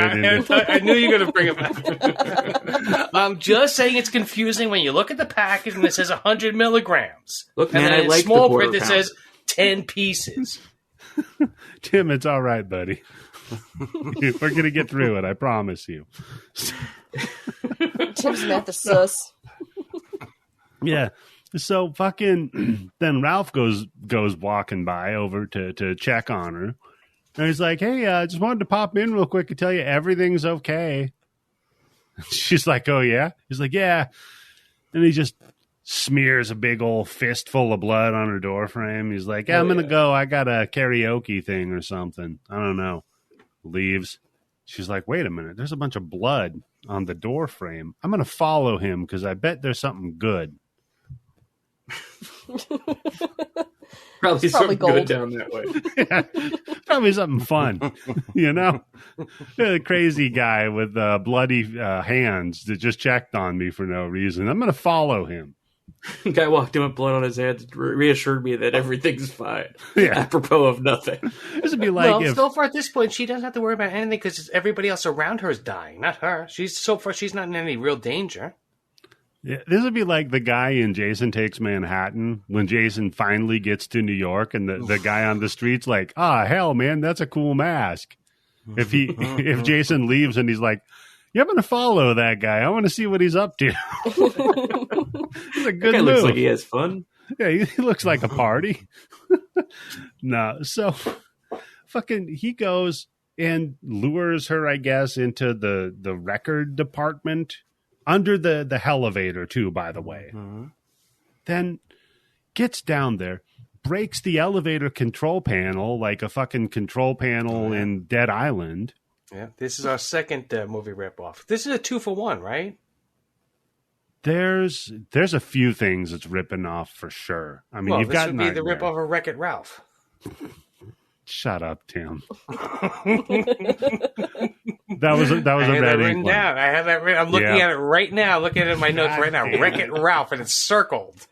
I knew you were going to bring it back. I'm just saying it's confusing when you look at the package and it says 100 milligrams. Look, and man, then I in like small the print it quarter says 10 pieces. Tim, it's all right, buddy. We're going to get through it, I promise you. Tim's math is sus. Yeah. So fucking then Ralph goes walking by over to check on her. And he's like, hey, just wanted to pop in real quick and tell you everything's okay. She's like, oh, yeah? He's like, yeah. And he just smears a big old fistful of blood on her door frame. He's like, I'm going to go. I got a karaoke thing or something. I don't know. Leaves. She's like, wait a minute. There's a bunch of blood on the door frame. I'm going to follow him because I bet there's something good. Probably something gold. good down that way. Yeah, probably something fun, you know? A crazy guy with bloody hands that just checked on me for no reason. I'm going to follow him. Guy walked in with blood on his hands, reassured me that everything's fine. Yeah. Apropos of nothing. This would be like Well, so far at this point, she doesn't have to worry about anything because everybody else around her is dying, not her. She's not in any real danger. Yeah, this would be like the guy in Jason Takes Manhattan when Jason finally gets to New York and the guy on the street's like, hell, man, that's a cool mask. If Jason leaves and he's like, yeah, I'm going to follow that guy. I want to see what he's up to. It's a good move. Looks like he has fun. Yeah, he looks like a party. No, so fucking he goes and lures her, I guess, into the record department under the elevator too, by the way. Mm-hmm. Then gets down there, breaks the elevator control panel like a fucking control panel in Dead Island. Yeah, this is our second movie ripoff. This is a 2-for-1, right? There's a few things it's ripping off for sure. I mean, you've got this would be the ripoff of Wreck-It Ralph. Shut up, Tim. That was a red ink one. I have that written. I'm looking at it right now. Looking at it in my notes right now. Wreck-It Ralph, and it's circled.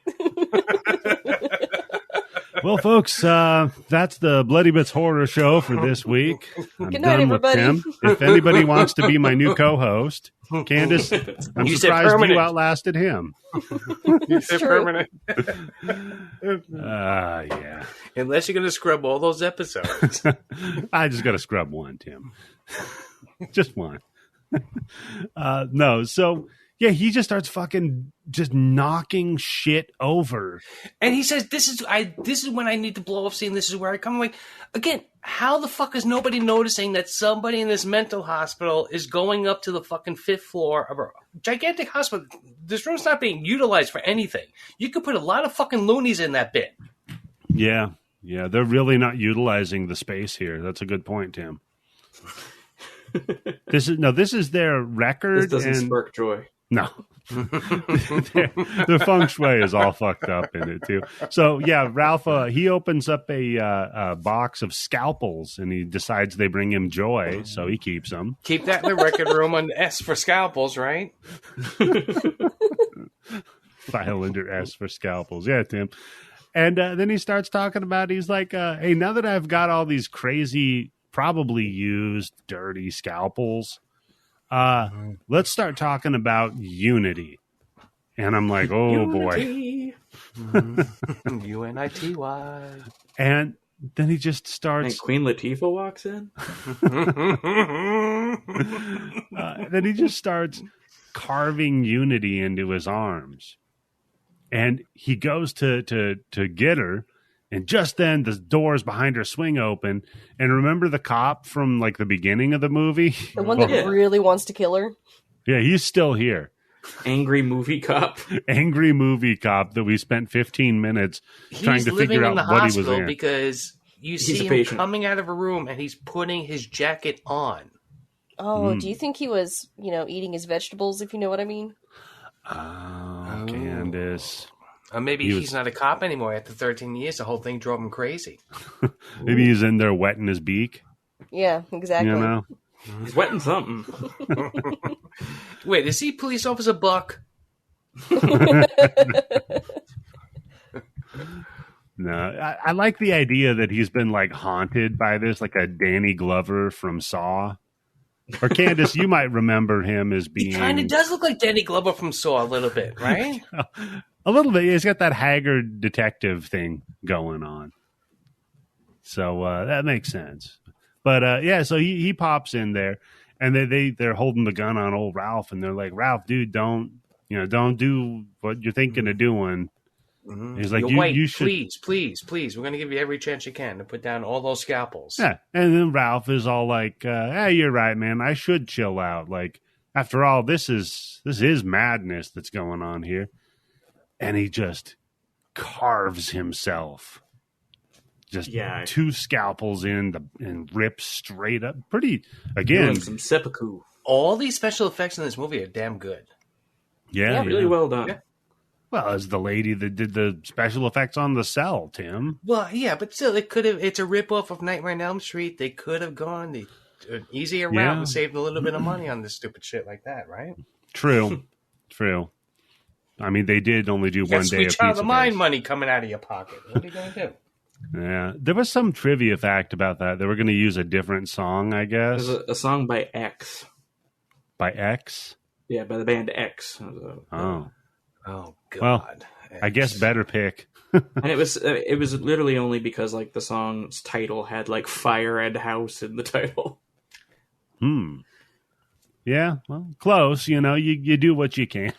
Well, folks, that's the Bloody Bits Horror Show for this week. Good night, everybody. With Tim. If anybody wants to be my new co-host, Candice, I'm surprised you outlasted him. You said permanent. Yeah. Unless you're going to scrub all those episodes. I just got to scrub one, Tim. Just one. No, so... Yeah, he just starts fucking just knocking shit over. And he says, this is when I need to blow up scene. This is where I come. I'm like, again, how the fuck is nobody noticing that somebody in this mental hospital is going up to the fucking 5th floor of a gigantic hospital? This room's not being utilized for anything. You could put a lot of fucking loonies in that bit. Yeah, they're really not utilizing the space here. That's a good point, Tim. This is their record. This doesn't spark joy. No. The feng shui is all fucked up in it, too. So, yeah, Ralph, he opens up a box of scalpels, and he decides they bring him joy, so he keeps them. Keep that in the record room on S for scalpels, right? File under S for scalpels. Yeah, Tim. And then he starts talking about, he's like, hey, now that I've got all these crazy, probably used, dirty scalpels, let's start talking about unity. And I'm like, oh boy. U-N-I-T-Y. And then he just starts. And Queen Latifah walks in. Then he just starts carving unity into his arms. And he goes to get her. And just then, the doors behind her swing open. And remember the cop from, like, the beginning of the movie? The one that really wants to kill her? Yeah, he's still here. Angry movie cop. Angry movie cop that we spent 15 minutes trying to figure out what he was in. Because you see him coming out of a room, and he's putting his jacket on. Oh, do you think he was, eating his vegetables, if you know what I mean? Oh, Candice. Or maybe he's not a cop anymore. After 13 years, the whole thing drove him crazy. Maybe he's in there wetting his beak. Yeah, exactly. He's wetting something. Wait, is he police officer Buck? No, I like the idea that he's been like haunted by this, like a Danny Glover from Saw. Or Candice, you might remember him as being. He kind of does look like Danny Glover from Saw a little bit, right? A little bit. He's got that haggard detective thing going on. So that makes sense. But yeah, so he pops in there, and they're holding the gun on old Ralph, and they're like, Ralph, dude, don't do what you're thinking of doing. Mm-hmm. He's like, you should please. We're going to give you every chance you can to put down all those scalpels. Yeah, and then Ralph is all like, "Hey, you're right, man. I should chill out. Like, after all, this is madness that's going on here." And he just carves himself, just 2 scalpels in and rips straight up. Pretty again, doing some seppuku. All these special effects in this movie are damn good. Yeah, really well done. Yeah. Well, as the lady that did the special effects on The Cell, Tim. Well, yeah, but still, it's a ripoff of Nightmare on Elm Street. They could have gone an easier route and saved a little bit of money on this stupid shit like that, right? True. I mean, they did only do 1 day of Sweet Pizza Child of the Mind Days. money coming out of your pocket. What are you going to do? Yeah, there was some trivia fact about that. They were going to use a different song, I guess. There's a song by X. By X? Yeah, by the band X. Oh, God. Well, I guess better pick. And it was literally only because like the song's title had like Fire and House in the title. Yeah, well, close. You know, you do what you can.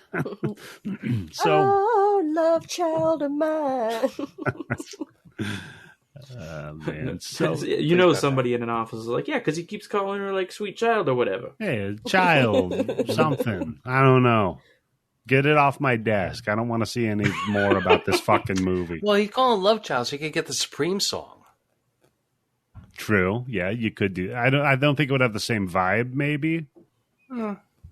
So, oh, love child of mine. Man, so you know somebody in an office is like, yeah, because he keeps calling her like sweet child or whatever. Hey, child, something. I don't know. Get it off my desk. I don't want to see any more about this fucking movie. Well, you call him Love Child so you could get the Supreme song. True. Yeah, you could do. I don't think it would have the same vibe, maybe.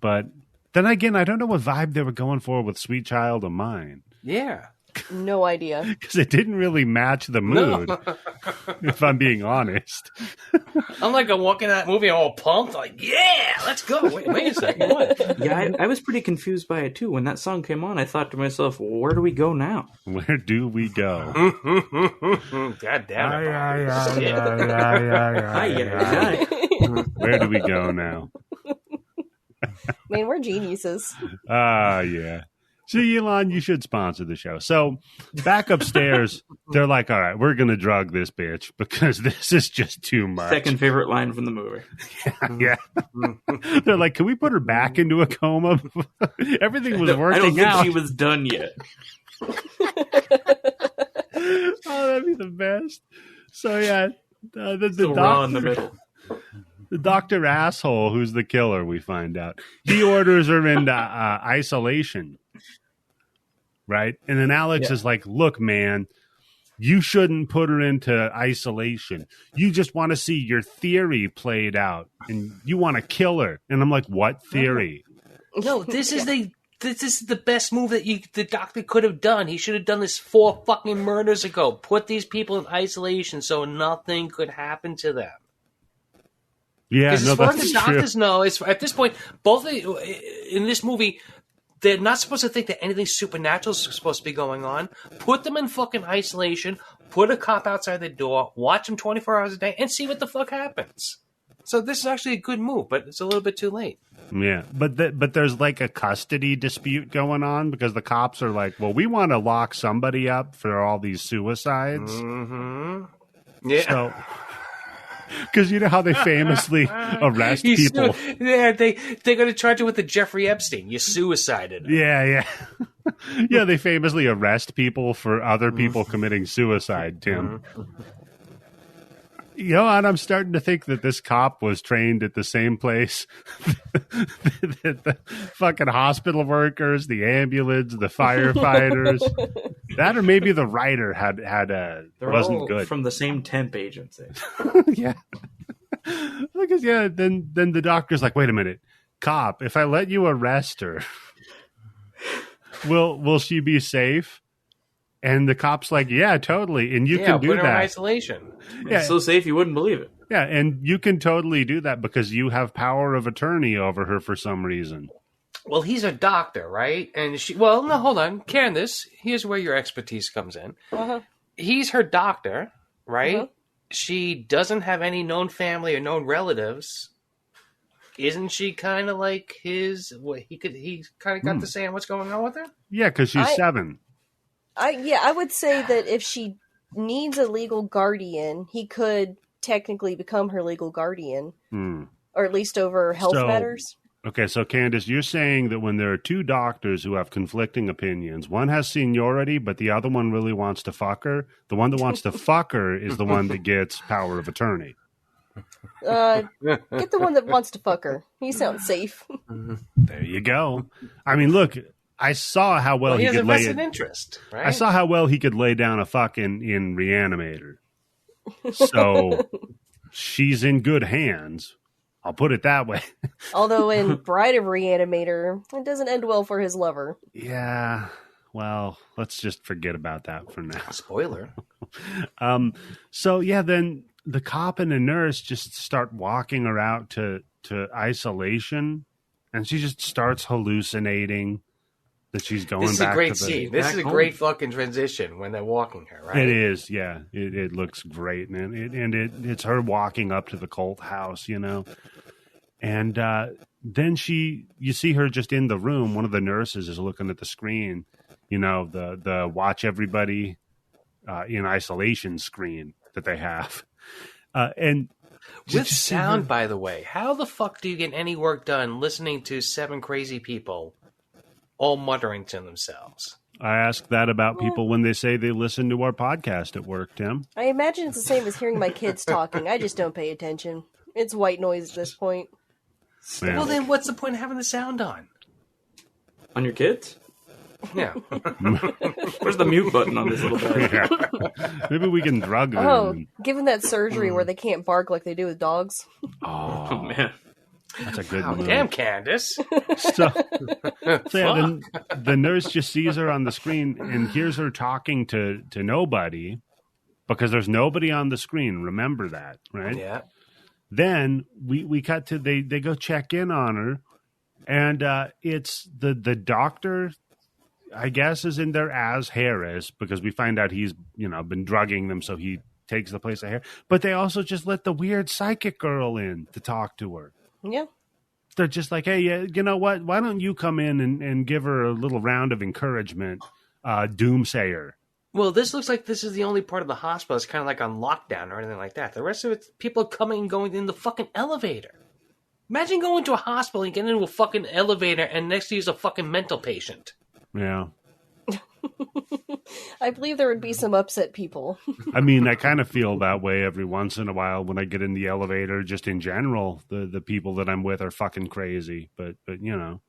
But then again, I don't know what vibe they were going for with "Sweet Child of Mine." Yeah. No idea. Because it didn't really match the mood, if I'm being honest. I'm like, I'm walking that movie all pumped, like, yeah, let's go. Wait a second. What? Yeah, I was pretty confused by it, too. When that song came on, I thought to myself, well, where do we go now? Where do we go? God damn it. Where do we go now? Man, we're geniuses. Yeah. See, Elon, you should sponsor the show. So back upstairs, they're like, all right, we're going to drug this bitch because this is just too much. Second favorite line from the movie. Yeah. They're like, can we put her back into a coma? Everything was working out. I don't think she was done yet. Oh, that'd be the best. So, yeah, the Still doctor, raw in the middle. The doctor asshole, who's the killer, we find out. He orders her into isolation. Right? And then Alex is like, look, man, you shouldn't put her into isolation. You just want to see your theory played out and you want to kill her. And I'm like, what theory? No, this is the best move that the doctor could have done. He should have done this 4 fucking murders ago. Put these people in isolation so nothing could happen to them. Yeah, as far as the doctors know, at this point, both in this movie, they're not supposed to think that anything supernatural is supposed to be going on. Put them in fucking isolation. Put a cop outside the door. Watch them 24 hours a day and see what the fuck happens. So this is actually a good move, but it's a little bit too late. Yeah, but there's like a custody dispute going on because the cops are like, well, we want to lock somebody up for all these suicides. Mm-hmm. Yeah. So, because you know how they famously arrest people. They're going to charge you with the Jeffrey Epstein. You suicided. Yeah. Yeah, they famously arrest people for other people committing suicide, Tim. You know, and I'm starting to think that this cop was trained at the same place that the fucking hospital workers, the ambulance, the firefighters. That or maybe the writer wasn't good. From the same temp agency. Yeah. Because then the doctor's like, wait a minute, cop, if I let you arrest her, will she be safe? And the cop's like, yeah, totally. And you can do put her in that. isolation. Yeah. It's so safe you wouldn't believe it. Yeah, and you can totally do that because you have power of attorney over her for some reason. Well, he's a doctor, right? And no, hold on. Candice, here's where your expertise comes in. Uh-huh. He's her doctor, right? Uh-huh. She doesn't have any known family or known relatives. Isn't she kind of like his? He kind of got to say what's going on with her? Yeah, because she's 7. I would say that if she needs a legal guardian, he could technically become her legal guardian, or at least over health matters. Okay, so Candice, you're saying that when there are 2 doctors who have conflicting opinions, one has seniority, but the other one really wants to fuck her. The one that wants to fuck her is the one that gets power of attorney. Get the one that wants to fuck her. He sounds safe. There you go. I mean, look, I saw how well he he has could a vested interest, right? I saw how well he could lay down a fuck in Reanimator. So she's in good hands. I'll put it that way. Although in Bride of Reanimator, it doesn't end well for his lover. Yeah. Well, let's just forget about that for now. Spoiler. So yeah, then the cop and the nurse just start walking her out to isolation, and she just starts hallucinating that she's going back to the... This is a great scene. This is a great fucking transition when they're walking her, right? It is, yeah. It looks great, man. It's her walking up to the cult house, you know. And then you see her just in the room. One of the nurses is looking at the screen, you know, the watch everybody in isolation screen that they have. And with sound, by the way, how the fuck do you get any work done listening to 7 crazy people all muttering to themselves? I ask that about people when they say they listen to our podcast at work, Tim. I imagine it's the same as hearing my kids talking. I just don't pay attention. It's white noise at this point. Yeah. Well, then what's the point of having the sound on? On your kids? Yeah. Where's the mute button on this little bag? Yeah. Maybe we can drug them. Oh, given that surgery where they can't bark like they do with dogs. Oh, Man. that's a good move. Damn, Candice. So yeah, the nurse just sees her on the screen and hears her talking to nobody because there's nobody on the screen. Remember that, right? Yeah. Then we cut to they go check in on her, and it's the doctor, I guess, is in there as Harris because we find out he's been drugging them, so he takes the place of Harris. But they also just let the weird psychic girl in to talk to her. Yeah. They're just like, hey, you know what? Why don't you come in and give her a little round of encouragement, doomsayer? Well, this looks like this is the only part of the hospital that's kind of like on lockdown or anything like that. The rest of it, people are coming and going in the fucking elevator. Imagine going to a hospital and getting into a fucking elevator and next to you is a fucking mental patient. Yeah. I believe there would be some upset people. I mean, I kind of feel that way every once in a while when I get in the elevator, just in general. The people that I'm with are fucking crazy, but you know.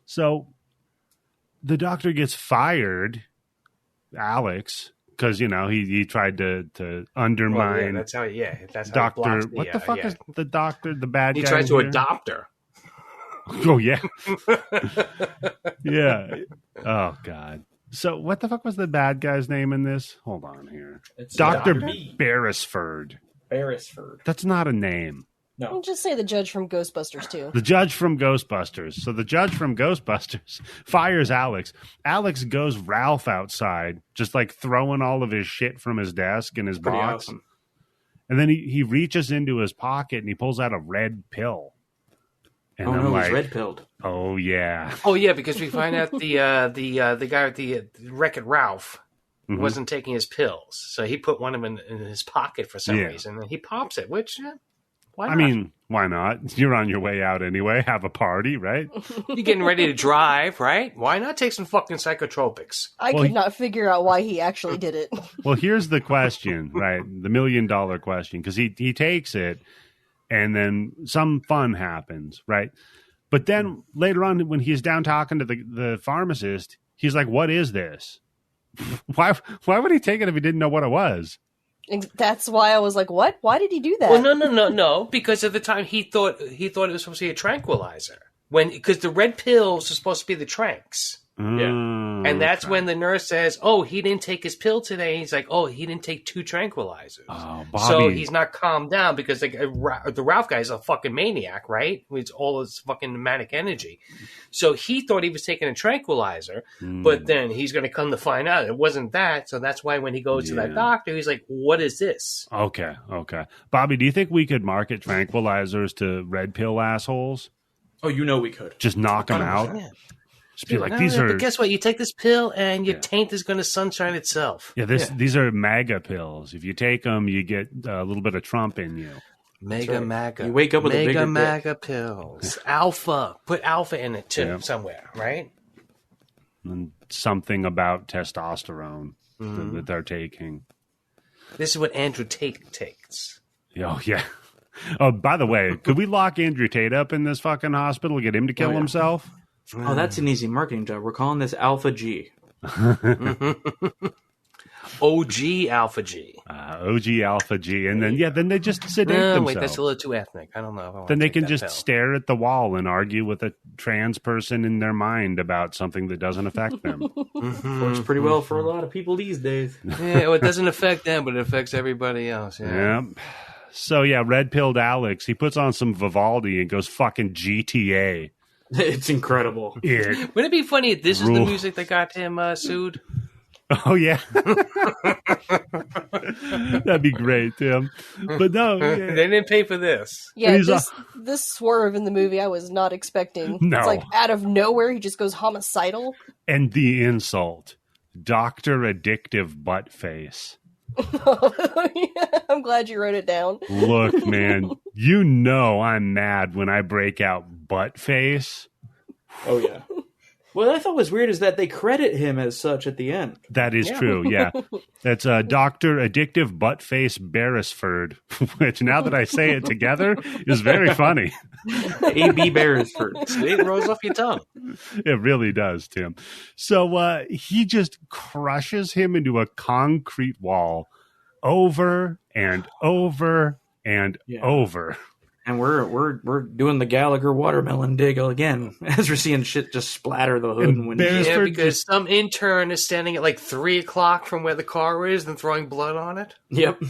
So the doctor gets fired, Alex, because he tried to undermine. Well, yeah, that's how. Yeah, that's how Doctor. He What the fuck is the doctor? The bad guy. He tried to here? adopt her. Oh yeah, yeah. Oh god. So what the fuck was the bad guy's name in this? Hold on here. It's Dr. B. Beresford. Beresford. That's not a name. No. I'll just say the judge from Ghostbusters, too. The judge from Ghostbusters. So the judge from Ghostbusters fires Alex. Alex goes Ralph outside, just like throwing all of his shit from his desk in his box. Awesome. And then he reaches into his pocket and he pulls out a red pill. And Oh I'm no, like, he's red pilled. oh yeah. Oh yeah, because we find out the guy with the Wreck-It Ralph wasn't taking his pills, so he put one of them in his pocket for some reason, and he pops it. Which, why not? I mean, why not? You're on your way out anyway. Have a party, right? You're getting ready to drive, right? Why not take some fucking psychotropics? I could not figure out why he actually did it. Well, here's the question, right? The $1 million question, because he takes it. And then some fun happens, right? But then later on, when he's down talking to the pharmacist, he's like, "What is this? Why would he take it if he didn't know what it was?" That's why I was like, "What? Why did he do that?" Well, no. Because at the time he thought it was supposed to be a tranquilizer because the red pills are supposed to be the tranks. And that's when the nurse says, "Oh, he didn't take his pill today." He's like, "Oh, he didn't take 2 tranquilizers." Oh, Bobby. So he's not calmed down because the Ralph guy's a fucking maniac, right? It's all his fucking manic energy. So he thought he was taking a tranquilizer, but then he's going to come to find out it wasn't that. So that's why when he goes to that doctor, he's like, "What is this?" Okay. Bobby, do you think we could market tranquilizers to red pill assholes? Oh, you know we could. Just knock them out? Just be like, these But are... guess what? You take this pill and your taint is going to sunshine itself. Yeah, these are MAGA pills. If you take them, you get a little bit of Trump in you. MAGA. You wake up with a bigger MAGA pills. Alpha. Put alpha in it too somewhere, right? And something about testosterone that they're taking. This is what Andrew Tate takes. Oh, yeah. Oh, by the way, could we lock Andrew Tate up in this fucking hospital, get him to kill himself? Oh, that's an easy marketing job. We're calling this Alpha G. OG Alpha G. OG Alpha G. And then they just sedate themselves. Wait, that's a little too ethnic. I don't know. If I want then to they take can that just pill. stare at the wall and argue with a trans person in their mind about something that doesn't affect them. Works pretty well for a lot of people these days. Yeah, well, it doesn't affect them, but it affects everybody else. Yeah. So, red-pilled Alex, he puts on some Vivaldi and goes fucking GTA. It's incredible. Wouldn't it be funny if this is the music that got him sued? Oh, yeah. That'd be great, Tim. But no. They didn't pay for this. Yeah, this swerve in the movie I was not expecting. No. It's like out of nowhere, he just goes homicidal. And the insult. Dr. Addictive Butt Face. I'm glad you wrote it down. Look, man, you know I'm mad when I break out butt face. Oh, yeah. What I thought was weird is that they credit him as such at the end. That is true, yeah. That's Dr. Addictive Buttface Beresford, which now that I say it together is very funny. A.B. Beresford. It rolls off your tongue. It really does, Tim. So he just crushes him into a concrete wall over and over and over. And we're doing the Gallagher watermelon dig again as we're seeing shit just splatter the hood and window. Yeah, because some intern is standing at like 3:00 from where the car is and throwing blood on it. Yep.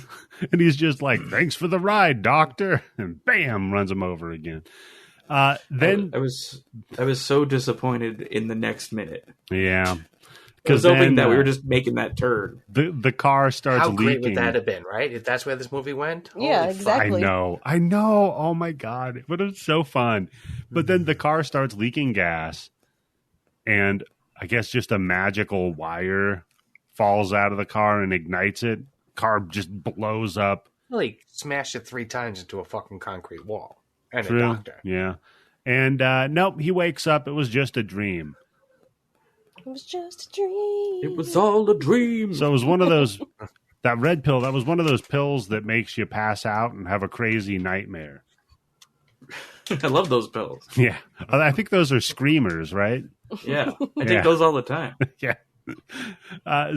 And he's just like, "Thanks for the ride, doctor," and bam, runs him over again. Then I was so disappointed in the next minute. Yeah. I was hoping that we were just making that turn. The car starts leaking. How great would that have been, right? If that's where this movie went? Yeah, exactly. I know. Oh, my God. It would have been so fun. But then the car starts leaking gas, and I guess just a magical wire falls out of the car and ignites it. Car just blows up. Well, he smashed it 3 times into a fucking concrete wall. And True. a doctor. Yeah. And nope, he wakes up. It was just a dream. It was just a dream. It was all a dream. So it was one of those, that red pill, that was one of those pills that makes you pass out and have a crazy nightmare. I love those pills. Yeah. I think those are screamers, right? Yeah. I take those all the time. Yeah. No,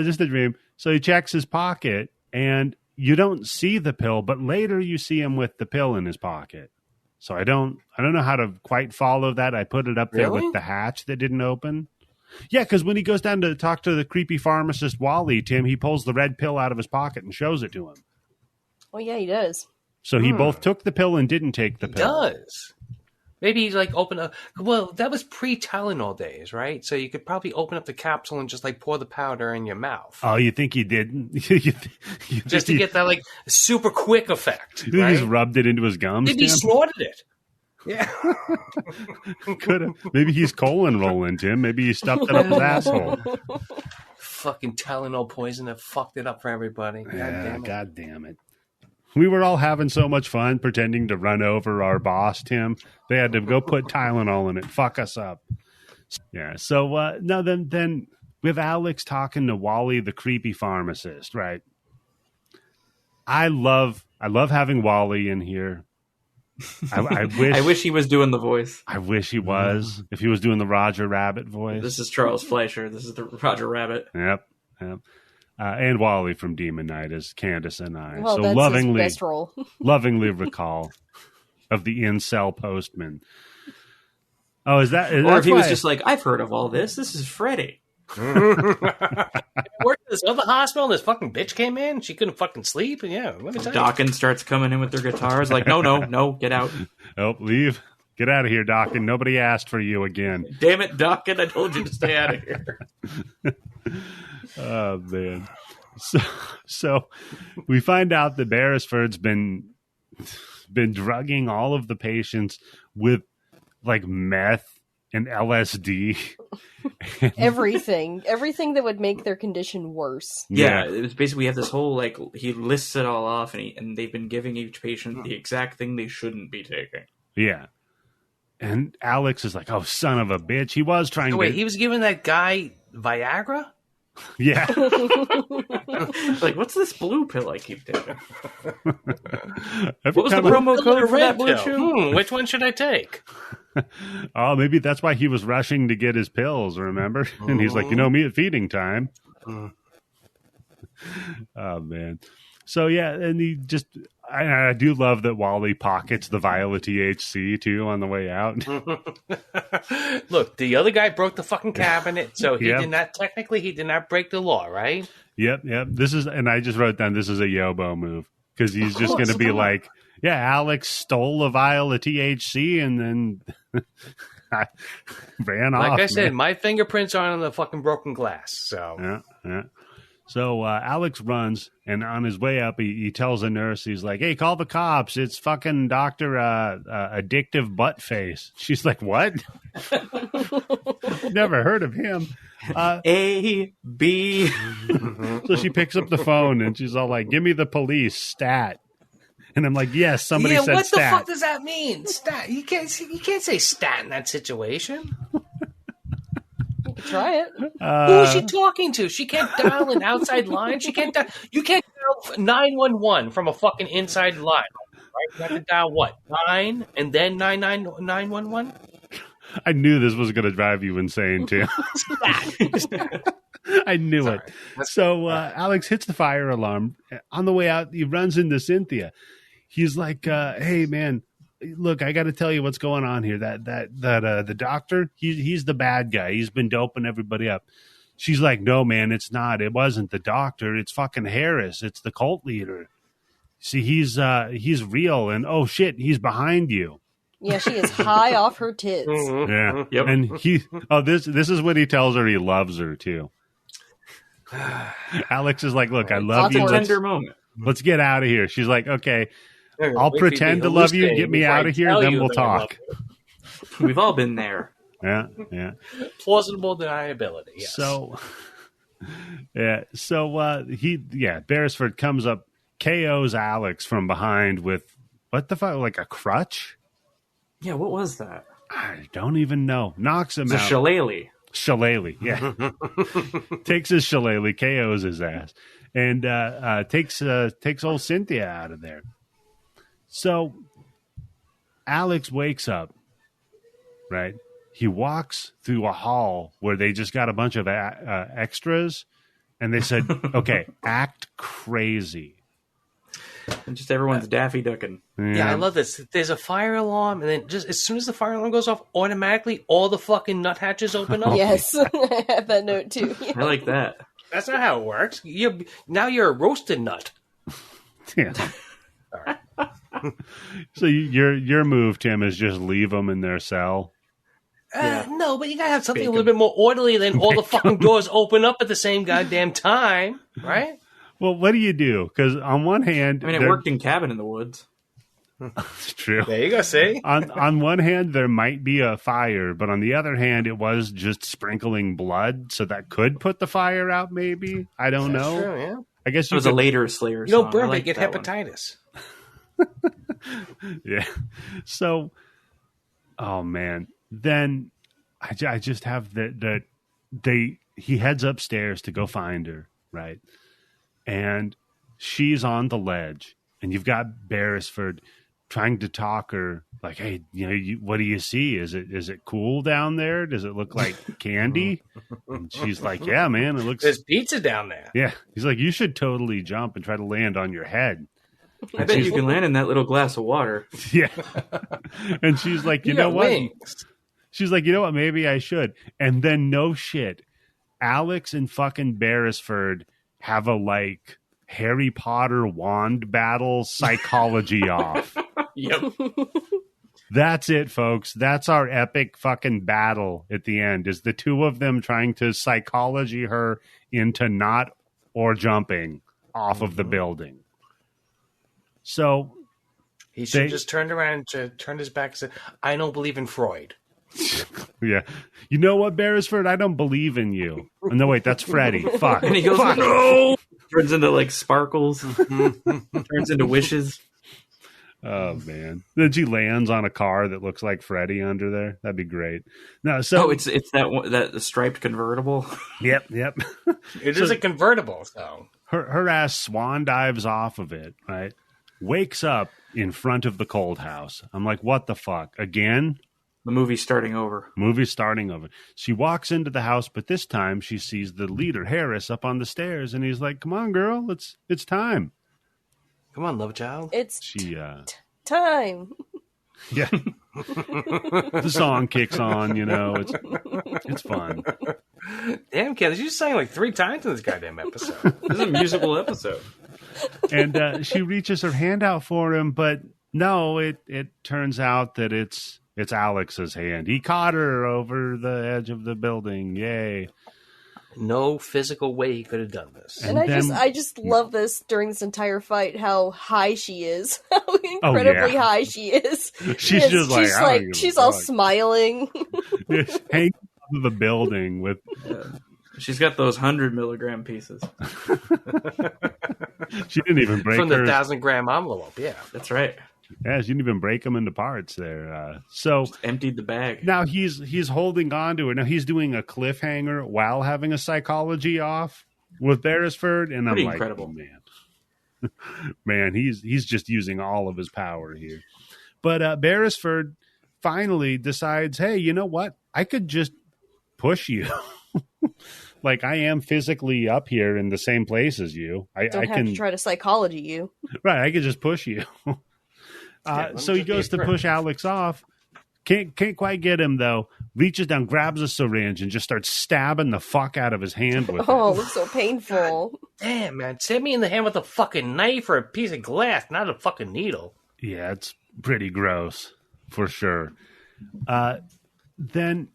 just a dream. So he checks his pocket and you don't see the pill, but later you see him with the pill in his pocket. So I don't know how to quite follow that. I put it up there with the hatch that didn't open. Yeah, because when he goes down to talk to the creepy pharmacist Wally, Tim, he pulls the red pill out of his pocket and shows it to him. Oh, yeah, he does. So he both took the pill and didn't take the pill. He does. Maybe he's like open up. Well, that was pre-Tylenol days, right? So you could probably open up the capsule and just like pour the powder in your mouth. Oh, you think he did? Just to get that like super quick effect. You think right? he's rubbed it into his gums? Maybe he Tim? snorted it. Yeah. Could have. Maybe he's colon rolling, Tim. Maybe he stuffed it up his asshole. Fucking Tylenol poison that fucked it up for everybody. God damn it. We were all having so much fun pretending to run over our boss, Tim. They had to go put Tylenol in it. Fuck us up. Yeah. So now then we have Alex talking to Wally, the creepy pharmacist, right? I love having Wally in here. I wish he was doing the voice. I wish he was. If he was doing the Roger Rabbit voice. This is Charles Fleischer. This is the Roger Rabbit. Yep. And Wally from Demon Knight is Candice and I. Well, so that's his best role. lovingly recall of the incel postman. Oh, is that? Or if he was just like, I've heard of all this. This is Freddy. Worked at this other hospital, and this fucking bitch came in. She couldn't fucking sleep. And yeah, let me tell you. Dawkins starts coming in with their guitars. Like, no, get out. Oh, leave. Get out of here, Dawkins. Nobody asked for you again. Damn it, Dawkins. I told you to stay out of here. Oh, man. So we find out that Beresford's been drugging all of the patients with like meth and LSD. Everything that would make their condition worse. Yeah, it was basically, we have this whole, like, he lists it all off, and they've been giving each patient the exact thing they shouldn't be taking. Yeah. And Alex is like, oh, son of a bitch. He was trying Wait, he was giving that guy Viagra? Yeah. Like, what's this blue pill I keep taking? What was the promo code for that blue pill? pill? Which one should I take? Oh, maybe that's why he was rushing to get his pills, remember? And he's like, me at feeding time. Oh, man. So, yeah, and he just... I do love that Wally pockets the vial of THC, too, on the way out. Look, the other guy broke the fucking cabinet, so he did not break the law, right? Yep. And I just wrote down, this is a Yobo move. Because he's just going to be like, yeah, Alex stole a vial of THC and then ran off. Like I said, my fingerprints aren't on the fucking broken glass, so... Yeah. So Alex runs, and on his way up, he tells a nurse, he's like, hey, call the cops. It's fucking Dr. Addictive Buttface. She's like, what? Never heard of him. A, B. So she picks up the phone, and she's all like, give me the police, stat. And I'm like, yes, somebody said stat. What the fuck does that mean? Stat. You can't say stat in that situation. Try it. Who is she talking to? She can't dial an outside line. You can't dial 911 from a fucking inside line. Right? You have to dial what? 9 and then 911? I knew this was going to drive you insane, too. I knew it. So Alex hits the fire alarm. On the way out, he runs into Cynthia. He's like, hey, man. Look, I got to tell you what's going on here. The doctor, he's the bad guy. He's been doping everybody up. She's like, no, man, it's not. It wasn't the doctor. It's fucking Harris. It's the cult leader. See, he's real, and oh shit, he's behind you. Yeah, she is high off her tits. Yeah, yep. And this is what he tells her. He loves her too. Alex is like, look, I love you. Tender moment. Let's get out of here. She's like, okay. I'll pretend to love you. Get me out of here, then we'll talk. We've all been there. Yeah. Plausible deniability. Yes. So, Beresford comes up, KOs Alex from behind with what the fuck, like a crutch? Yeah, what was that? I don't even know. Knocks him out. It's a shillelagh. Shillelagh, yeah. Takes his shillelagh, KOs his ass, and takes old Cynthia out of there. So, Alex wakes up, right? He walks through a hall where they just got a bunch of extras, and they said, okay, act crazy. And just everyone's Daffy Ducking. Yeah, I love this. There's a fire alarm, and then just as soon as the fire alarm goes off, automatically all the fucking nut hatches open up. Yes, I have that note too. Yeah. I like that. That's not how it works. Now you're a roasted nut. Yeah. All right. So your move, Tim, is just leave them in their cell. No, but you gotta have something a little bit more orderly than all the fucking doors open up at the same goddamn time, right? Well, what do you do? Because on one hand, I mean, it worked in Cabin in the Woods. It's true. There you go. See, on one hand, there might be a fire, but on the other hand, it was just sprinkling blood, so that could put the fire out. Maybe I don't know. True, yeah. I guess it was a later Slayer. You don't burn, but get hepatitis. Yeah. So, oh man. Then I just have that he heads upstairs to go find her, right? And she's on the ledge, and you've got Beresford trying to talk her like, hey, what do you see? Is it cool down there? Does it look like candy? And she's like, yeah, man, it looks. There's pizza down there. Yeah. He's like, you should totally jump and try to land on your head. I bet you can land in that little glass of water. Yeah. And she's like, you know what? Wings. She's like, you know what? Maybe I should. And then no shit, Alex and fucking Beresford have a like Harry Potter wand battle psychology off. Yep. That's it, folks. That's our epic fucking battle at the end, is the two of them trying to psychology her into not or jumping off of the building. So he should just turned around and turned his back and said, I don't believe in Freud. Yeah. You know what, Beresford? I don't believe in you. Oh, no, wait, that's Freddy. Fuck. And he goes, Fuck. no! Turns into like sparkles. Turns into wishes. Oh, man. Then she lands on a car that looks like Freddy under there. That'd be great. No, so it's that one, that striped convertible. Yep. It is a convertible, so. Her ass swan dives off of it, right? Wakes up in front of the cold house. I'm like, what the fuck? Again? The movie's starting over. She walks into the house, but this time she sees the leader, Harris, up on the stairs, and he's like, come on, girl, it's time. Come on, love child. It's time. Yeah. The song kicks on, it's fun. Damn, Candice, you sang like 3 times in this goddamn episode. This is a musical episode. And she reaches her hand out for him, but no, it turns out that it's Alex's hand. He caught her over the edge of the building. Yay. No physical way he could have done this. And I just love this during this entire fight, how high she is. How incredibly high she is. She's just like, she's all smiling. Hanging off of the building with... She's got those 100 milligram pieces. She didn't even break from the 1,000-gram envelope. Yeah, that's right. Yeah, she didn't even break them into parts there. So just emptied the bag. Now he's holding on to it. Now he's doing a cliffhanger while having a psychology off with Beresford, and pretty I'm incredible. Like, man, he's just using all of his power here. But Beresford finally decides, hey, you know what? I could just push you. Like, I am physically up here in the same place as you. I can to try to psychology you. Right, I could just push you. So he goes to push Alex off. Can't quite get him, though. Reaches down, grabs a syringe, and just starts stabbing the fuck out of his hand with it. It looks so painful. God damn, man. Stab me in the hand with a fucking knife or a piece of glass, not a fucking needle. Yeah, it's pretty gross, for sure. Then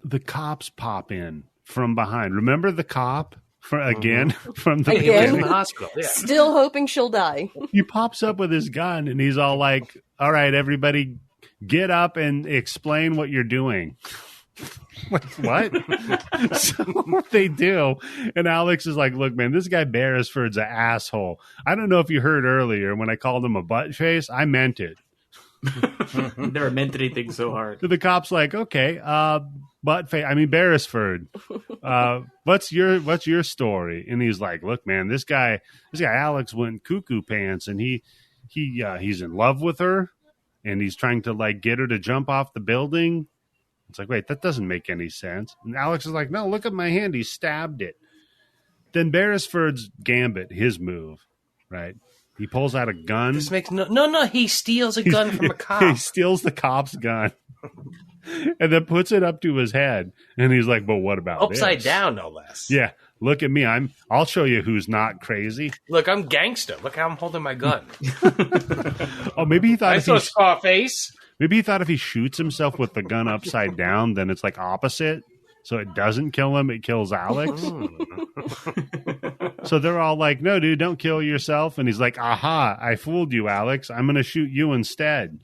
the cops pop in from behind. Remember the cop? From the beginning? In the hospital. Yeah. Still hoping she'll die. He pops up with his gun and he's all like, all right, everybody get up and explain what you're doing. Like, what? So they do. And Alex is like, look, man, this guy Beresford's an asshole. I don't know if you heard earlier when I called him a butt face. I meant it. Never meant anything so hard. So the cop's like, okay, Beresford, what's your story? And he's like, look, man, this guy Alex went cuckoo pants, and he's in love with her, and he's trying to like get her to jump off the building. It's like, wait, that doesn't make any sense. And Alex is like, no, look at my hand, he stabbed it. Then Beresford's gambit, his move, right? He pulls out a gun. This makes no. He steals a gun from a cop. He steals the cop's gun and then puts it up to his head. And he's like, "But what about upside this? down, no less?" Yeah, look at me. I'll show you who's not crazy. Look, I'm gangster. Look how I'm holding my gun. Oh, maybe he thought I saw Scarface. Maybe he thought if he shoots himself with the gun upside down, then it's like opposite. So it doesn't kill him, it kills Alex. So they're all like, no, dude, don't kill yourself. And he's like, aha, I fooled you, Alex. I'm going to shoot you instead.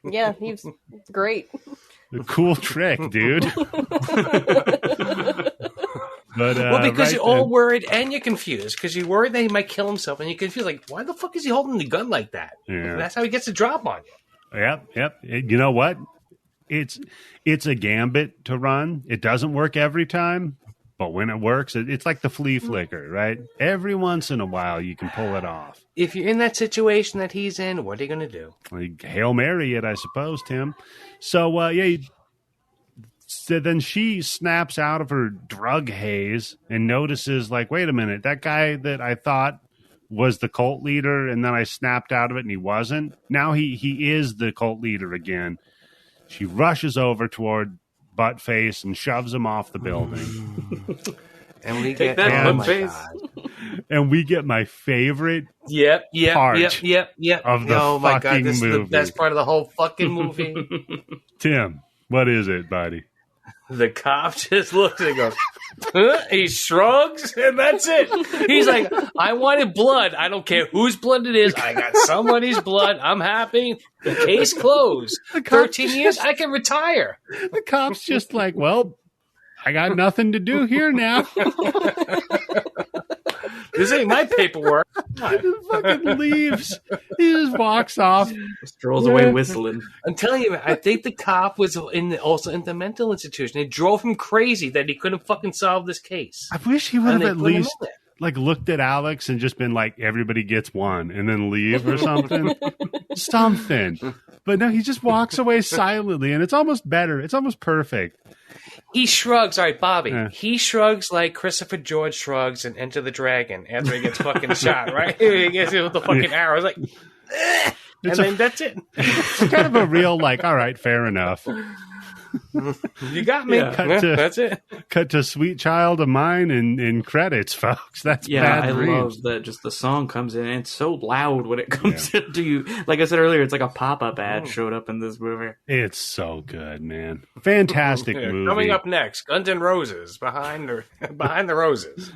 Yeah, he's great. A cool trick, dude. But, because you're all worried and you're confused. Because you're worried that he might kill himself and you're confused. Like, why the fuck is he holding the gun like that? Yeah. That's how he gets a drop on you. Yep. You know what? It's a gambit to run. It doesn't work every time, but when it works, it's like the flea flicker, right? Every once in a while, you can pull it off. If you're in that situation that he's in, what are you going to do? Like, Hail Mary it, I suppose, Tim. So, so then she snaps out of her drug haze and notices, like, wait a minute, that guy that I thought was the cult leader, and then I snapped out of it and he wasn't. Now he is the cult leader again. She rushes over toward Buttface and shoves him off the building. And we Take get that, Buttface. And we get my favorite Yep. part of the oh my God, this movie. is the best part of the whole fucking movie. Tim, what is it, buddy? The cop just looks and goes, huh? He shrugs, and that's it. He's like, I wanted blood. I don't care whose blood it is. I got somebody's blood. I'm happy. The case closed. 13 years, I can retire. The cop's just like, well, I got nothing to do here now. This ain't my paperwork. He just fucking leaves. He just walks off. Strolls away whistling. I'm telling you, man, I think the cop was also in the mental institution. It drove him crazy that he couldn't fucking solve this case. I wish he would And have they at put him least in there. like looked at Alex and just been like, everybody gets one, and then leave or something. Something. But no, he just walks away silently, and it's almost better. It's almost perfect. He shrugs. All right, Bobby. Yeah. He shrugs like Christopher George shrugs in Enter the Dragon after he gets fucking shot, right? He gets hit with the fucking arrow. It's like, then that's it. It's kind of a real like, all right, fair enough. You got me. Yeah. That's it. Cut to Sweet Child of Mine in credits, folks. That's Yeah, Bad I Dreams. love that just the song comes in and it's so loud when it comes into you. Like I said earlier, it's like a pop-up ad showed up in this movie. It's so good, man. Fantastic movie. Coming up next, Guns N' Roses behind the roses.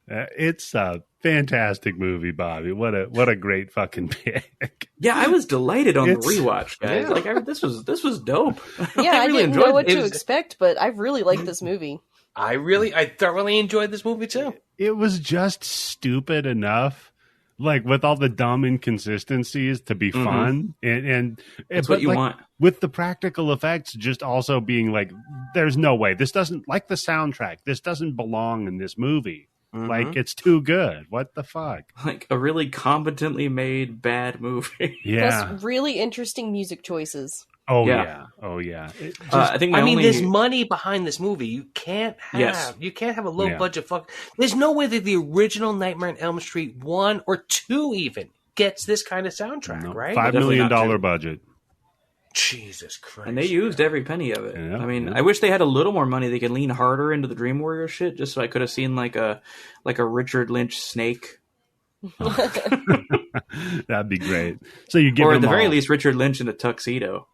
It's a fantastic movie, Bobby. What a great fucking pick. Yeah, I was delighted on the It's- rewatch, guys. Yeah. Like this was dope. Yeah, I really didn't enjoyed know what it. to expect, but I really like this movie. I thoroughly enjoyed this movie too. It was just stupid enough, like with all the dumb inconsistencies to be fun, and That's but what you like, want. with the practical effects just also being like, there's no way this doesn't, like the soundtrack, this doesn't belong in this movie. Like, it's too good. What the fuck? Like a really competently made bad movie. Yeah. Plus, really interesting music choices. Oh Yeah. yeah. Oh yeah. It just- I think there's money behind this movie. You can't have Yes. a low budget fuck. There's no way that the original Nightmare on Elm Street 1 or 2 even gets this kind of soundtrack, no, right? $5 Definitely million not true. budget. Jesus Christ. And they used every penny of it. Yeah, I mean, yeah. I wish they had a little more money. They could lean harder into the Dream Warrior shit, just so I could have seen like a Richard Lynch snake, That'd be great. So you give or them at the very all- least Richard Lynch in a tuxedo.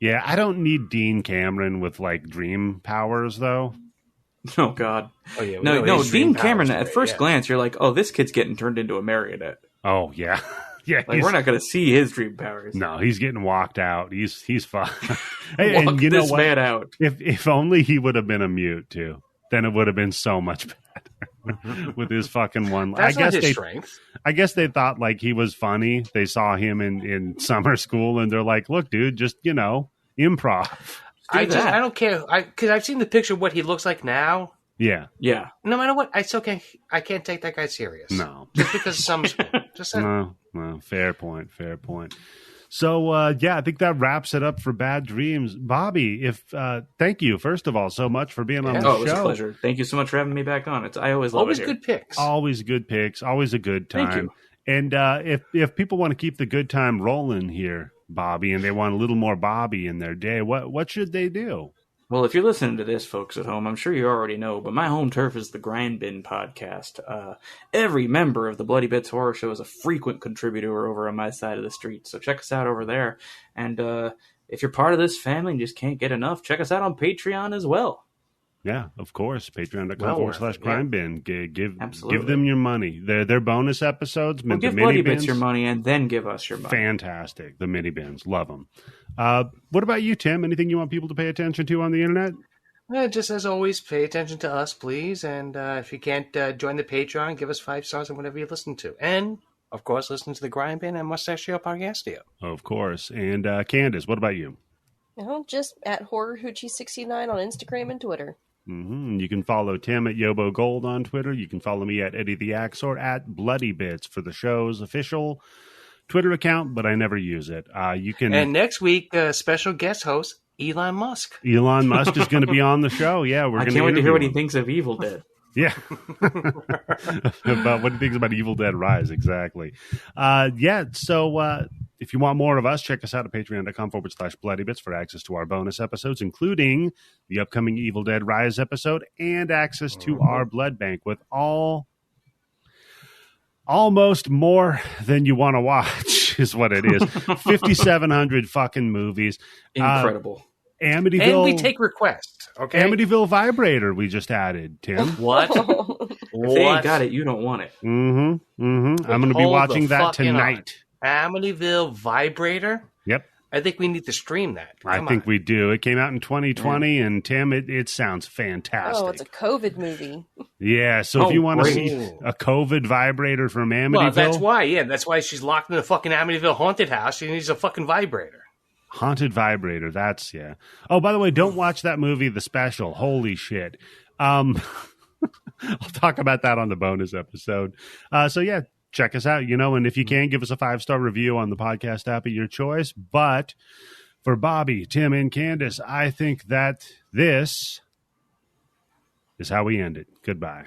Yeah, I don't need Dean Cameron with like dream powers though. Oh God, Oh, yeah, we no, know no. his dream Dean Cameron. powers, At right? first Yeah. glance, you're like, oh, this kid's getting turned into a marionette. Oh yeah, yeah. Like we're not going to see his dream powers. No, he's getting walked out. He's fine. Hey, Walk and you know this what? man out. If only he would have been a mute too, then it would have been so much better with his fucking one. That's not his strength. I guess they thought like he was funny. They saw him in summer school and they're like, "Look, dude, just improv." I that. don't care because I've seen the picture of what he looks like now. Yeah, Yeah, No matter what, I still can't. I can't take that guy serious. no, just because of summer school. Just saying. no. Fair point. So I think that wraps it up for Bad Dreams, Bobby. Thank you first of all so much for being on the oh, it was a show. pleasure. Thank you so much for having me back on. I always love Always it here. good picks. Always good picks. Always a good time. Thank you. And if people want to keep the good time rolling here, Bobby, and they want a little more Bobby in their day, what should they do? Well, if you're listening to this, folks at home, I'm sure you already know, but my home turf is the Grindbin Podcast. Every member of the Bloody Bits Horror Show is a frequent contributor over on my side of the street, so check us out over there. And if you're part of this family and just can't get enough, check us out on Patreon as well. Yeah, of course. Well Patreon.com/grindbin. Give Absolutely. them your money. They're bonus episodes. Well, the give mini Bloody bins. Bits your money and then give us your money. Fantastic. The mini bins. Love them. What about you, Tim? Anything you want people to pay attention to on the internet? Just as always, pay attention to us, please. And if you can't join the Patreon, give us 5 stars on whatever you listen to. And, of course, listen to the Grindbin and Mustachio Podcastio. Of course. And Candice, what about you? Just at HorrorHoochie69 on Instagram and Twitter. You can follow Tim at Yobo Gold on Twitter. You can follow me at Eddie the Axe or at Bloody Bits for the show's official Twitter account, but I never use it. You can. And next week, special guest host, Elon Musk. Elon Musk is going to be on the show. Yeah, we're I going can't wait to hear what he him. thinks of Evil Dead. Yeah. About what he thinks about Evil Dead Rise, exactly. So if you want more of us, check us out at patreon.com/bloodybits for access to our bonus episodes, including the upcoming Evil Dead Rise episode and access to our blood bank with almost more than you want to watch is what it is. 5,700 fucking movies. Incredible. Amityville. And we take requests, okay? Amityville Vibrator we just added, Tim. What? If they ain't got it, you don't want it. Mm-hmm. Mm-hmm. I'm going to be watching that tonight. Amityville Vibrator? Yep. I think we need to stream that. I think we do. It came out in 2020, and Tim, it sounds fantastic. Oh, it's a COVID movie. Yeah, so if you want to see a COVID vibrator from Amityville... Well, that's why, that's why she's locked in the fucking Amityville haunted house. She needs a fucking vibrator. Haunted vibrator, that's, yeah. Oh, by the way, don't watch that movie, The Special. Holy shit. I'll talk about that on the bonus episode. Check us out, and if you can, give us a 5-star review on the podcast app of your choice. But for Bobby, Tim, and Candice, I think that this is how we end it. Goodbye.